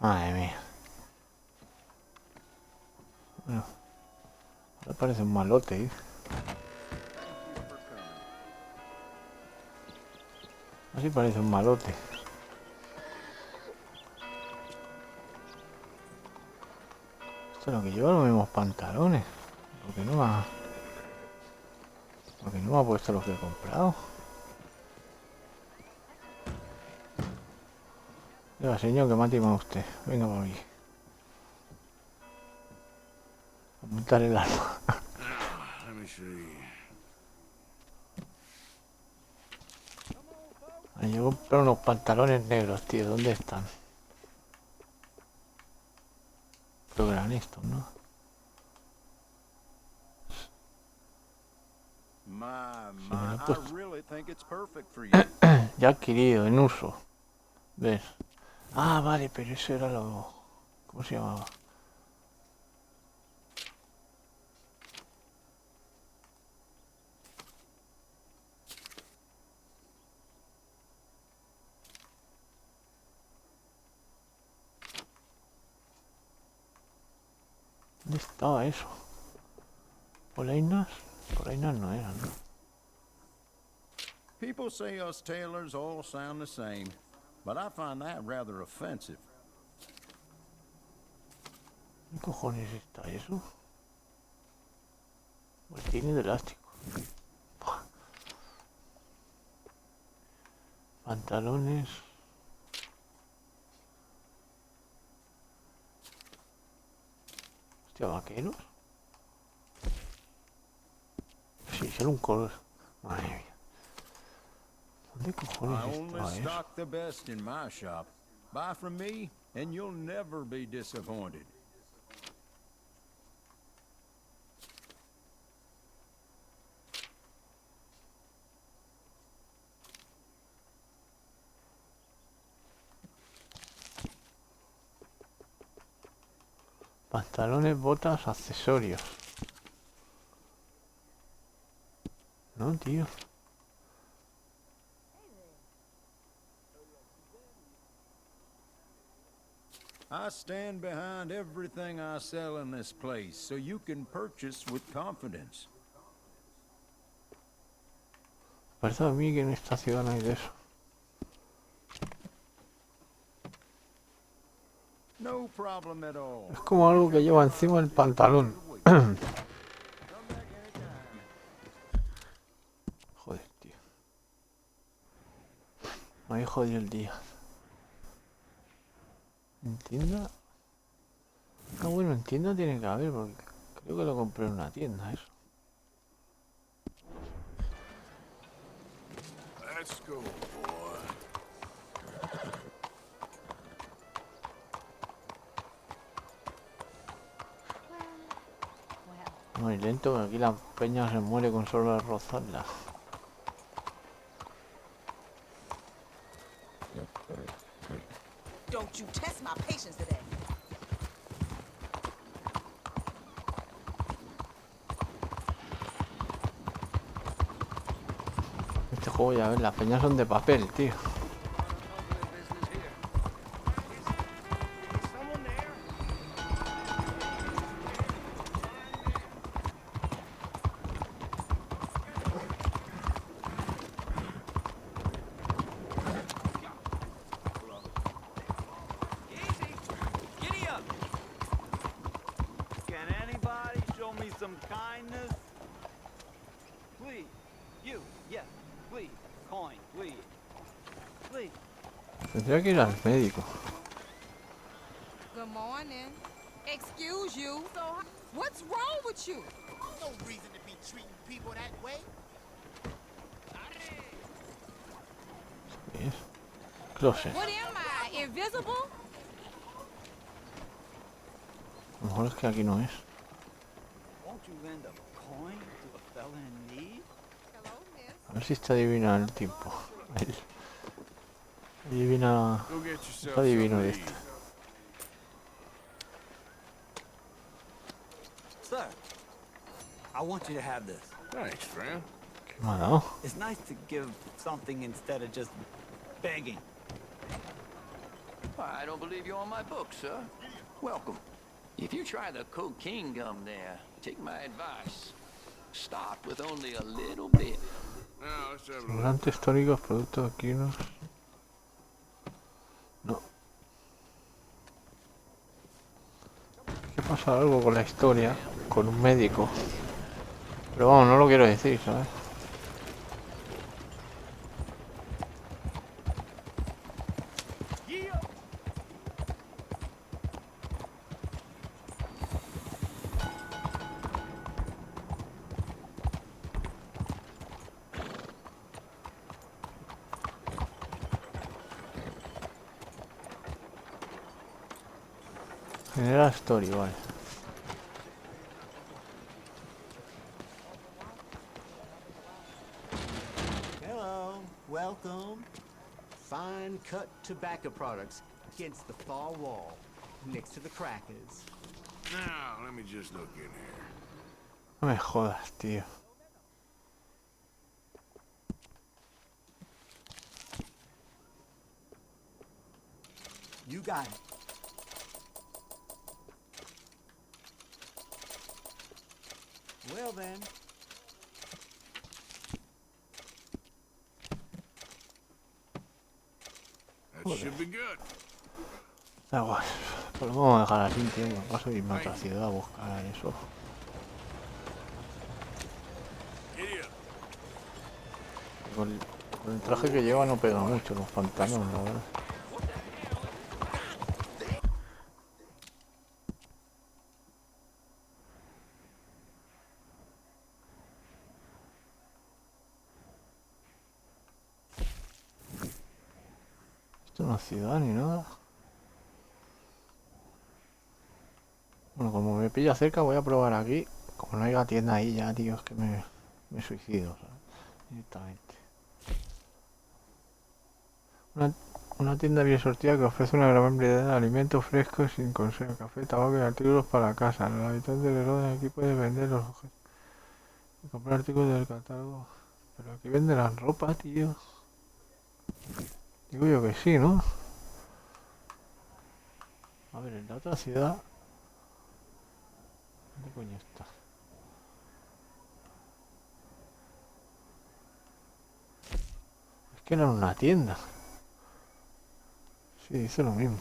Speaker 1: Madre mía. Bueno. Ahora parece un malote, ¿eh? Así parece un malote. Esto es lo que lleva los mismos pantalones. Porque no me ha... Porque no me ha puesto los que he comprado. Venga, señor, que me ha timado usted. Venga por aquí. A montar el arma.
Speaker 20: Let me see.
Speaker 1: Me llegó a comprar unos pantalones negros, tío. ¿Dónde están? Creo que eran estos, ¿no?
Speaker 10: I really think it's perfect for you.
Speaker 1: Ya adquirido, en uso. ¿Ves? Ah, vale, pero eso era lo... ¿Cómo se llamaba? ¿Dónde estaba eso? ¿Polainas? Polainas no eran, ¿no?
Speaker 10: People say us tailors all sound the same, but I find that rather offensive.
Speaker 1: ¿Qué cojones está eso? Tiene de elástico. Pantalones. Hostia, vaqueros. Sí, solo un color. Madre mía. ¿Dónde cojones
Speaker 10: I only
Speaker 1: estaba eso?
Speaker 10: stock the best in my shop. Buy from me, and you'll never be disappointed.
Speaker 1: Pantalones, botas, accesorios. No, tío.
Speaker 10: I stand behind everything I sell in this place, so you can purchase with confidence.
Speaker 1: Parece a mí que en esta ciudad no hay de eso.
Speaker 10: No problem at all.
Speaker 1: Es como algo que lleva encima el pantalón. Joder, tío. Me había jodido el día. ¿En tienda? Ah, bueno, en tienda tiene que haber, porque creo que lo compré en una tienda, eso.
Speaker 20: Let's go, boy.
Speaker 1: Muy lento, que aquí la peña se muere con solo rozarla.
Speaker 12: Don't you test my patience today.
Speaker 1: Este juego, ya ves, las peñas son de papel, tío.
Speaker 14: Giddy up! Can anybody show me some kindness? Please. You. Yes. Please. Coin. Please. Please.
Speaker 1: Tendría que ir al médico.
Speaker 22: Good morning. Excuse you. So, what's wrong with you?
Speaker 23: No reason to be treating people that way.
Speaker 1: ¿Qué es? Closet.
Speaker 22: What am I? Invisible?
Speaker 1: mejor es que aquí no es. A ver si está adivina el tiempo. Adivina... Está adivino este.
Speaker 14: Sir, I want you to have this.
Speaker 20: Thanks, friend.
Speaker 1: ¿Qué me ha dado?
Speaker 14: It's nice to give something instead of just begging.
Speaker 7: I don't believe you're on my book, sir. Welcome. If you try the cocaine gum there, take my advice. Start with only a little bit.
Speaker 1: Estimulantes tónicos, productos químicos. No. ¿Qué pasa algo con la historia? Con un médico. Pero vamos, no lo quiero decir, ¿sabes? Genera story, vale.
Speaker 14: Hello, welcome. Fine cut tobacco products against the far wall, next to the crackers.
Speaker 20: Now, let me just look in here.
Speaker 1: No me jodas, tío.
Speaker 14: You got it. Well then.
Speaker 20: That should be good.
Speaker 1: Da igual. Pues lo vamos a dejar así, tío. Me paso a irme a otra ciudad a buscar eso. Con el traje que lleva no pega mucho los pantalones, la verdad. Esto no es ciudad ni nada. Bueno, como me pilla cerca voy a probar aquí. Como no haya tienda ahí ya, tío, es que me suicido, ¿sabes? Directamente. Una tienda bien sortida que ofrece una gran variedad de alimentos frescos sin conserva, café, tabaco y artículos para la casa. Los habitantes del orden aquí pueden vender los objetos y comprar artículos del catálogo. Pero aquí venden la ropa, tío. Digo yo que sí, ¿no? A ver, en la otra ciudad... ¿Dónde coño está? Es que era una tienda. Sí, dice lo mismo.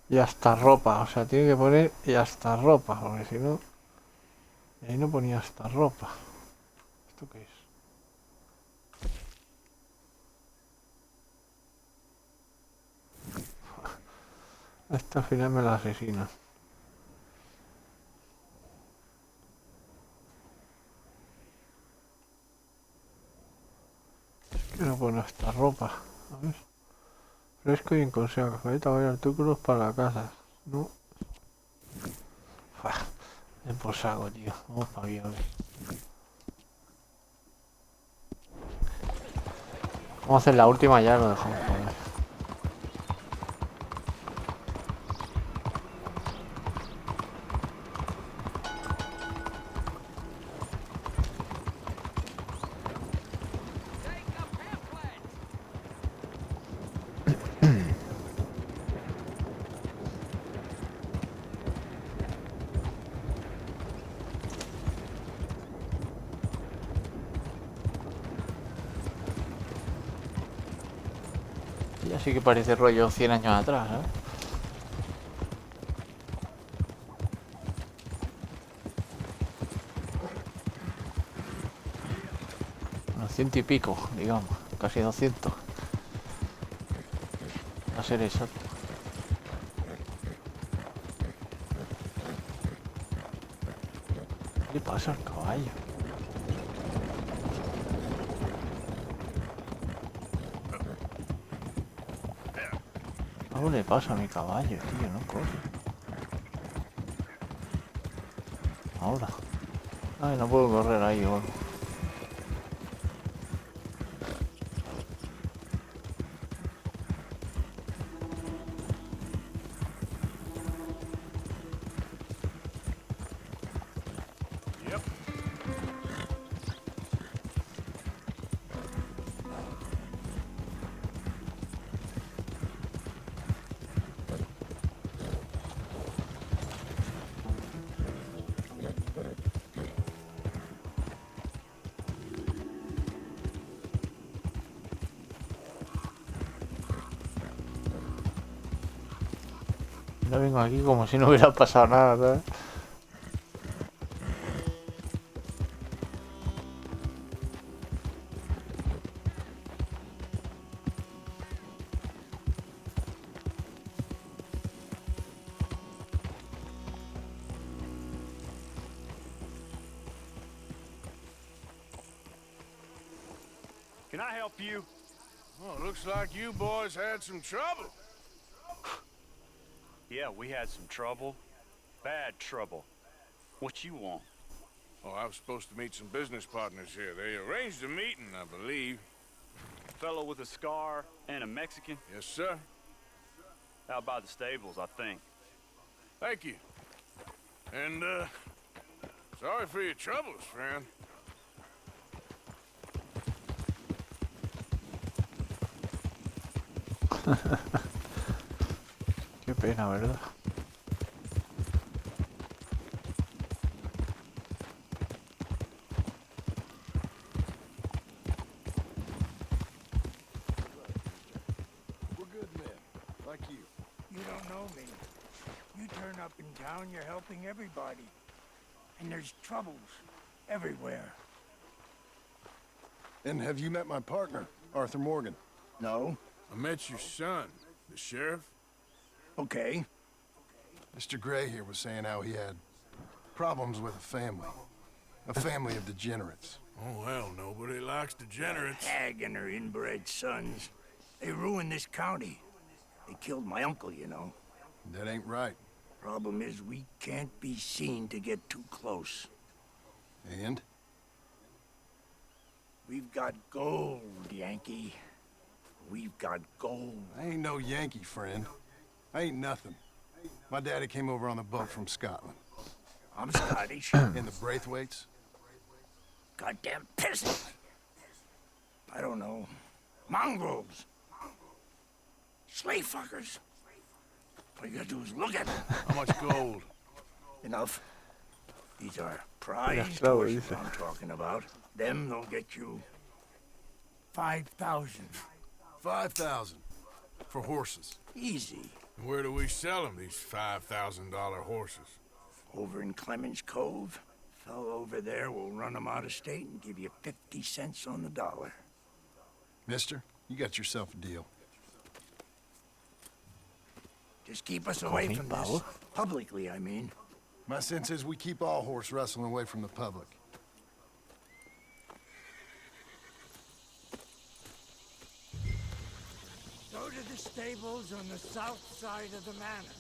Speaker 1: Y hasta ropa, o sea, tiene que poner y hasta ropa, porque si no... Y ahí no ponía hasta ropa. ¿Esto qué es? Esta al final me la asesina. Es que no pone hasta ropa. A ver. Fresco y en conserva, café, tabaco y artículos para la casa. No. Es por saco, tío. Vamos para aquí, a ver. Vamos a hacer la última ya, lo dejamos para ver. Ya sí que parece rollo 100 años atrás, ¿eh? Unos 100 y pico, digamos, casi 200. Va a ser exacto. ¿Qué le pasa al caballo? Algo le pasa a mi caballo, tío, no corre. Ahora. Ay, no puedo correr ahí, o algo. Yo vengo aquí como si no hubiera pasado nada, ¿sabes?
Speaker 10: Can I help you?
Speaker 20: Well, looks like you boys had some trouble.
Speaker 10: Yeah, we had some trouble. Bad trouble. What you want?
Speaker 20: Oh, I was supposed to meet some business partners here. They arranged a meeting, I believe.
Speaker 10: Fellow with a scar and a Mexican?
Speaker 20: Yes, sir.
Speaker 10: Out by the stables, I think.
Speaker 20: Thank you. And, sorry for your troubles, friend.
Speaker 1: Qué pena, ¿verdad?
Speaker 3: We're good men, like you.
Speaker 2: You don't know me. You turn up in town, you're helping everybody. And there's troubles everywhere.
Speaker 3: And have you met my partner, Arthur Morgan?
Speaker 2: No?
Speaker 20: I met your son, the sheriff.
Speaker 2: Okay.
Speaker 3: Mr. Gray here was saying how he had problems with a family. A family of degenerates.
Speaker 20: Oh, well, nobody likes degenerates.
Speaker 2: Hag and her inbred sons. They ruined this county. They killed my uncle, you know.
Speaker 3: That ain't right.
Speaker 2: Problem is, we can't be seen to get too close.
Speaker 3: And?
Speaker 2: We've got gold, Yankee. We've got gold.
Speaker 3: I ain't no Yankee, friend. I ain't nothing. My daddy came over on the boat from Scotland.
Speaker 2: I'm Scottish.
Speaker 3: In the Braithwaites?
Speaker 2: Goddamn peasant. I don't know. Mongrels. Slave fuckers. All you gotta do is look at them.
Speaker 20: How much gold?
Speaker 2: Enough. These are prized
Speaker 1: claro,
Speaker 2: horses
Speaker 1: dice.
Speaker 2: I'm talking about. Them, they'll get you 5,000.
Speaker 3: 5,000. For horses.
Speaker 2: Easy.
Speaker 20: And where do we sell them, these $5,000 horses?
Speaker 2: Over in Clemens Cove. Fellow over there will run them out of state and give you 50 cents on the dollar.
Speaker 3: Mister, you got yourself a deal.
Speaker 2: Just keep us away from this. Publicly, I mean.
Speaker 3: My sense is we keep all horse wrestling away from the public.
Speaker 2: Go to the stables on the south side of the manor.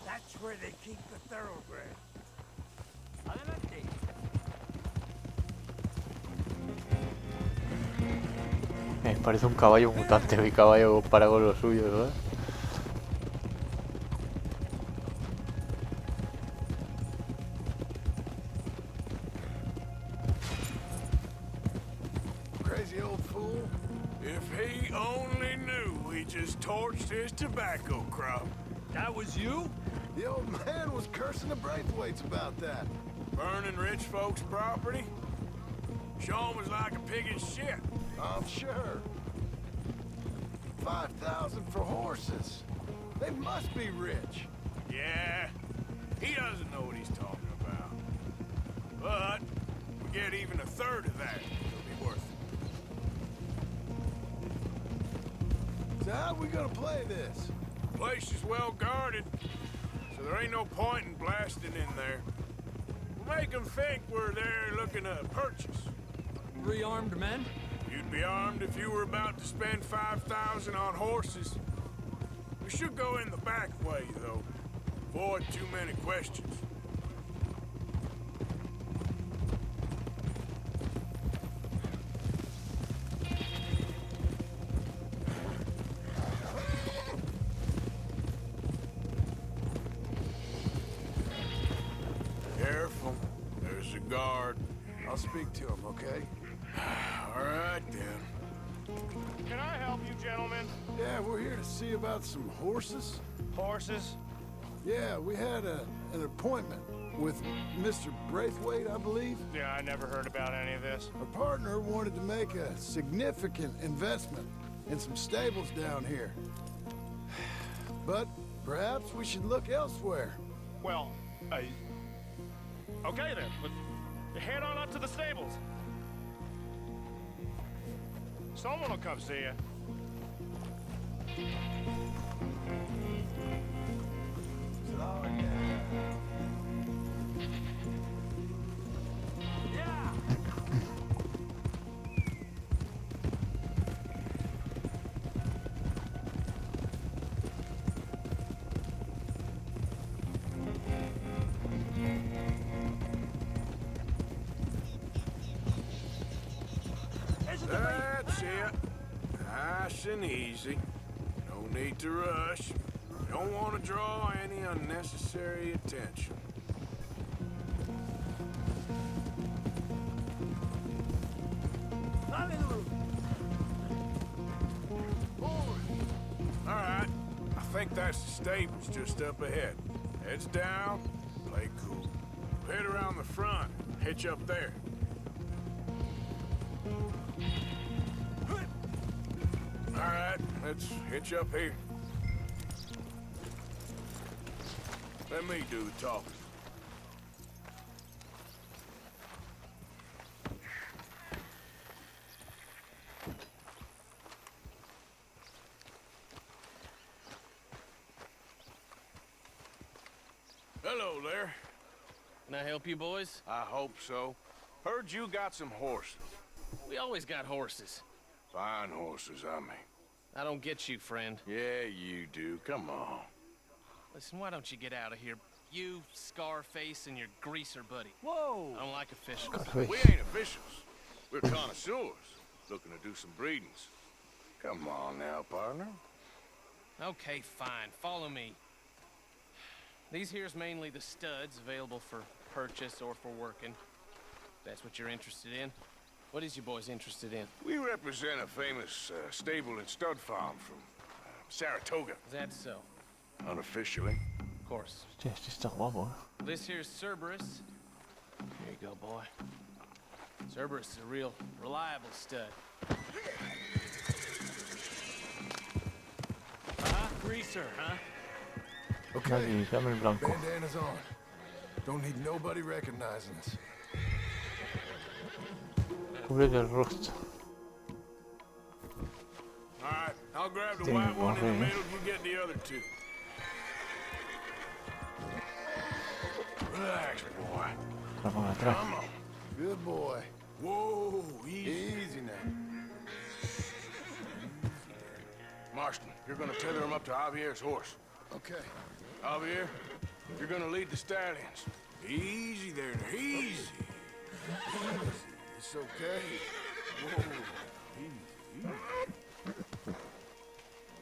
Speaker 2: That's where they keep the thoroughbred.
Speaker 1: Parece un caballo mutante, mi caballo para con los suyos, ¿verdad?
Speaker 3: Crazy old fool.
Speaker 20: If he only knew we just torched his tobacco crop.
Speaker 10: That was you?
Speaker 3: The old man was cursing the Braithwaites about that.
Speaker 20: Burning rich folks' property? Sean was like a pig in shit.
Speaker 3: I'm sure. 5,000 for horses. They must be rich.
Speaker 20: Yeah, he doesn't know what he's talking about. But we get even a third of that, it'll be worth it.
Speaker 3: So how we gonna play this?
Speaker 20: The place is well guarded, so there ain't no point in blasting in there. We'll make them think we're there looking to purchase.
Speaker 14: Rearmed men?
Speaker 20: You'd be armed if you were about to spend 5,000 on horses. We should go in the back way, though. Avoid too many questions. Careful. There's a guard.
Speaker 8: I'll speak to him, okay?
Speaker 20: All right, then.
Speaker 10: Can I help you, gentlemen?
Speaker 8: Yeah, we're here to see about some horses.
Speaker 10: Horses?
Speaker 8: Yeah, we had an appointment with Mr. Braithwaite, I believe.
Speaker 10: Yeah, I never heard about any of this.
Speaker 8: Our partner wanted to make a significant investment in some stables down here. But perhaps we should look elsewhere.
Speaker 10: Well, okay then. Let's head on up to the stables. Someone will come see you.
Speaker 20: That's it. Nice and easy. No need to rush. Don't want to draw any unnecessary attention. All right. I think that's the stables just up ahead. Heads down, play cool. Head around the front, hitch up there. All right, let's hitch up here. Let me do the talking. Hello there.
Speaker 11: Can I help you boys?
Speaker 20: I hope so. Heard you got some horses.
Speaker 11: We always got horses.
Speaker 20: Fine horses, I mean.
Speaker 11: I don't get you, friend.
Speaker 20: Yeah, you do. Come on.
Speaker 11: Listen, why don't you get out of here? You, Scarface, and your greaser buddy.
Speaker 20: Whoa!
Speaker 11: I don't like officials.
Speaker 20: We ain't officials. We're connoisseurs, looking to do some breedings. Come on now, partner.
Speaker 11: Okay, fine. Follow me. These here's mainly the studs available for purchase or for working. That's what you're interested in. What is you boys interested in?
Speaker 20: We represent a famous stable and stud farm from Saratoga.
Speaker 11: Is that so?
Speaker 20: Unofficially.
Speaker 11: Of course.
Speaker 1: Este está guapo,
Speaker 11: This here's Cerberus. Here you go, boy. Cerberus is a real reliable stud.
Speaker 10: Greaser, huh?
Speaker 8: Okay.
Speaker 1: Dame el blanco.
Speaker 8: Bandana's on. Don't need nobody recognizing us.
Speaker 1: Cubre el rostro.
Speaker 20: All right, I'll grab the
Speaker 1: Tiene
Speaker 20: white one in the
Speaker 1: gorro,
Speaker 20: middle. You get the other two. Relax, boy.
Speaker 1: Para atrás.
Speaker 20: Come on.
Speaker 8: Good boy.
Speaker 20: Whoa, easy.
Speaker 8: Easy now.
Speaker 20: Marston, you're gonna tether him up to Javier's horse.
Speaker 8: Okay.
Speaker 20: Javier, you're gonna lead the stallions. Easy there, easy.
Speaker 8: It's okay.
Speaker 20: Whoa, easy.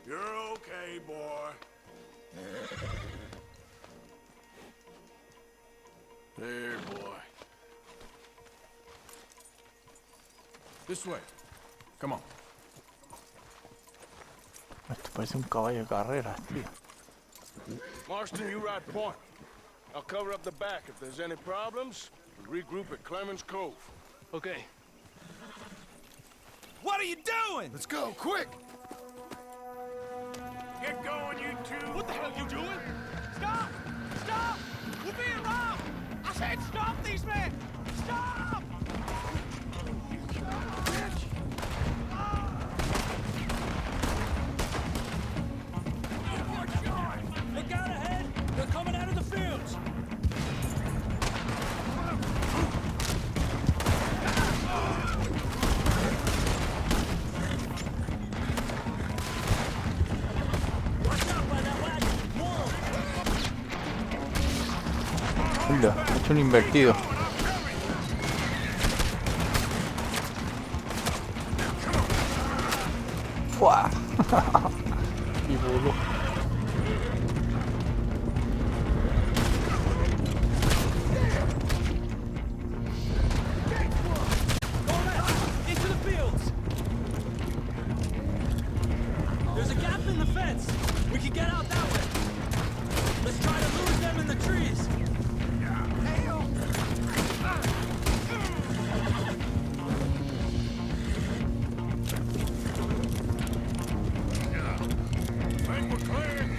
Speaker 20: You're okay, boy. There, boy.
Speaker 6: This way. Come on.
Speaker 1: Esto parece un caballo de carreras, tío.
Speaker 20: Marston, you ride point. I'll cover up the back. If there's any problems, we regroup at Clemens Cove.
Speaker 11: Okay.
Speaker 14: What are you doing?
Speaker 8: Let's go, quick!
Speaker 20: Get going, you two.
Speaker 10: What the hell are you doing? Stop! Stop! We're being robbed! I said stop these men! Stop!
Speaker 14: Look out ahead! They're coming out of the fields! Watch out,
Speaker 1: un invertido. ¡Fua! Y voló.
Speaker 10: Into the fields. There's a gap in the fence. We can get out that way. Let's try to lose them in the trees.
Speaker 20: Think we're clear.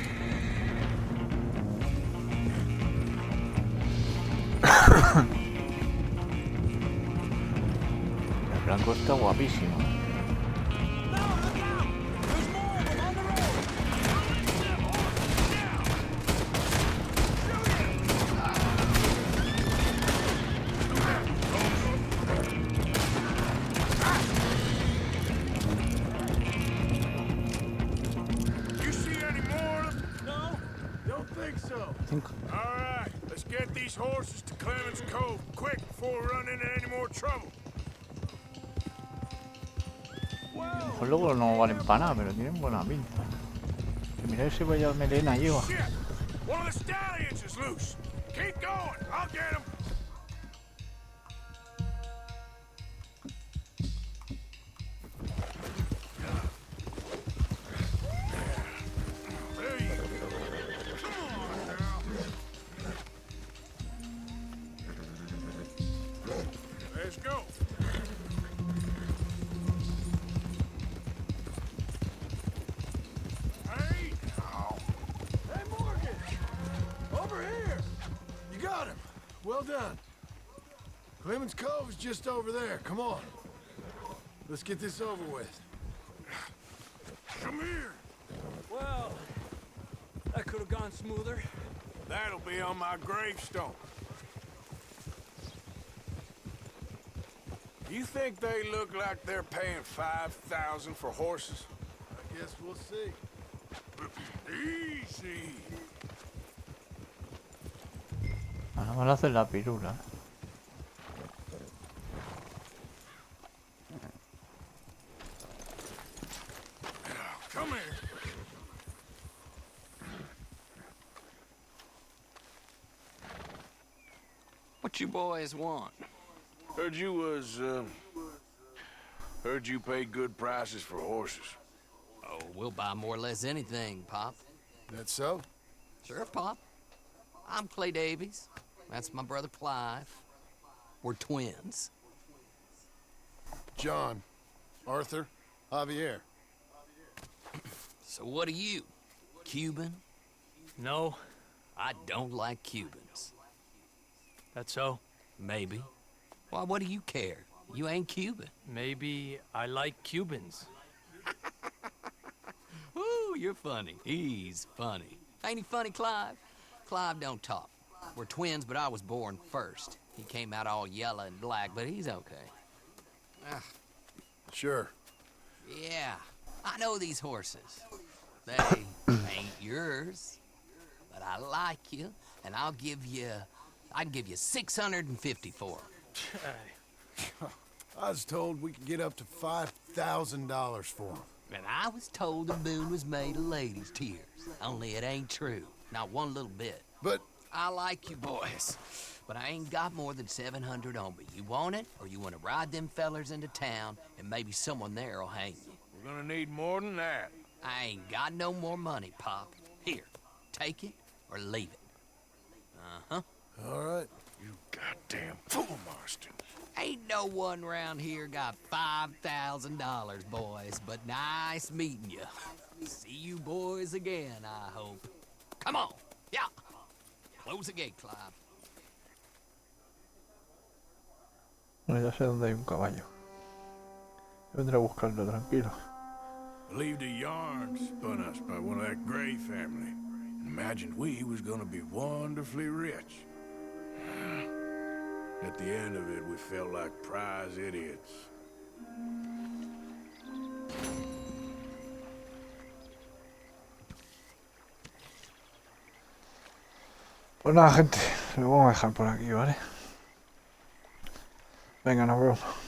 Speaker 1: El blanco está guapísimo.
Speaker 20: You see any more of them?
Speaker 6: No, don't think so.
Speaker 20: All right, let's get these horses to Clemens Cove quick before we run into any more trouble.
Speaker 1: Pues luego no valen para nada, pero tienen buena pinta. Mira ese vaya melena lleva.
Speaker 20: Shit! One of the stallions is loose. Keep going. I'll get him. There you go. Come on now. Let's go. Hey, now.
Speaker 8: Hey, Morgan! Over here! You got him. Well done. Clemens Cove is just over there. Come on. Let's get this over with.
Speaker 20: Come here.
Speaker 10: Well, that could have gone smoother.
Speaker 20: That'll be on my gravestone. You think they look like they're paying $5,000 for horses?
Speaker 8: I guess we'll see.
Speaker 20: Easy.
Speaker 1: Ahora me lo hacen la pirula.
Speaker 20: Come here.
Speaker 7: What you boys want?
Speaker 20: Heard you pay good prices for horses.
Speaker 7: Oh, we'll buy more or less anything, Pop.
Speaker 8: That so?
Speaker 7: Sure, Pop. I'm Clay Davies. That's my brother Clive. We're twins.
Speaker 8: John, Arthur, Javier.
Speaker 7: So what are you? Cuban?
Speaker 10: No,
Speaker 7: I don't like Cubans.
Speaker 10: that's so.
Speaker 7: Maybe. Why, what do you care? You ain't Cuban.
Speaker 10: Maybe I like Cubans.
Speaker 7: Ooh, you're funny. He's funny. Ain't he funny, Clive? Clive don't talk. We're twins, but I was born first. He came out all yellow and black, but he's okay. Ugh.
Speaker 8: Sure.
Speaker 7: Yeah, I know these horses. They ain't yours, but I like you, and I can give you 650 for them.
Speaker 8: I was told we could get up to $5,000 for them.
Speaker 7: And I was told the moon was made of ladies' tears. Only it ain't true. Not one little bit.
Speaker 8: But
Speaker 7: I like you boys, but I ain't got more than 700 on me. You want it, or you want to ride them fellers into town, and maybe someone there'll hang you?
Speaker 20: We're gonna need more than that.
Speaker 7: I ain't got no more money, Pop. Here, take it or leave it. Uh-huh.
Speaker 8: all right.
Speaker 20: You goddamn fool, Marston.
Speaker 7: Ain't no one round here got $5,000, boys, but nice meeting you. See you boys again, I hope. Come on, yeah. Close the gate, Clive.
Speaker 1: Bueno, ya sé dónde hay un caballo. Yo vendré a buscarlo, tranquilo.
Speaker 20: Believed the yarn spun us by one of that Gray family. Imagined we was gonna be wonderfully rich. At the end of it, we felt like prize idiots.
Speaker 1: Pues nada, gente. lo vamos a dejar por aquí, ¿vale? Venga, nos vemos.